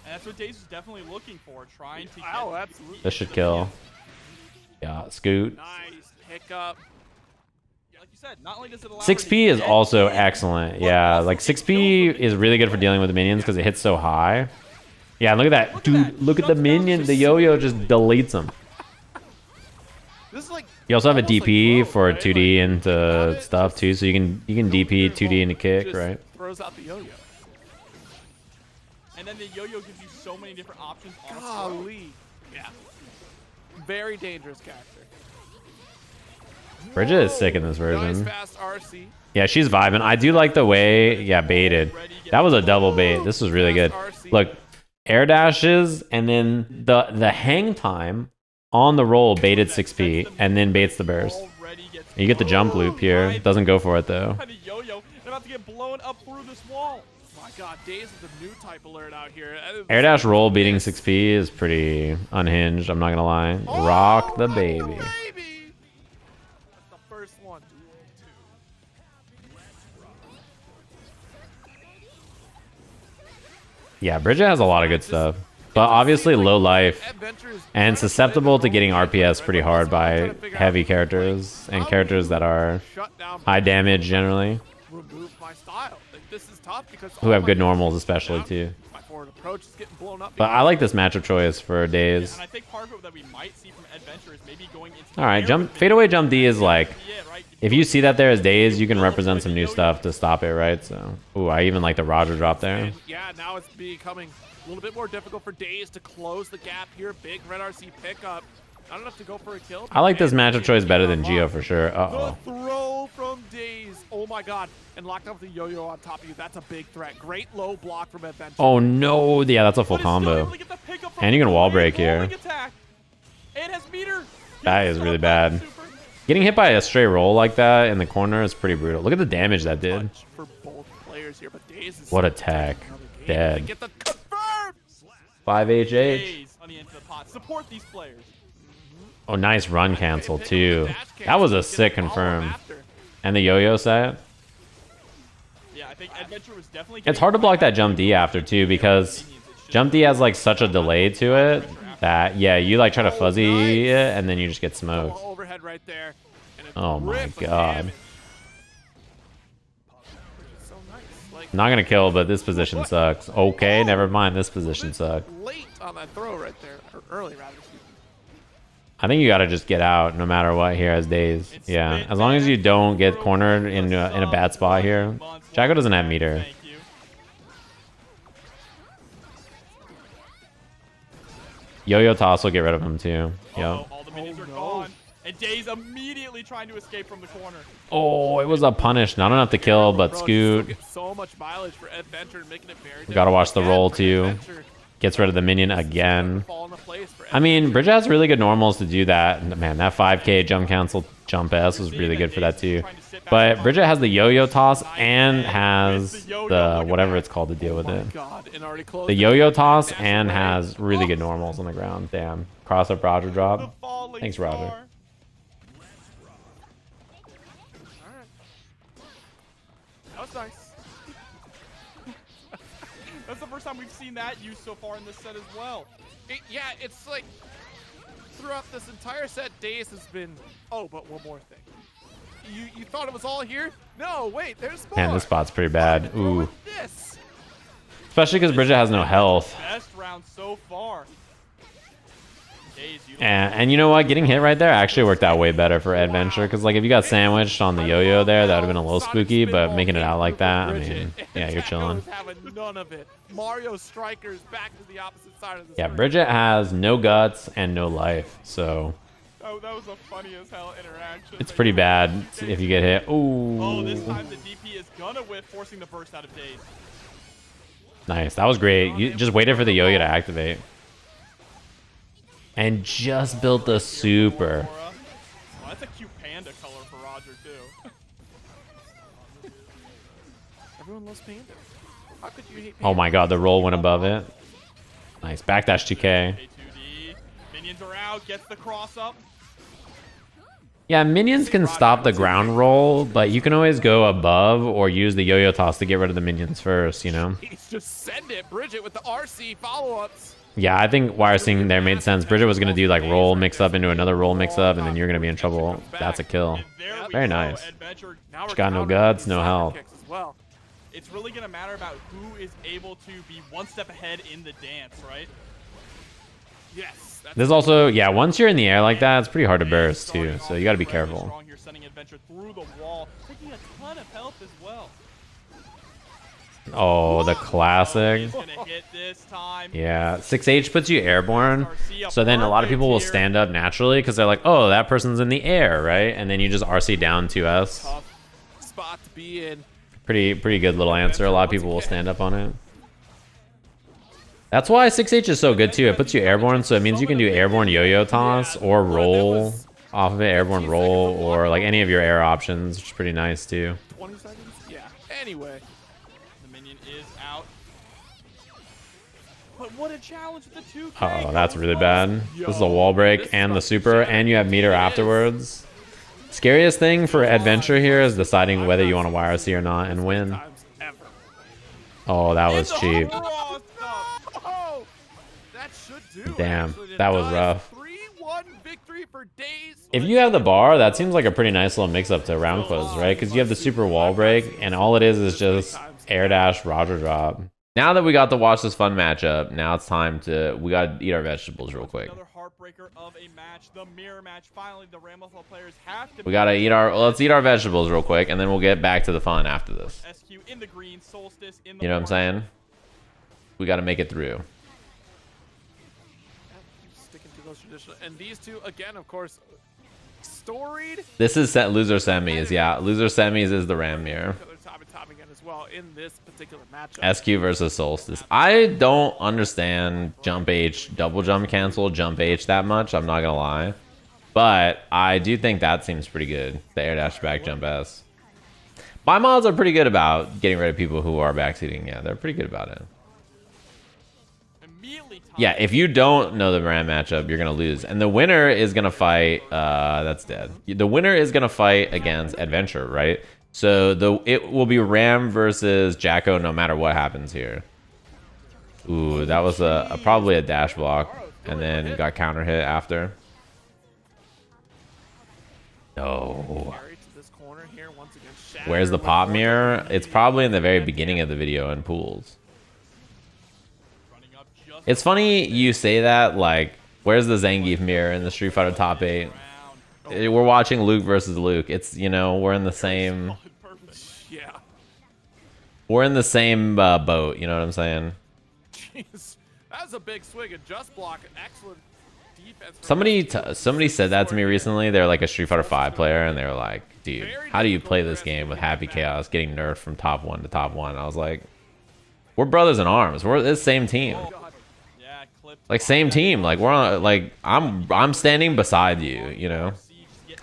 that's what Daze is definitely looking for, trying to get Oh, absolutely. This should kill. Yeah, scoot. Nice pickup. Yeah, like you said, not only does it allow 6P is also excellent. Yeah, like 6P is really good for dealing with the minions because it hits so high. Yeah, look at that. Dude, look at the minion. The yo-yo just deletes them. This is like You also have a almost like DP Rogue, for right? 2D Like, into have it, stuff just too, so you can DP 2D into kick, just right? Throws out the yo-yo. And then the yo-yo gives you so many different options on a throw. Golly. Yeah. Very dangerous character. Bridget is sick in this Nice version. fast RC. Yeah, she's vibing. I do like the way, yeah, baited. That was a double bait. This was really good. Look, air dashes and then the hang time on the roll baited 6P and then baits the burst. Already gets You get the jump loop here. Doesn't go for it though. kind of yo-yo. They're about to get blown up through this wall. My God, Daze is the new type alert out here. Air dash roll beating 6P is pretty unhinged, I'm not gonna lie. Rock the baby. That's the Yeah, Bridget has a lot of good stuff. But obviously low life and susceptible to getting RPS pretty hard by heavy characters and characters that are high damage generally. Remove my style. Like, this is tough because Who have good normals especially too. my forward approach is getting blown up. But I like this matchup choice for Daze. And I think part of it that we might see from Eddventure is maybe going into All right, fadeaway jump D is like, right? if you see that there as Daze, you can represent some new stuff to stop it, right? So, ooh, I even like the Roger drop there. And yeah, now it's becoming a little bit more difficult for Daze to close the gap here. Big red RC pickup. Not enough to go for a kill. I like this matchup choice better than Geo for sure. The Uh-oh. throw from Daze. Oh my god. And locked up with the yo-yo on top of you. That's a big threat. Great low block from Eddventure. Oh no, yeah, that's a full combo. And you can wall break here. That is really bad. Getting hit by a stray roll like that in the corner is pretty brutal. Look at the damage that did. For both players here, but Daze is What a tech. Dead. Get the confirmed. 5HH. On the end of the pot. Support these players. Oh, nice run cancel too. That was a sick confirm. And the yo-yo set. Yeah, I think Eddventure was definitely. It's hard to block that jump D after too because jump D has like such a delay to it that yeah, you like try to fuzzy it and then you just get smoked. Overhead right there. And a Oh my rip of god. damage. So nice. Like, Not gonna kill, but this position sucks. Okay, never mind. This position sucks. late on that throw right there, or early rather. excuse me. I think you gotta just get out no matter what here as Daze. Yeah, as long as you don't get cornered in a bad spot here. Jacko doesn't have meter. Thank you. Yo-yo toss will get rid of him too. Yep. All the minions are gone. And Daze immediately trying to escape from the corner. Oh, it was a punish. Not enough to kill, but Bro, Scoot gets so much mileage for Eddventure, making it very We gotta watch the difficult roll, again for too. Eddventure. gets rid of the minion again. Fall into place for I mean, Bridget has really good normals to do that. Man, that 5K jump cancel jump S was really good for that too. But Bridget has the yo-yo toss and has the whatever it's called to deal with it. God, and already closed The it. yo-yo toss and has really good normals on the ground. Damn. Cross up Roger drop. Thanks, Roger. That was nice. That's the first time we've seen that used so far in this set as well. Yeah, it's like throughout this entire set, Daze has been. Oh, but one more thing. You thought it was all here? No, wait, there's more. Man, this spot's pretty bad. Ooh. This. Especially because Bridget has no health. Best round so far. Daze, And you know what? Getting hit right there actually worked out way better for Eddventure. Because like if you got sandwiched on the yo-yo there, that would have been a little spooky. But making it out like that, I mean, yeah, you're chilling. Having none of it. Mario Strikers back to the opposite side of the Yeah, screen. Bridget has no guts and no life. So Oh, that was a funny as hell interaction. it's pretty bad if you get hit. Ooh. Oh, this time the DP is gonna whip, forcing the burst out of Daze. Nice. That was great. You just waited for the yo-yo to activate. And just built the super. Oh, that's a cute panda color for Roger too. Everyone loves Panda. How could you hate Oh my god, the roll went above it. Nice. Backdash 2K. K2D. Minions are out, gets the cross up. Yeah, minions can stop the ground roll, but you can always go above or use the yo-yo toss to get rid of the minions first, you know? He's just send it, Bridget, with the RC follow-ups. Yeah, I think wire seeing there made sense. Bridget was going to do like roll mix up into another roll mix up, and then you're going to be in trouble. That's a kill. And there we Very go, nice. Eddventure. Now we're Got no countering guts, no cyber health. kicks as well. It's really gonna matter about who is able to be one step ahead in the dance, right? Yes. That's There's also, yeah, once you're in the air like that, it's pretty hard to burst too, so you got to be careful. Strong here, sending Eddventure through the wall, taking a ton of health as well. Oh, the classic. He's gonna hit this time. Yeah, 6H puts you airborne, so then a lot of people will stand up naturally because they're like, oh, that person's in the air, right? And then you just RC down 2S. tough spot to be in. Pretty good little answer. A lot of people will stand up on it. That's why 6H is so good too. It puts you airborne, so it means you can do airborne yo-yo toss or roll off of it, airborne roll, or like any of your air options, which is pretty nice too. 20 seconds? Yeah. Anyway. The minion is out. But what a challenge with the 2K. Oh, that's really bad. This is a wall break and the super, and you have meter afterwards. Scariest thing for Eddventure here is deciding whether you want to YRC or not and win. Times ever. Oh, that was cheap. Cross up. do. Damn, Actually, it that was does. rough. 3-1 victory for Daze. If you have the bar, that seems like a pretty nice little mix-up to round close, right? Because you have the super wall break, and all it is just air dash, Roger drop. Now that we got to watch this fun matchup, now it's time to, we got to eat our vegetables real quick. Another heartbreaker of a match, the mirror match. Finally, the Ramlethal players have to. We got to eat our, let's eat our vegetables real quick, and then we'll get back to the fun after this. SQ in the green, Solstice in the You know what I'm orange. saying? We got to make it through. Sticking to those traditional. And these two, again, of course, storied. This is loser semis, yeah. Loser semis is the Ram mirror. Top again as well in this particular matchup. SQ versus Solstice. I don't understand jump H, double jump cancel, jump H that much. I'm not gonna lie, but I do think that seems pretty good. The air dash back jump S. My mods are pretty good about getting rid of people who are backseating. Yeah, they're pretty good about it. Immediately top. Yeah, if you don't know the Ram matchup, you're gonna lose, and the winner is gonna fight. That's dead. The winner is gonna fight against Eddventure, right? So it will be Ram versus Jacko no matter what happens here. Ooh, that was probably a dash block, and then got counter hit after. No. Carry to this corner here once again. Where's the pop mirror? It's probably in the very beginning of the video in pools. Running up just It's funny you say that, like, where's the Zangief mirror in the Street Fighter top 8? around. We're watching Luke versus Luke. It's, you know, we're in the same Yeah. we're in the same boat, you know what I'm saying? Jeez. That was a big swing and just block. Excellent defense. Somebody said that to me recently. They're like a Street Fighter 5 player, and they were like, dude, how do you play this game with Happy Chaos getting nerfed from top 1 to top 1? I was like, we're brothers in arms. We're the same team. Yeah, clipped. Like, same team. Like, we're on, like, I'm standing beside you, you know?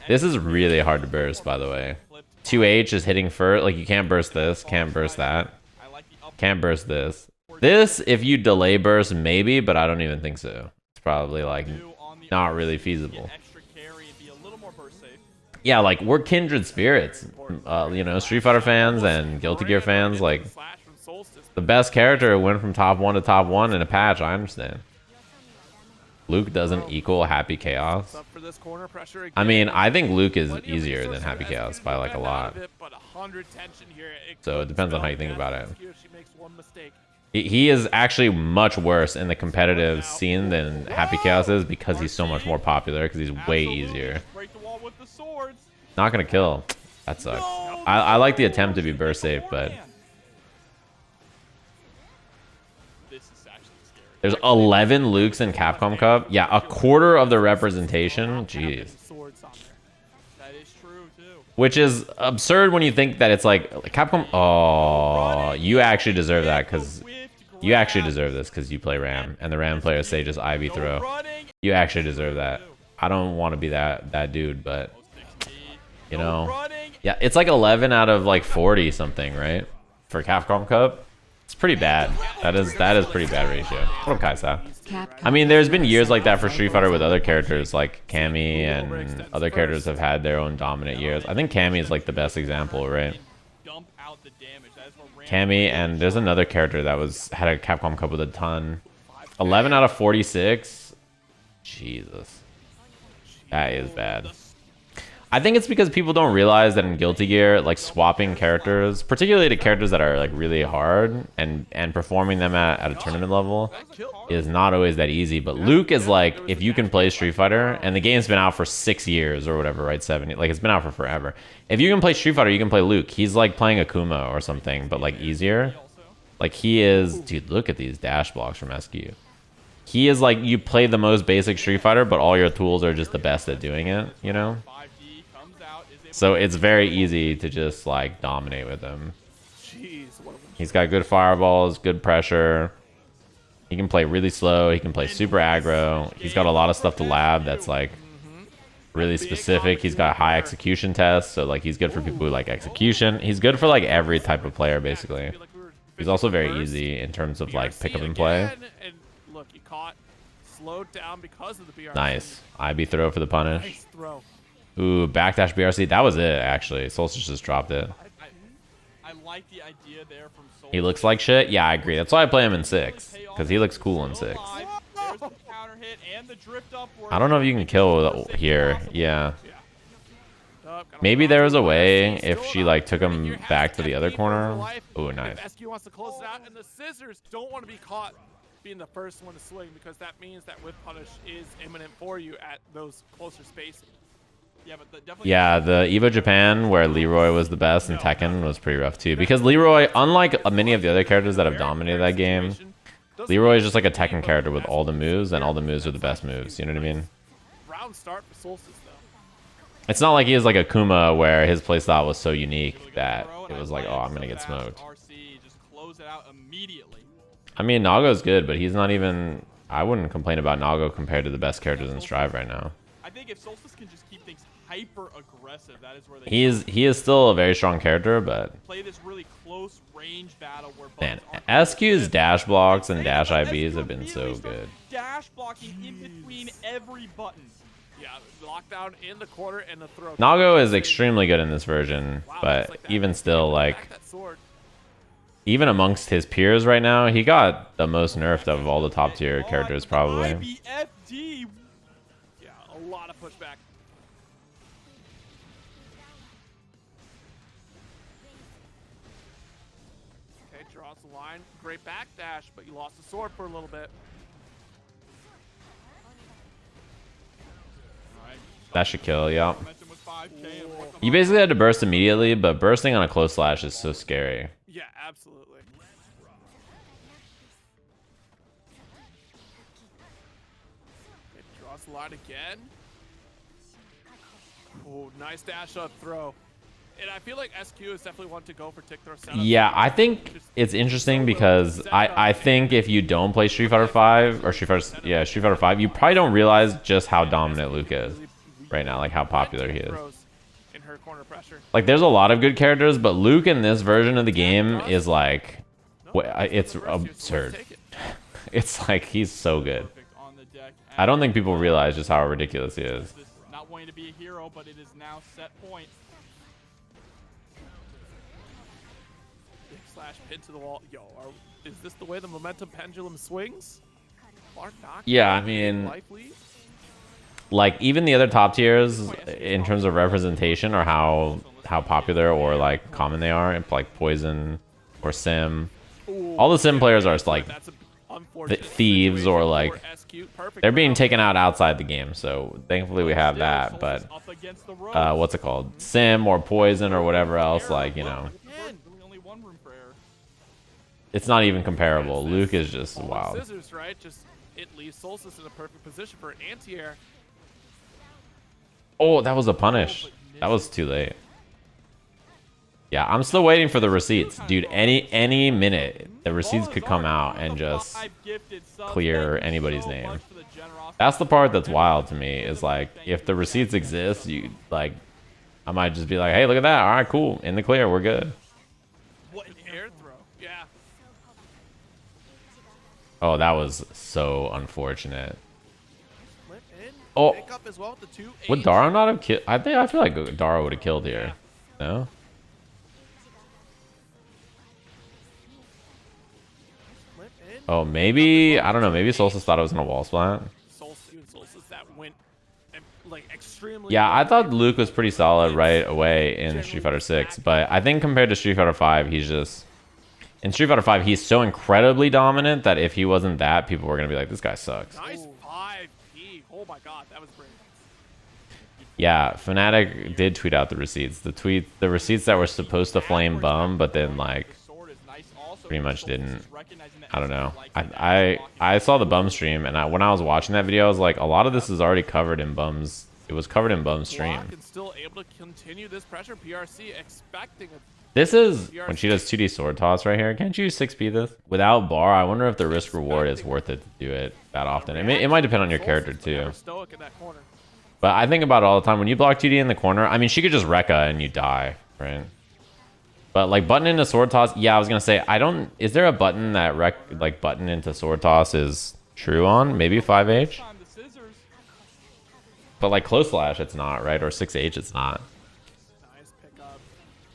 This is really hard to burst, by the way. 2H is hitting first. Like, you can't burst this. Can't burst that. I like the up. Can't burst this. This, if you delay burst, maybe, but I don't even think so. It's probably, like, On the not up, really get feasible. extra carry and be a little more burst safe. Yeah, like, we're kindred spirits. You know, Street Fighter fans and Guilty Gear fans, like, Slash from Solstice. the best character went from top 1 to top 1 in a patch, I understand. Luke doesn't equal Happy Chaos. Up for this corner pressure again. I mean, I think Luke is easier than Happy Chaos by, like, a lot. But 100 tension here. So it depends on how you think about it. She makes one mistake. He is actually much worse in the competitive scene than Happy Chaos is because he's so much more popular, because he's way easier. Break the wall with the swords. Not gonna kill. That sucks. I like the attempt to be burst safe, but This is actually scary. there's 11 Lukes in Capcom Cup. Yeah, a quarter of the representation. Jeez. Swords on there. That is true too. Which is absurd when you think that it's like Capcom. Oh, you actually deserve that because you actually deserve this because you play Ram, and the Ram players say just Ivy throw. Running. You actually deserve that. I don't want to be that dude, but you know, Running. yeah, it's like 11 out of like 40 something, right? For Capcom Cup, it's pretty bad. That is pretty bad ratio. What up, Kaisa? I mean, there's been years like that for Street Fighter with other characters like Cammy, and other characters have had their own dominant years. I think Cammy is like the best example, right? Dump out the damage. That is what Ram Cammy, and there's another character that had a Capcom Cup with a ton. 11 out of 46. Jesus. That is bad. I think it's because people don't realize that in Guilty Gear, like swapping characters, particularly to characters that are like really hard, and performing them at a tournament level is not always that easy. But Luke is like, if you can play Street Fighter, and the game's been out for 6 years or whatever, right? 7, like it's been out for forever. If you can play Street Fighter, you can play Luke. He's like playing Akuma or something, but like easier. Like he is, dude, look at these dash blocks from SQ. He is like, you play the most basic Street Fighter, but all your tools are just the best at doing it, you know? 5D comes out. Is able So it's very easy to just like dominate with him. Jeez, what a He's got good fireballs, good pressure. He can play really slow. He can play super aggro. He's got a lot of stuff to lab that's like really specific. He's got high execution tests, so like he's good for people who like execution. He's good for like every type of player basically. He's also very easy in terms of like pick up and play. And look, he caught, slowed down because of the BRC. Nice. IB throw for the punish. Nice throw. Ooh, backdash BRC. That was it actually. Solstice just dropped it. I like the idea there from Soul. He looks like shit. Yeah, I agree. That's why I play him in 6, because he looks cool in 6. There There's the counter hit and the drift upward. I don't know if you can kill here. Yeah. Gotta Maybe watch there was a it. way Still if she not like took right him here. Has back to the other FG for her corner. life. Oh, nice. If SQ wants to close it out, and the scissors don't want to be caught being the first one to swing, because that means that whip punish is imminent for you at those closer spacing. Yeah, but definitely. Yeah, the Evo Japan where Leroy was the best and Tekken was pretty rough too. Because Leroy, unlike many of the other characters that have dominated that game, Leroy is just like a Tekken character with all the moves, and all the moves are the best moves. You know what I mean? Round start for Solstice though. It's not like he is like a Kuma where his playstyle was so unique that it was like, oh, I'm gonna get smoked. RC, just close it out immediately. I mean, Nago's good, but he's not even. I wouldn't complain about Nago compared to the best characters in Strive right now. I think if Solstice can just keep things hyper aggressive, that is where they He is still a very strong character, but play this really close range battle where man, buttons SQ's dash blocks and dash aren't- IBs SQ have been so immediately starts good. Dash blocking in between every button. Yeah, lockdown in the corner and the throw. Nago is extremely good in this version, Wow, but just like that. even still, Back like that sword. even amongst his peers right now, he got the most nerfed of all the top tier characters probably. IBFD. Yeah, a lot of pushback. Okay, draws the line. Great backdash, but you lost the sword for a little bit. That should kill, yeah. Momentum was 5K and worked them You up. basically had to burst immediately, but bursting on a close slash is so scary. Yeah, absolutely. It draws the line again. Oh, nice dash up throw. And I feel like SQ is definitely one to go for tick throw setup. Yeah, I think it's interesting because I think if you don't play Street Fighter 5 or Street Fighter 5, you probably don't realize just how dominant Luke is right now, like how popular he is. In her corner pressure. Like there's a lot of good characters, but Luke in this version of the game is like, it's absurd. It's like he's so good. Perfect on the deck. I don't think people realize just how ridiculous he is. This not wanting to be a hero, but it is now set point. Big slash pin to the wall. Yo, is this the way the momentum pendulum swings? Yeah, I mean, Life lead? like even the other top tiers in terms of representation or how popular or like common they are, like Poison or Sim. Ooh, All the Sim players are like that's an unfortunate thieves situation or for like SQ. Perfect they're being round. taken out outside the game. So thankfully we have that. But Up against the ropes. what's it called? Sim or Poison or whatever else, like, you know, Again, really only one room for error. it's not even comparable. Luke is just All the wild. Scissors, right? Just it leaves Solstice in a perfect position for an anti-air. Oh, that was a punish. That was too late. Yeah, I'm still waiting for the receipts, dude. Any minute, the receipts could come out and just clear anybody's name. That's the part that's wild to me. Is like if the receipts exist, you like, I might just be like, hey, look at that. All right, cool, in the clear, we're good. What an air throw! Yeah. Oh, that was so unfortunate. Flip in. Oh. Pick up as well with the 2-8. Would Dara not have killed? I feel like Dara would have killed here. No. Flip in. Oh, maybe I don't know. Maybe Solstice thought it was gonna wall splat. Solstice that went like extremely. Yeah, I well. thought Luke was pretty solid right away in Street Fighter 6, but I think compared to Street Fighter 5, he's just in Street Fighter 5, he's so incredibly dominant that if he wasn't that, people were gonna be like, this guy sucks. Nice 5P. Oh my god, that was great. Yeah, Fnatic did tweet out the receipts. The receipts that were supposed to flame bum, but then like pretty much didn't. I don't know. I saw the bum stream, and when I was watching that video, I was like, a lot of this is already covered in bums. It was covered in bum's stream. Block and still able to continue this pressure. PRC expecting a This is when she does 2D sword toss right here. Can't you 6P this? Without bar, I wonder if the risk reward is worth it to do it that often. It might depend on your character too. Stoic in that corner. But I think about it all the time. When you block 2D in the corner, I mean, she could just Rekka and you die, right? But like button into sword toss, yeah, I was gonna say is there a button that like button into sword toss is true on? Maybe 5H? But like close slash, it's not, right? Or 6H, it's not. Nice pickup.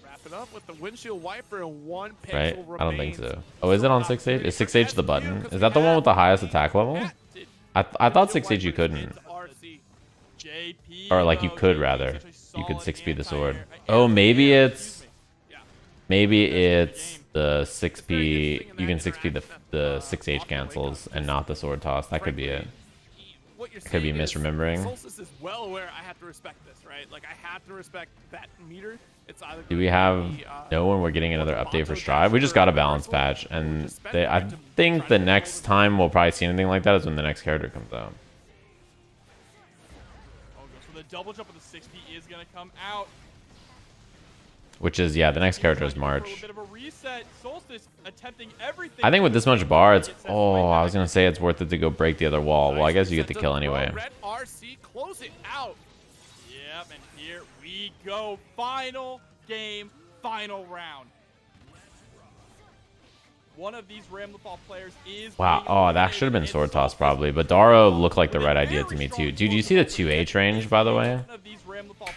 Wrap it up with the windshield wiper and one pixel Right? remains. I don't think so. Oh, is it on 6H? Is 6H the button? Is that the one with the highest attack level? I thought 6H you couldn't. JP, Or like you though, could JP rather. is such a You could solid 6P the sword. anti-air. Oh, maybe it's Yeah. maybe it's the 6P. You can 6P the 6H cancels and not the sword toss. That could be it. What you're Could be saying is misremembering. Solstice is well aware I have to respect this, right? Like I have to respect that meter. It's either Do we gonna have be, no when we're getting another update for Strive? We just got a balance patch, and I think the next time we'll probably see anything like that is when the next character comes out. Oh, so the double jump of the 6P is gonna come out. Which is, yeah, the next character is For a March. little bit of a reset. Solstice attempting everything. I think with this much bar, it's... Oh, I was going to say it's worth it to go break the other wall. Well, I guess you get the kill anyway. Red RC close it out. Yep, and here we go. Final game, final round. One of these Ramlethal players is Wow. Oh, that should have been sword toss probably. But Daro looked like the right idea to me too. Dude, you see the 2H range, by the way? One of these Ramlethal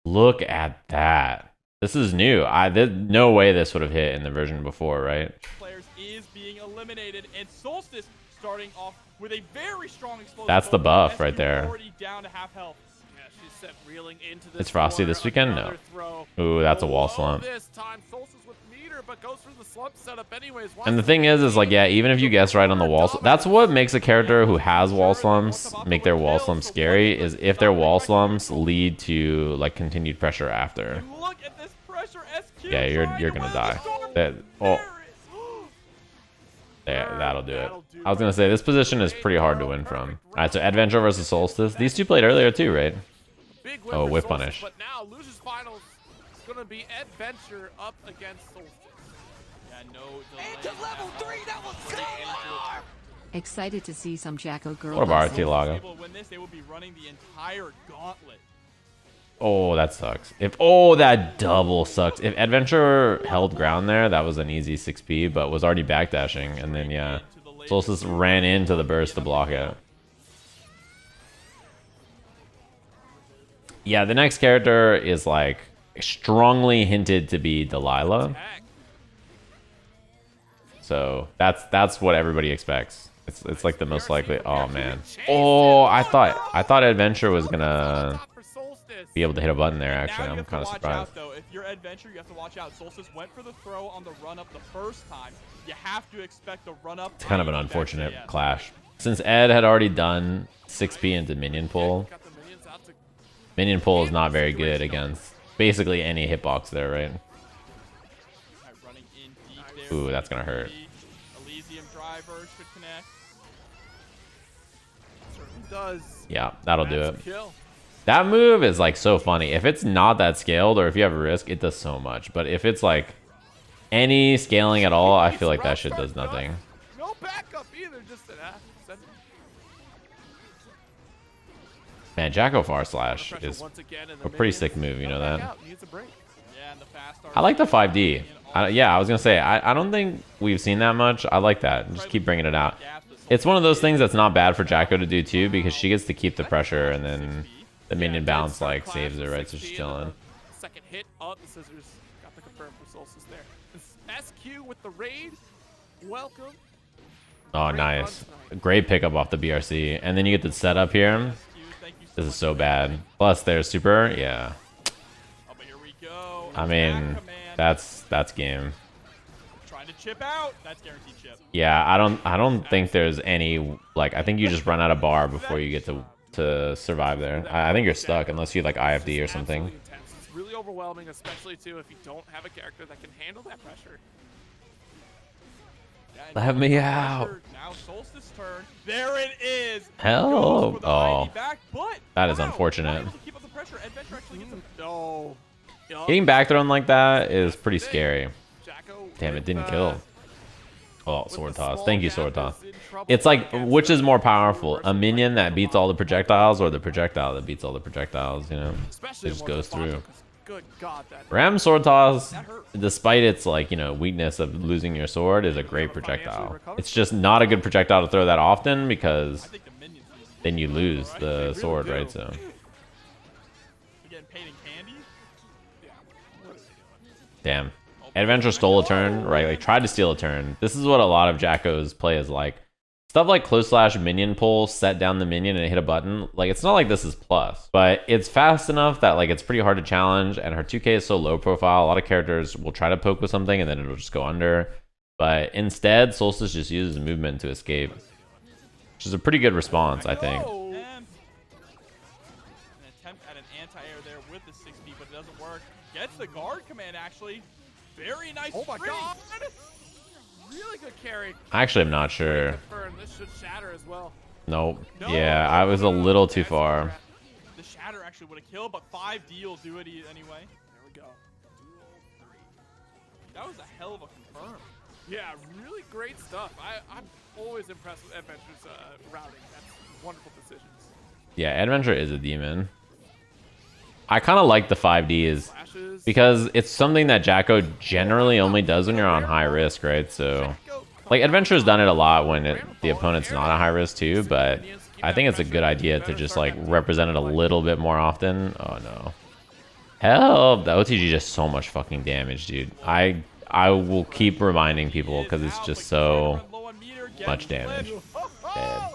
Look at that. This is new. There's no way this would have hit in the version before, right? players is being eliminated, and Solstice starting off with a very strong explosive. That's the buff SQ right there. Already down to half health. Yeah, she's set reeling into this It's Frosty corner. this weekend? No. Another throw. Ooh, that's a wall Below slump. This time Solstice with meter, but goes for the slump setup anyways. And the thing is like, yeah, even if you guess right on the wall, that's what makes a character who has wall slumps make their wall slumps scary, is if their wall slumps lead to like continued pressure after. And look at this pressure. SQ Yeah, you're trying gonna to win die. the storm. That, oh, there, that'll do it. I was gonna say this position is pretty hard to win from. All right, so Eddventure versus Solstice. These two played earlier too, right? Big win Oh, for whip Solstice, punish. But now losers finals is gonna be Eddventure up against Solstice. Yeah, no delay. Excited to see some Jacko girl. What about bossing. Artilago? Able to win this, they will be running the entire gauntlet. Oh, that sucks. That double sucks. If Eddventure held ground there, that was an easy 6P, but was already backdashing, and then yeah, Solstice ran into the burst to block it. Yeah, the next character is like strongly hinted to be Delilah. So that's what everybody expects. It's like the most likely. Oh man. Oh, I thought Eddventure was gonna be able to hit a button there. Actually, Now you I'm have to kind of watch surprised. out, though. If you're Eddventure, you have to watch out. Solstice went for the throw on the run up the first time. You have to expect the run up. It's kind of an unfortunate clash. Since Ed had already done 6P into minion pull, minion pull is not very good against basically any hitbox there, right? Running in deep there. Ooh, that's gonna hurt. Elysium driver should connect. Does Yeah, that'll do it. kill. That move is like so funny. If it's not that scaled or if you have a risk, it does so much. But if it's like any scaling at all, I feel like that shit does nothing. No backup either, just an send Man, Jacko Far Slash pressure is once again, and the a pretty minions sick move, you know come back that? out, needs a break. Yeah, and the fast start. I like the 5D. Yeah, I was gonna say, I don't think we've seen that much. I like that. Just keep bringing it out. It's one of those things that's not bad for Jacko to do too, because she gets to keep the pressure and then the minion bounce like saves her, right? So she's chilling. Second hit up, the scissors got the confirm for Solstice there. SQ with the raid. Welcome. Oh, nice. Great pickup off the BRC. And then you get the setup here. This is so bad. Plus there's super. Yeah. Oh, but here we go. I mean, that's game. Trying to chip out. That's guaranteed chip. Yeah, I don't think there's any, like, I think you just run out of bar before you get to survive there. I think you're stuck unless you like IFD or something. Absolutely intense. It's really overwhelming, especially too if you don't have a character that can handle that pressure. Let me out. Now Solstice turn. There it is. Hell. Goes for the Oh, ID back, but that is wow, unfortunate. not able to keep up the pressure. Eddventure actually gets him. No. Getting back thrown like that is pretty scary. Jacko Damn, it with, didn't kill. Oh, with sword the toss. small Thank you, gap sword toss. is in trouble It's like, against which is the more powerful? reversal A minion that right beats from all the the projectiles or the projectile that beats all the projectiles, you know? especially It just in one goes with Faust, through. 'cause Good God, that Ram sword toss, That hurt. despite its like, you know, weakness of losing your sword, is a great projectile. It's just not a good projectile to throw that often I because think the minions lose. then you lose the really sword, do. right? So, They're getting paid in candy. damn. Eddventure stole a turn, right? Like tried to steal a turn. This is what a lot of Jacko's play is like. stuff like close slash minion pull, set down the minion and hit a button. Like, it's not like this is plus, but it's fast enough that like it's pretty hard to challenge, and her 2K is so low profile. A lot of characters will try to poke with something and then it'll just go under. But instead, Solstice just uses movement to escape, which is a pretty good response, I think. An attempt at an anti-air there with the 6P, but it doesn't work. Gets the guard command, actually. Very nice. Oh my string. god! Really good carry. Actually, I'm not sure. This should shatter as well. Nope. No, Yeah, I was a little too far. The shatter actually would have killed, but 5D will do it anyway. There we go. That was a hell of a confirm. Yeah, really great stuff. I'm always impressed with Eddventure's routing. That's wonderful decisions. Yeah, Eddventure is a demon. I kind of like the 5Ds Flashes. because it's something that Jacko generally only does when you're on high risk, right? So, like, Adventure's done it a lot when the opponent's not a high risk too, but I think it's a good idea to just, like, represent it a little bit more often. Oh, no. Hell, the OTG just so much fucking damage, dude. I will keep reminding people because it's just so much damage. Dead.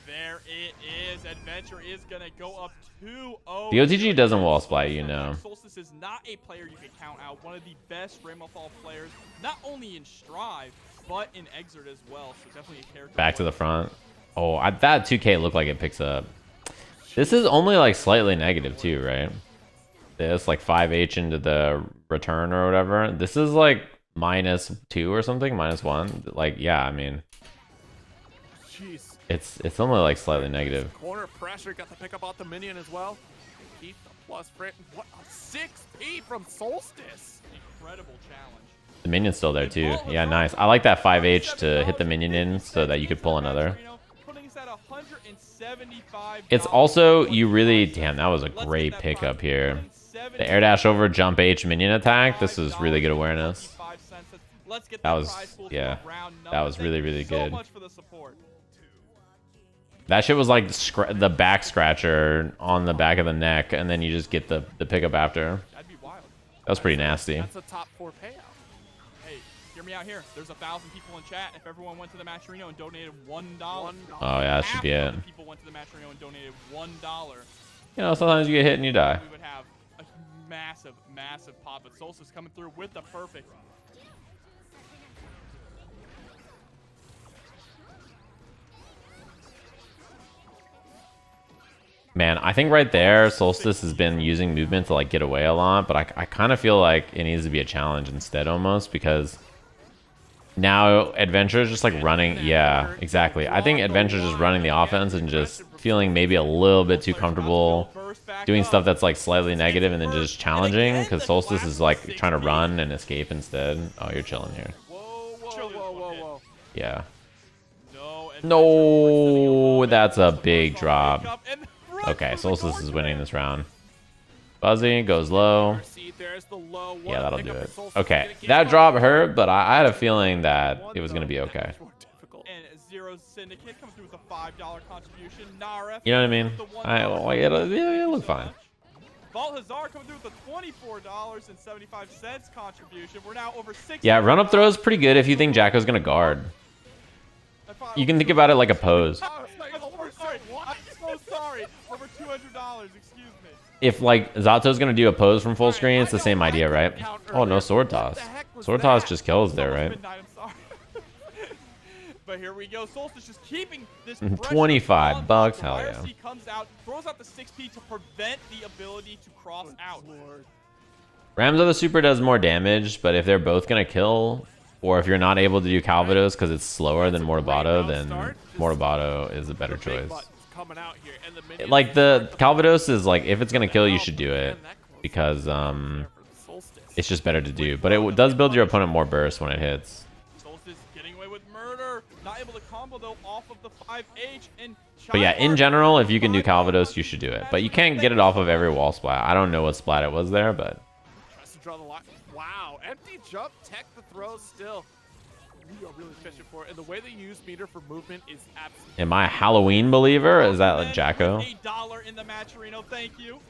There it is. Adventure is going to go up 2-0. The OTG doesn't wall splat, you know. Solstice is not a player you can count out. One of the best Ramlethal players, not only in Strive, but in Exert as well. So definitely a character. Back to the front. Oh, that 2K looked like it picks up. This is only like slightly negative too, right? This like 5H into the return or whatever. This is like -2 or something, -1. Like, yeah, I mean, Jeez. it's only like slightly negative. Corner pressure. Got the pick up off the minion as well. Keep the plus frame. What a 6P from Solstice. Incredible challenge. The minion's still there too. Yeah, nice. I like that 5H to hit the minion in so that you could pull another. Putting us at $175. It's also, you really, damn, that was a great pickup here. The air dash over jump H minion attack. This is really good awareness. That was, yeah, that was really, really good. That shit was like the back scratcher on the back of the neck, and then you just get the pickup after. That'd be wild. That was pretty nasty. That's a top 4 payout. Hey, hear me out here. There's 1,000 people in chat. If everyone went to the Matcherino and donated $1, Oh yeah, that should be it. people went to the Matcherino and donated $1. You know, sometimes you get hit and you die. We would have a massive, massive pop. But Solstice coming through with the perfect. Man, I think right there, Solstice has been using movement to like get away a lot, but I kind of feel like it needs to be a challenge instead almost, because now Adventure is just like running. Yeah, exactly. I think Adventure is just running the offense and just feeling maybe a little bit too comfortable doing stuff that's like slightly negative and then just challenging, because Solstice is like trying to run and escape instead. Oh, you're chilling here. Whoa. Yeah. No, that's a big drop. Okay, Solstice is winning this round. Buzzy goes low. Yeah, that'll do it. Okay, that drop hurt, but I had a feeling that it was going to be okay. And Zero Syndicate coming through with a $5 contribution. Nara. You know what I mean? It'll look fine. Vault Hazard coming through with a $24.75 contribution. We're now over 6. Yeah, run up throw is pretty good if you think Jacko's going to guard. You can think about it like a pose. I'm so sorry. Over $200, excuse me. If like Zato's gonna do a pose from full screen, it's the same idea, right? Oh no, sword toss. Sword toss just kills there, right? Midnight, I'm sorry. But here we go. Solstice just keeping this 25 bucks, hell yeah. He comes out, throws out the 6P to prevent the ability to cross out. Ramzo the super does more damage, but if they're both gonna kill, or if you're not able to do Calvados because it's slower than Mortabato, then Mortabato is a better choice. Like the Calvados is like, if it's gonna kill, you should do it because it's just better to do. But it does build your opponent more burst when it hits. Solstice getting away with murder, not able to combo though off of the 5H. And but yeah, in general, if you can do Calvados, you should do it. But you can't get it off of every wall splat. I don't know what splat it was there, but tries to draw the line. Wow, empty jump, tech the throw still. We are really fishing for it, and the way they use meter for movement is absolutely. Am I a Halloween believer? Is that like Jacko? $8 in the Matcherino, thank you.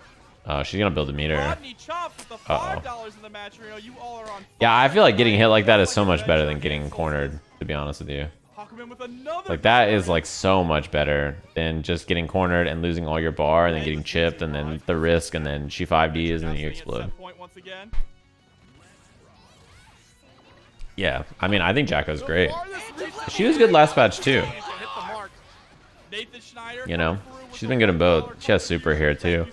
Oh, she's gonna build a meter. $5 in the Matcherino. You all are on. Yeah, I feel like getting hit like that is so much better than getting cornered, to be honest with you. Hakumen with another Like that is like so much better than just getting cornered and losing all your bar and then getting chipped and then the risk and then she 5Ds and then you explode. Yeah, I mean, I think Jacko's great. She was good last patch too. You know, she's been good in both. She has super here too.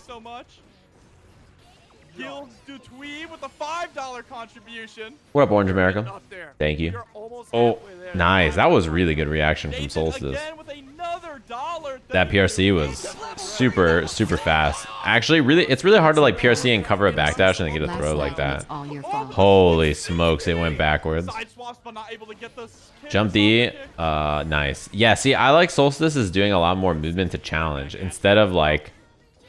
Gil Dutwee with a $5 contribution. What up, Orange America? Thank you. Oh, nice. That was really good reaction from Solstice. That PRC was super, super fast. Actually, really, it's really hard to like PRC and cover a backdash and then get a throw like that. Holy smokes, it went backwards. Jump D, nice. Yeah, see, I like Solstice is doing a lot more movement to challenge instead of like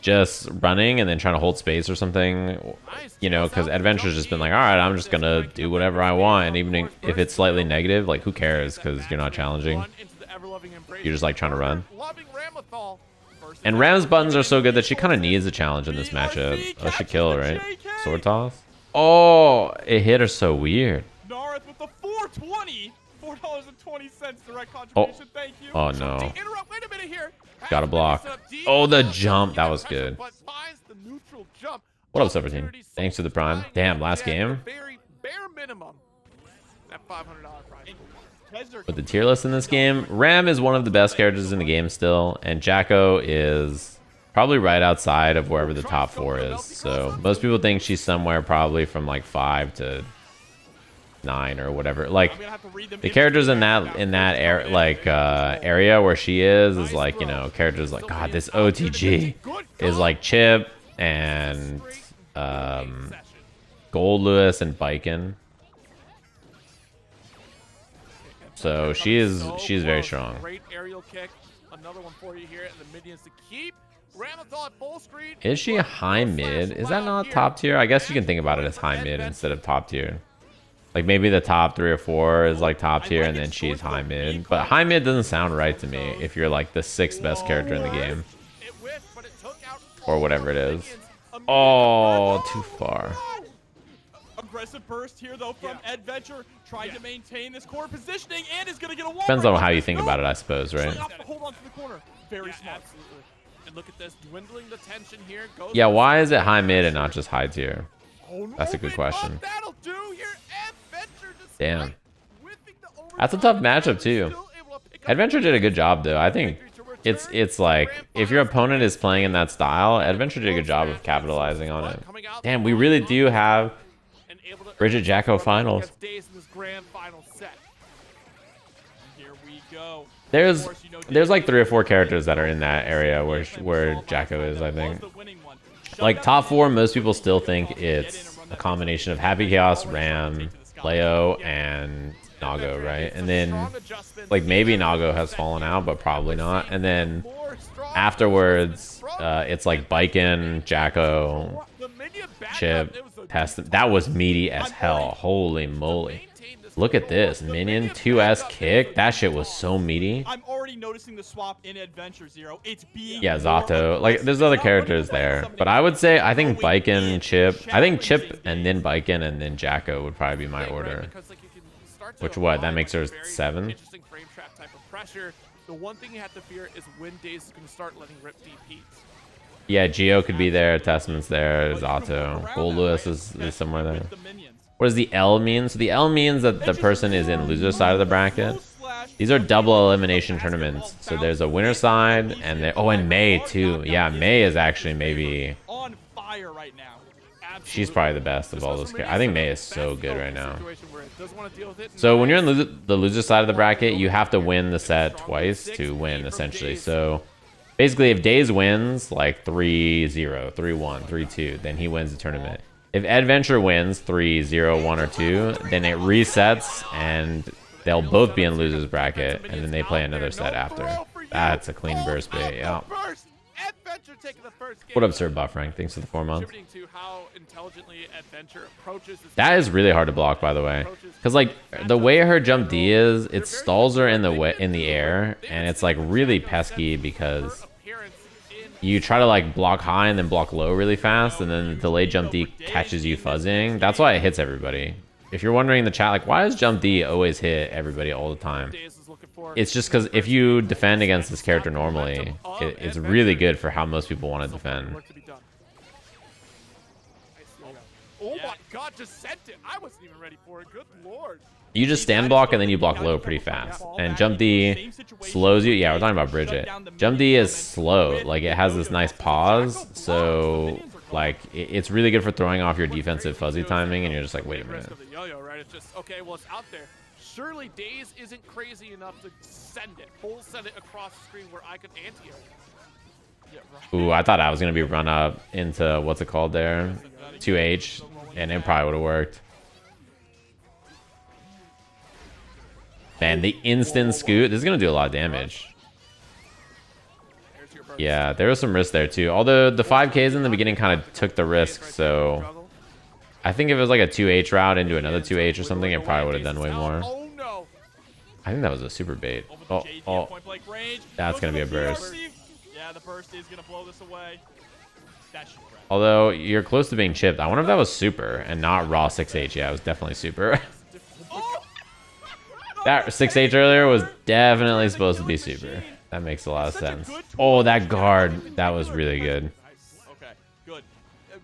just running and then trying to hold space or something, you know, because Eddventure's just been like, all right, I'm just gonna do whatever I want, and even if it's slightly negative, like who cares, because you're not challenging, you're just like trying to run. And Ram's buttons are so good that she kind of needs a challenge in this matchup. Oh, she kill, right? Sword toss. Oh, it hit her so weird. Nareth with the 420, $4.20 direct contribution. Thank you. Oh no. Wait a minute here. Got a block. Oh, the jump. That was good. What up, Silverteam? Thanks for the prime. Damn, last game. With the tier list in this game, Ram is one of the best characters in the game still, and Jacko is probably right outside of wherever the top 4 is. So most people think she's somewhere probably from like 5 to 9 or whatever. Like the characters in that area where she is like, you know, characters like, god, this OTG is like Chipp and Gold Lewis and Biken. So she's very strong. Great aerial kick. Another one for you here, and the minions to keep. Ramlethal at full screen. Is she a high mid? Is that not top tier? I guess you can think about it as high mid instead of top tier. Like maybe the top 3 or 4 is like top tier and then she's high mid. But high mid doesn't sound right to me if you're like the 6th best character in the game. Or whatever it is. Oh, too far. Aggressive burst here though from Eddventure, trying to maintain this core positioning and is gonna get a wall. Depends on how you think about it, I suppose, right? Hold on to the corner. Very smart. Absolutely. And look at this, dwindling the tension here. Yeah, why is it high mid and not just high tier? That's a good question. Damn. That's a tough matchup too. Eddventure did a good job though. I think it's like if your opponent is playing in that style, Eddventure did a good job of capitalizing on it. Damn, we really do have Bridget Jacko finals. There's like 3 or 4 characters that are in that area where Jacko is, I think. Like top 4, most people still think it's a combination of Happy Chaos, Ram, Leo, and Nago, right? And then like maybe Nago has fallen out, but probably not. And then afterwards, it's like Biken, Jacko, Chipp, Test. That was meaty as hell. Holy moly. Look at this. Minion 2S kick. That shit was so meaty. I'm already noticing the swap in Eddventure Zero. It's being Zato. Like there's other characters there. But I would say I think Biken, Chipp. I think Chipp and then Biken and then Jacko would probably be my order. Which what? That makes her 7? The one thing you have to fear is when Daze is going to start letting rip DPs. Yeah, Geo could be there. Testament's there. Zato. Gold Lewis is somewhere there. What does the L mean? So the L means that the person is in loser side of the bracket. These are double elimination tournaments. So there's a winner side and there. Oh, and May too. Yeah, May is actually maybe. On fire right now. She's probably the best of all those characters. I think May is so good right now. So when you're in the loser side of the bracket, you have to win the set twice to win, essentially. So basically, if Daze wins like 3-0, 3-1, 3-2, then he wins the tournament. If Eddventure wins 3-0, 1 or 2, then it resets and they'll both be in losers bracket, and then they play another set after. That's a clean burst bait. Yeah. What up, Sir Buff Rank? Thanks for the 4 months. That is really hard to block, by the way, because like the way her jump D is, it stalls her in the air, and it's like really pesky because you try to like block high and then block low really fast, and then the delayed jump D catches you fuzzing. That's why it hits everybody. if you're wondering in the chat, like, why does Jump D always hit everybody all the time? Daze is looking for It's just because if you defend against this character normally, it's really good for how most people want to defend. work to be done. Oh my god, just sent it. I wasn't even ready for it. Good lord. You just stand block and then you block low pretty fast. And Jump D slows you. Yeah, we're talking about Bridget. Jump D is slow. Like, it has this nice pause. So, like, it's really good for throwing off your defensive fuzzy timing. And you're just like, wait a minute. Risk of the yo-yo, right? It's just, okay, well, it's out there. Surely Daze isn't crazy enough to send it. Full send it across the screen where I could anti it. Yeah, right. Ooh, I thought I was going to be run up into, what's it called there? 2H. And it probably would have worked. Man, the instant scoot. This is going to do a lot of damage. Yeah, there was some risk there too. Although the 5Ks in the beginning kind of took the risk. So I think if it was like a 2H route into another 2H or something, it probably would have done way more. Oh no. I think that was a super bait. Oh, that's going to be a burst. Yeah, the burst is going to blow this away. That should grab. Although you're close to being chipped. I wonder if that was super and not raw 6H. Yeah, it was definitely super. That 6H earlier was definitely supposed to be super. That makes a lot of sense. Oh, that guard. That was really good. Okay, good.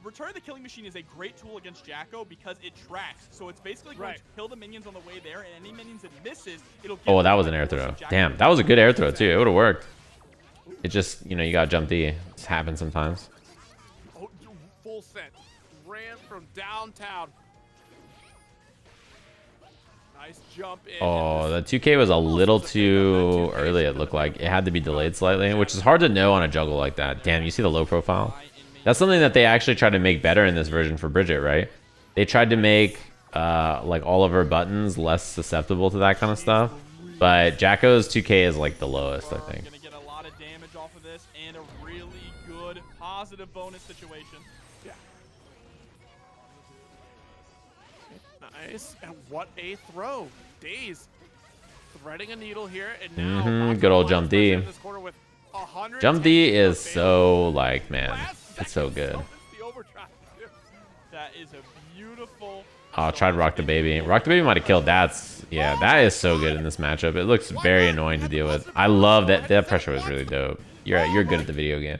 Return of the Killing Machine is a great tool against Jacko because it tracks. So it's basically going to kill the minions on the way there, and any minions it misses, it'll get. Oh, that was an air throw. Damn, that was a good air throw too. It would have worked. It just, you know, you got to jump D. It's happened sometimes. Oh, full set. Ran from downtown. Nice jump in. Oh, the 2K was a little too early, it looked like. It had to be delayed slightly, which is hard to know on a juggle like that. Damn, you see the low profile? That's something that they actually tried to make better in this version for Bridget, right? They tried to make like all of her buttons less susceptible to that kind of stuff. But Jacko's 2K is like the lowest, I think. Gonna get a lot of damage off of this and a really good positive bonus situation. Yeah. Nice. And what a throw. Daze threading a needle here, and now Good old Jump D. this quarter with 110 Jump D is so, like, man, it's so good. The overdrive, too. That is a beautiful. Oh, I tried Rock the Baby. Rock the Baby might have killed. Yeah, that is so good in this matchup. It looks very annoying to deal with. I love that. That pressure was really dope. You're good at the video game.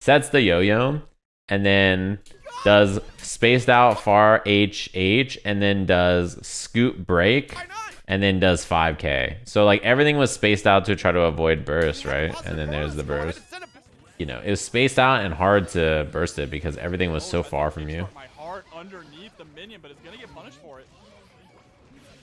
Sets the yo-yo, and then does spaced out far HH, and then does scoot break, and then does 5K. So like everything was spaced out to try to avoid burst, right? And then there's the burst. You know, it was spaced out and hard to burst it because everything was so far from you. My heart underneath the minion, but it's gonna get punished for it.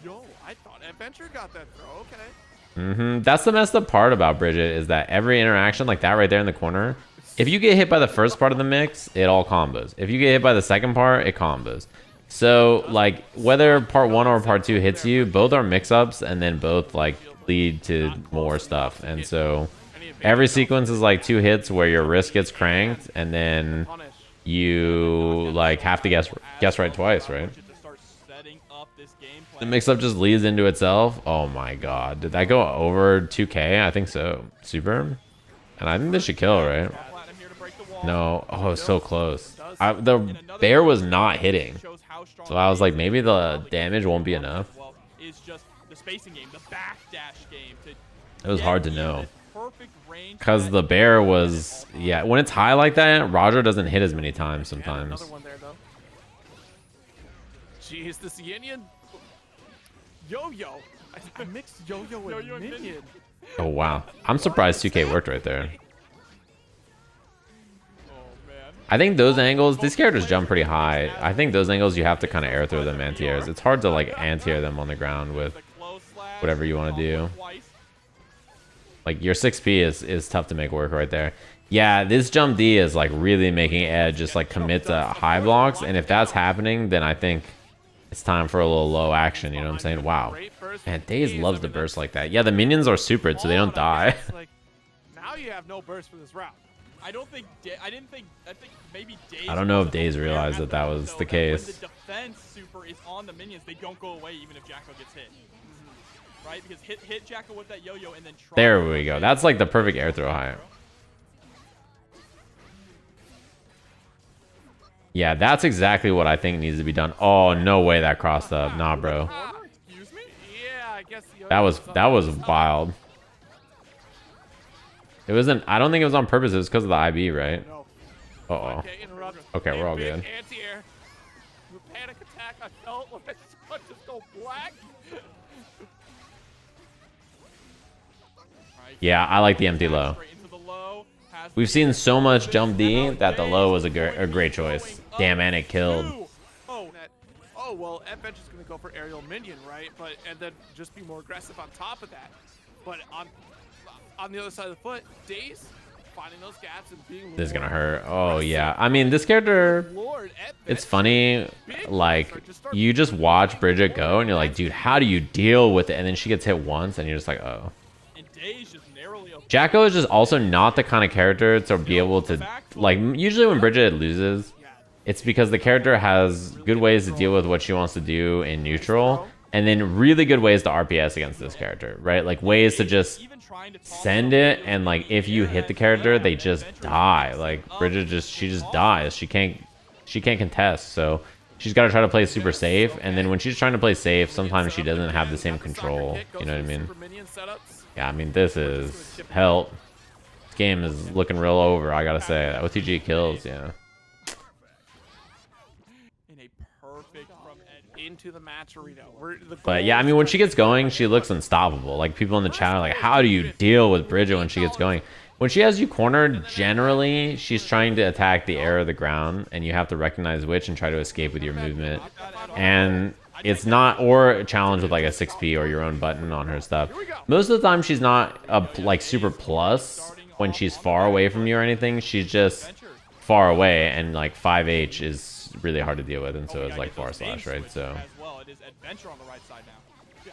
Yo, I thought Eddventure got that throw. Okay. That's the messed up part about Bridget is that every interaction like that right there in the corner, if you get hit by the first part of the mix, it all combos. If you get hit by the second part, it combos. So like whether part 1 or part 2 hits you, both are mix-ups and then both like lead to more stuff. And so every sequence is like 2 hits where your wrist gets cranked and then you like have to guess right twice, right? The mix-up just leads into itself. Oh my god. Did that go over 2K? I think so. Super. And I think this should kill, right? No. Oh, it's so close. The bear was not hitting. So I was like, maybe the damage won't be enough. It was hard to know. Because the bear was... Yeah, when it's high like that, Roger doesn't hit as many times sometimes. Jeez, this Yin yo-yo. I mixed yo-yo and minion. Oh, wow. I'm surprised 2K worked right there. I think those angles, these characters jump pretty high. I think those angles you have to kind of air throw them anti-airs. It's hard to like anti-air them on the ground with whatever you want to do. Like your 6P is tough to make work right there. Yeah, this jump D is like really making Ed just like commit to high blocks. And if that's happening, then I think it's time for a little low action. You know what I'm saying? Wow. Man, Daze loves to burst like that. Yeah, the minions are supered, so they don't die. Now you have no burst for this round. I think maybe Daze. I don't know if Daze realized that that was the case. When the defense super is on the minions, they don't go away even if Jacko gets hit. Right? Because hit Jacko with that yo-yo and then try. There we go. That's like the perfect air throw high. Yeah, that's exactly what I think needs to be done. Oh, no way that crossed up. Nah, bro. Excuse me? Yeah, I guess the That was wild. It wasn't. I don't think it was on purpose. It was because of the IB, right? No. Uh-oh. Okay, interrupt. Okay, we're all Big good. anti-air. Panic attack. I felt when I just go black. Yeah, I like the empty low. We've seen so much jump D that the low was a great choice. Damn, and it killed. Oh well, Eddventure's gonna go for aerial minion, right? And then just be more aggressive on top of that. But on the other side of the foot, Daze finding those gaps and being. This is gonna hurt. Oh yeah. I mean, this character. It's funny. Like you just watch Bridget go, and you're like, dude, how do you deal with it? And then she gets hit once, and you're just like, oh. Jacko is just also not the kind of character to be able to, like, usually when Bridget loses, it's because the character has good ways to deal with what she wants to do in neutral, and then really good ways to RPS against this character, right? Like ways to just send it, and like if you hit the character, they just die. Like Bridget she just dies. She can't contest, so she's got to try to play super safe, and then when she's trying to play safe, sometimes she doesn't have the same control. You know what I mean? Yeah, I mean, this is help. This game is looking real over, I gotta say. OTG kills, yeah. Into the match arena. But yeah, I mean, when she gets going, she looks unstoppable. Like people in the chat are like, how do you deal with Bridget when she gets going? When she has you cornered, generally, she's trying to attack the air or the ground, and you have to recognize which and try to escape with your movement. And it's not, or a challenge with like a 6P or your own button on her stuff. Most of the time, she's not a like super plus when she's far away from you or anything. She's just far away, and like 5H is really hard to deal with, and so it's like /, right? So. It is Eddventure on the right side now.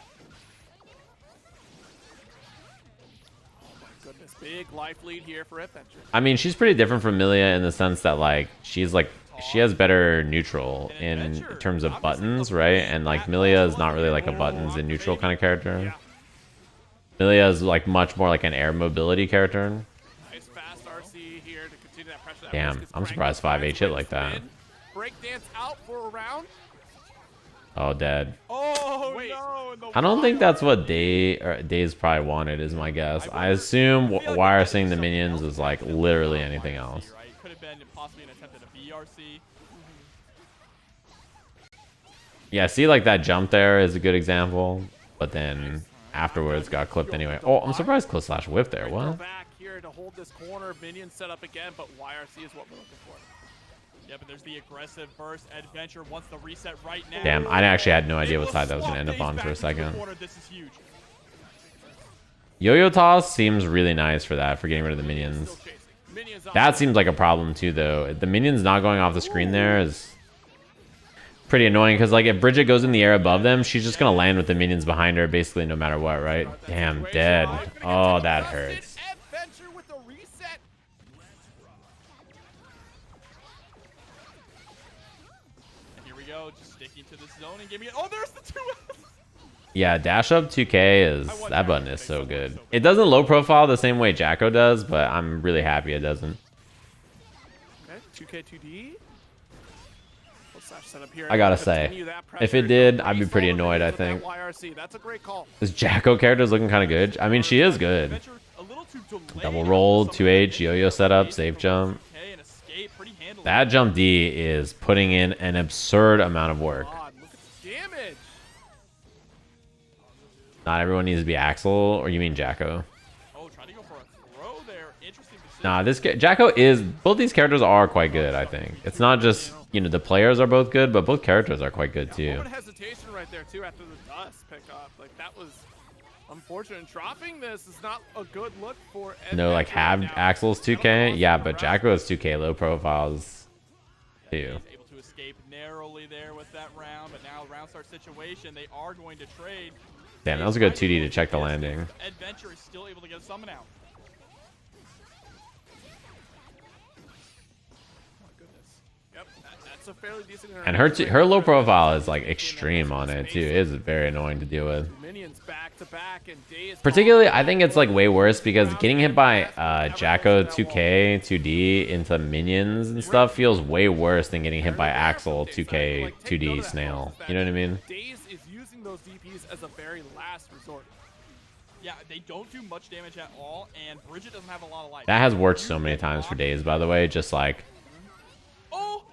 Goodness, big life lead here for Eddventure. I mean, she's pretty different from Millia in the sense that like she has better neutral in terms of buttons, right? And like Millia is not really like a buttons and neutral kind of character. Millia is like much more like an air mobility character. Nice fast RC here to continue that pressure. Damn, I'm surprised 5H hit like that. Breakdance out for a round. Oh, dead. Oh no! I don't think that's what Daze probably wanted, is my guess. I assume wiring the minions is like literally anything else. Could have been possibly an attempt at a BRC. Yeah, see, like that jump there is a good example, but then afterwards got clipped anyway. Oh, I'm surprised close slash whip there. What? Back here to hold this corner, minion set up again, but YRC is what we're looking for. Yeah, but there's the aggressive burst. Eddventure wants the reset right now. Damn, I actually had no idea what side that was going to end up on for a second. This is huge. Yo-yo toss seems really nice for that, for getting rid of the minions. That seems like a problem too, though. The minions not going off the screen there is pretty annoying, because like if Bridget goes in the air above them, she's just going to land with the minions behind her basically no matter what, right? Damn, dead. Oh, that hurts. Just sticking to this zone and giving it. Oh, there's the 2S. Yeah, dash up 2K is, that button is so good. It doesn't low profile the same way Jacko does, but I'm really happy it doesn't. Okay, 2K 2D. I gotta say, if it did, I'd be pretty annoyed, I think. That's a great call. This Jacko character is looking kind of good. I mean, she is good. Double roll, 2H, yo-yo setup, safe jump. That jump D is putting in an absurd amount of work. Not everyone needs to be Axel, or you mean Jacko? Oh, trying to go for a throw there. Interesting decision. Nah, this Jacko is, both these characters are quite good, I think. It's not just, you know, the players are both good, but both characters are quite good too. Hesitation right there too after the dust pick up. Like that was unfortunate. Dropping this is not a good look for Eddventure. No, like have Axel's 2K? Yeah, but Jacko's 2K low profiles too. Able to escape narrowly there with that round, but now round start situation, they are going to trade. Damn, that was a good 2D to check the landing. Eddventure is still able to get a summon out. Oh my goodness. Yep, that's That's a fairly decent And her low profile is like extreme on it too. It is very annoying to deal with. Minions back to back and Daze Particularly, I think it's like way worse because getting hit by Jacko 2K 2D into minions and stuff feels way worse than getting hit by Axel 2K 2D Snail. You know what I mean? Daze is using those DPs as a very last resort. Yeah, they don't do much damage at all, and Bridget doesn't have a lot of life. That has worked so many times for Daze, by the way. Just like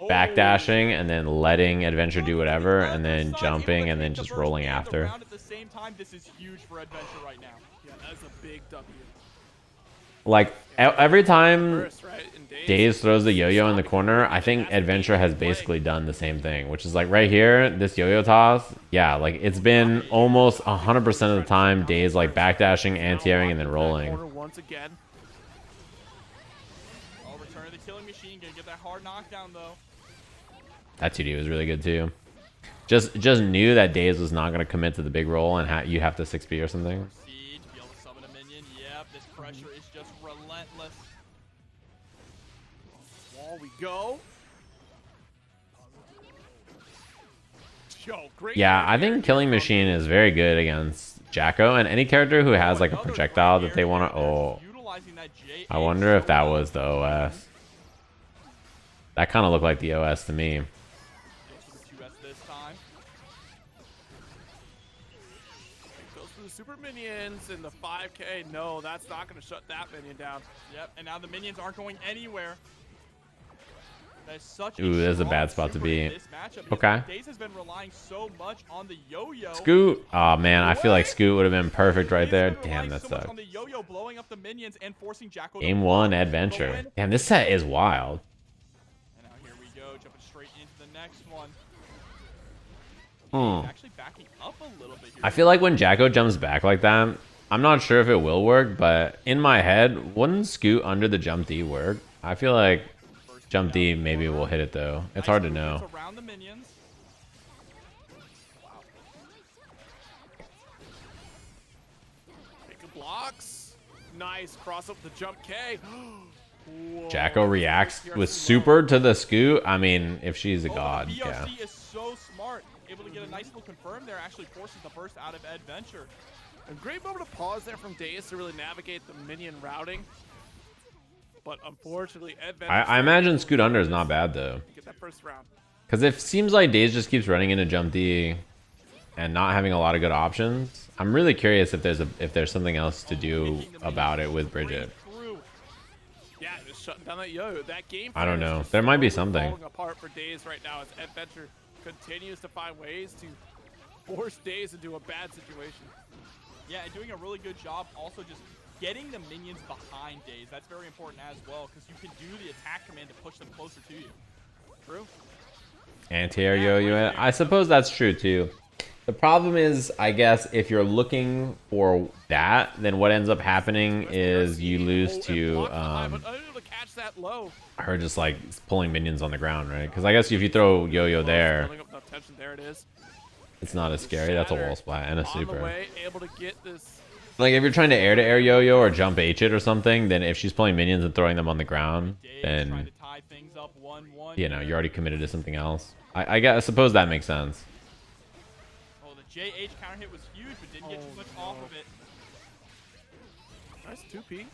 backdashing and then letting Eddventure do whatever, and then jumping and then just rolling after. At the same time, this is huge for Eddventure right now. Yeah, that's a big W. Like every time First, right? In Daze throws the yo-yo in the corner, I think Eddventure has basically done the same thing, which is like right here, this yo-yo toss. Yeah, like it's been almost 100% of the time Daze like backdashing, anti-airing, and then rolling. Once again. Oh, return of the killing machine, gonna get that hard knockdown though. That 2D was really good too. Just knew that Daze was not gonna commit to the big roll and you have to 6B or something. Siege, be able to summon a minion. Yep, this pressure is just relentless. Wall we go. Yo, great. Yeah, I think Killing Machine is very good against Jacko and any character who has like a projectile that they want to. Oh, I wonder if that was the OS. That kind of looked like the OS to me. Goes for the super minions and the 5K. No, that's not going to shut that minion down. Yep, and now the minions aren't going anywhere. That is such Ooh, this is a bad spot to be. Okay. Daze has been relying so much on the yo-yo. Scoot. Oh man, I feel like Scoot would have been perfect right there. Damn, that sucks. On the yo-yo, blowing up the minions and forcing Jacko Game 1 Eddventure. Damn, this set is wild. And now here we go, jumping straight into the next one. Hmm. Actually backing up a little bit here. I feel like when Jacko jumps back like that, I'm not sure if it will work, but in my head, wouldn't Scoot under the jump D work? I feel like jump D maybe will hit it though. It's hard to know. Around the minions. Wow. Taking blocks. Nice cross up the jump K. Whoa. Jacko reacts with super to the Scoot. I mean, if she's a god, the yeah. BOC is so smart. Able to get a nice little confirm there. Actually forces the burst out of Eddventure. A great moment of pause there from Daze to really navigate the minion routing. But unfortunately, Eddventure... I imagine Scoot under is not bad though. Get that first round. Because it seems like Daze just keeps running into jump D and not having a lot of good options. I'm really curious if there's something else to do about it with Bridget. Yeah, just shutting down that yo. That game. I don't know. There might be something. Falling apart for Daze right now as Eddventure continues to find ways to force Daze into a bad situation. Yeah, and doing a really good job also just getting the minions behind Daze. That's very important as well, because you can do the attack command to push them closer to you. True. Anti-air yo-yo. I suppose that's true too. The problem is, I guess, if you're looking for that, then what ends up happening is you lose to her just like pulling minions on the ground, right? Because I guess if you throw yo-yo there, it's not as scary. That's a wall splat and a super. Like if you're trying to air yo-yo or jump H it or something, then if she's pulling minions and throwing them on the ground, then you know you're already committed to something else. I suppose that makes sense. Oh, the JH counter hit was huge, but didn't get too much off of it. Nice 2P.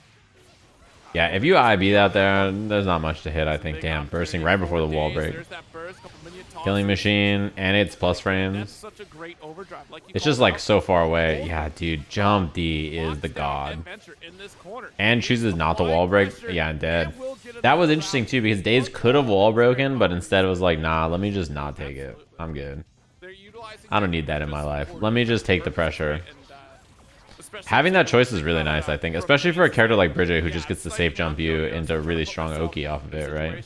Yeah, if you IB that there's not much to hit, I think. Damn, bursting right before the wall break. Killing machine, and it's plus frames. It's just like so far away. Yeah, dude, jump D is the god. And chooses not to wall break. Yeah, and dead. That was interesting too, because Daze could have wall broken, but instead it was like, nah, let me just not take it. I'm good. I don't need that in my life. Let me just take the pressure. Having that choice is really nice, I think, especially for a character like Bridget who just gets to safe jump you into a really strong Oki off of it, right?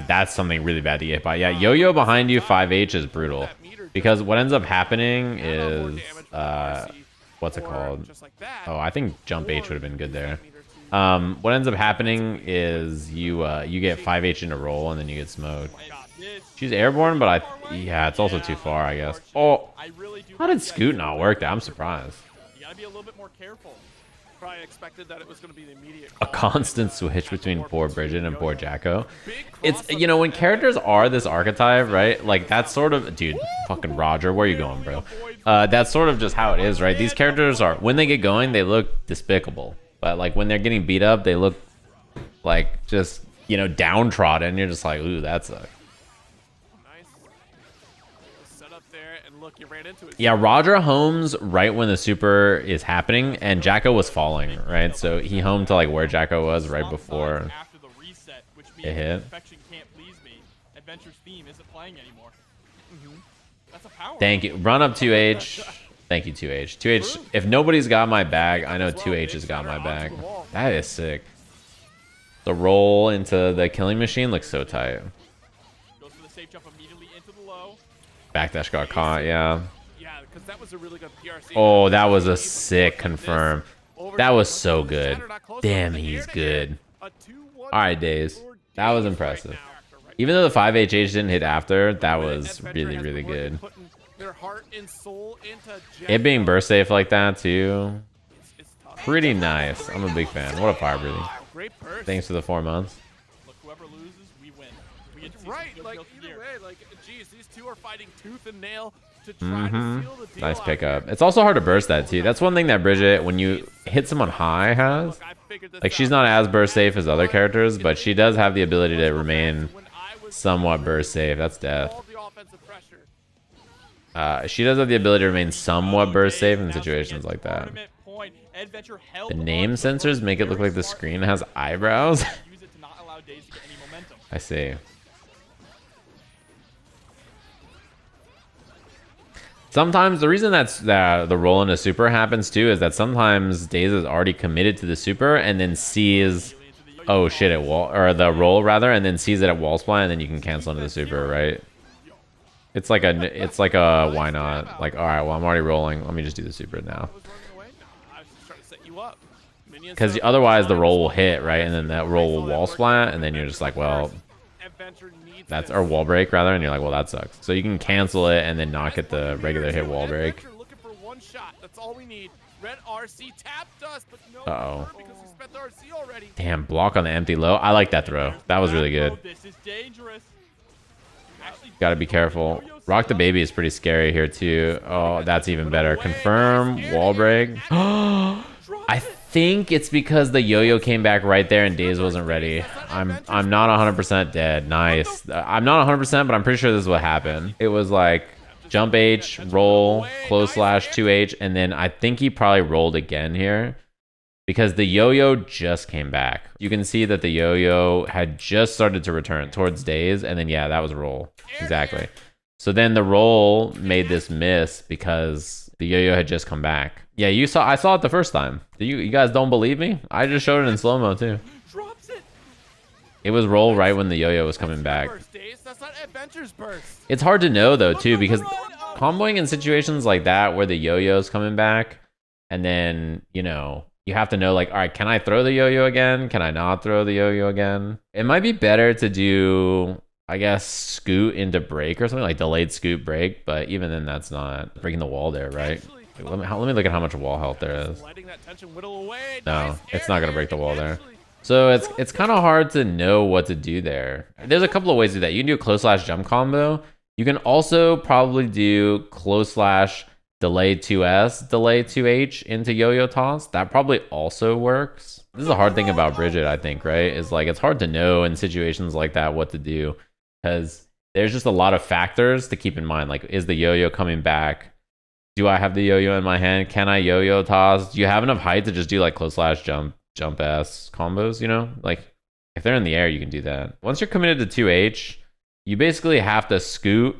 That's something really bad to get by. Yeah, yo-yo behind you 5H is brutal, because what ends up happening is what's it called? Oh, I think jump H would have been good there. What ends up happening is you get 5H in a roll and then you get smoked. She's airborne, but yeah, it's also too far, I guess. Oh, how did Scoot not work that? I'm surprised. You gotta be a little bit more careful. Probably expected that it was going to be the immediate A call. constant switch between poor Bridget and poor Jacko. Big It's, cross you know, when up characters are this archetype, right? Like, that's sort of, dude, fucking Roger, where you going, bro? That's sort of just how it is, right? These characters are, when they get going, they look despicable. But, like, when they're getting beat up, they look like just, you know, downtrodden. You're just like, ooh, that's a... nice. Set up there, and look, you ran into it. Yeah, Roger homes right when the super is happening, and Jacko was falling, right? So he homed to, like, where Jacko was right before after the reset, which it means hit. Infection can't please me. Adventure's theme isn't playing anymore. That's a power. Thank you. Run up 2H. Thank you, 2H. 2H, if nobody's got my bag, I know 2H has got my bag. That is sick. The roll into the killing machine looks so tight. Goes for the safe jump immediately into the low. Backdash got caught, yeah. Yeah, because that was a really good PRC. Oh, that was a sick confirm. That was so good. Damn, he's good. All right, Daze. That was impressive. Even though the 5HH didn't hit after, that was really, really good. Their heart and soul into It being burst safe like that, too. Pretty nice. I'm a big fan. What a fire breathing. great burst. Thanks for the 4 months. Look, whoever loses, we win. We get to see Right, some good like kills either here. way, like geez, these two are fighting tooth and nail to try to seal the deal. Nice out pickup. here. It's also hard to burst that, too. That's one thing that Bridget, when you hit someone high, has. Look, I figured this Like, she's out. not as burst safe as other characters, but she does have the ability to remain When I was somewhat burst safe. That's death. all the offensive pressure. She does have the ability to remain somewhat burst safe in situations like that. Tournament point. Eddventure held The name on to the sensors first make it look very like the smart screen move. has eyebrows. Use it to not allow Daze to get any momentum. I see. Sometimes the reason that the roll into super happens too is that sometimes Daze is already committed to the super and then sees, oh shit, at wall, or the roll rather, and then sees it at wall splat, and then you can cancel into the super, right? It's like a why not? Like, all right, well I'm already rolling. Let me just do the super now. I was running away. No, I was just trying to set you up. Minions Because set up otherwise the line, roll will so hit, right? And then that roll will wall splat, and then you're just like, well, Eddventure needs that's this. or wall break rather, and you're like, well, that sucks. So you can cancel it and then not get the regular hit wall break. Eddventure looking for one shot. That's all we need. Red RC tapped us, but no Uh-oh. more because we spent the RC already. Damn, block on the empty low. I like that throw. That was really good. This is dangerous. Actually, Got to be careful. Rock the baby is pretty scary here too. Oh, that's even better. Confirm wall break. I think it's because the yo-yo came back right there and Daze wasn't ready. I'm not 100% dead. Nice. I'm not 100%, but I'm pretty sure this is what happened. It was like jump H, roll, close slash 2H, and then I think he probably rolled again here because the yo-yo just came back. You can see that the yo-yo had just started to return towards Daze, and then yeah, that was roll. Exactly. So then the roll made this miss because the yo-yo had just come back. Yeah, I saw it the first time. You guys don't believe me? I just showed it in slow-mo too. drops it. It was roll right when the yo-yo was coming back. Burst, Daze. That's not Eddventure's burst. It's hard to know though too because comboing in situations like that where the yo-yo's coming back and then, you know, you have to know like, all right, can I throw the yo-yo again? Can I not throw the yo-yo again? It might be better to do, I guess, scoot into break or something like delayed scoot break, but even then that's not breaking the wall there, right? Like, let me look at how much wall health there is. Letting that tension whittle away. No, Nice it's air not gonna there break the wall there. eventually. So it's kind of hard to know what to do there. There's a couple of ways to do that. You can do a close slash jump combo. You can also probably do close slash delay 2S, delay 2H into yo-yo toss. That probably also works. This is a hard thing about Bridget, I think, right? Is like it's hard to know in situations like that what to do because there's just a lot of factors to keep in mind. Like, is the yo-yo coming back? Do I have the yo-yo in my hand? Can I yo-yo toss? Do you have enough height to just do like close slash jump S combos, you know? Like if they're in the air, you can do that. Once you're committed to 2H, you basically have to scoot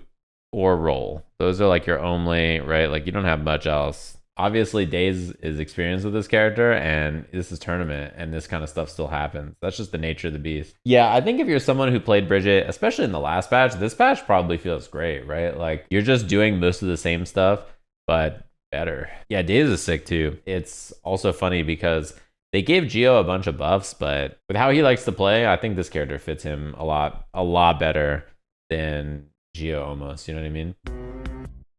or roll. Those are like your only, right? Like you don't have much else. Obviously, Daze is experienced with this character and this is tournament and this kind of stuff still happens. That's just the nature of the beast. Yeah, I think if you're someone who played Bridget, especially in the last patch, this patch probably feels great, right? Like you're just doing most of the same stuff, but better. Yeah, Daze is sick too. It's also funny because they gave Geo a bunch of buffs, but with how he likes to play, I think this character fits him a lot better than Geo almost, you know what I mean?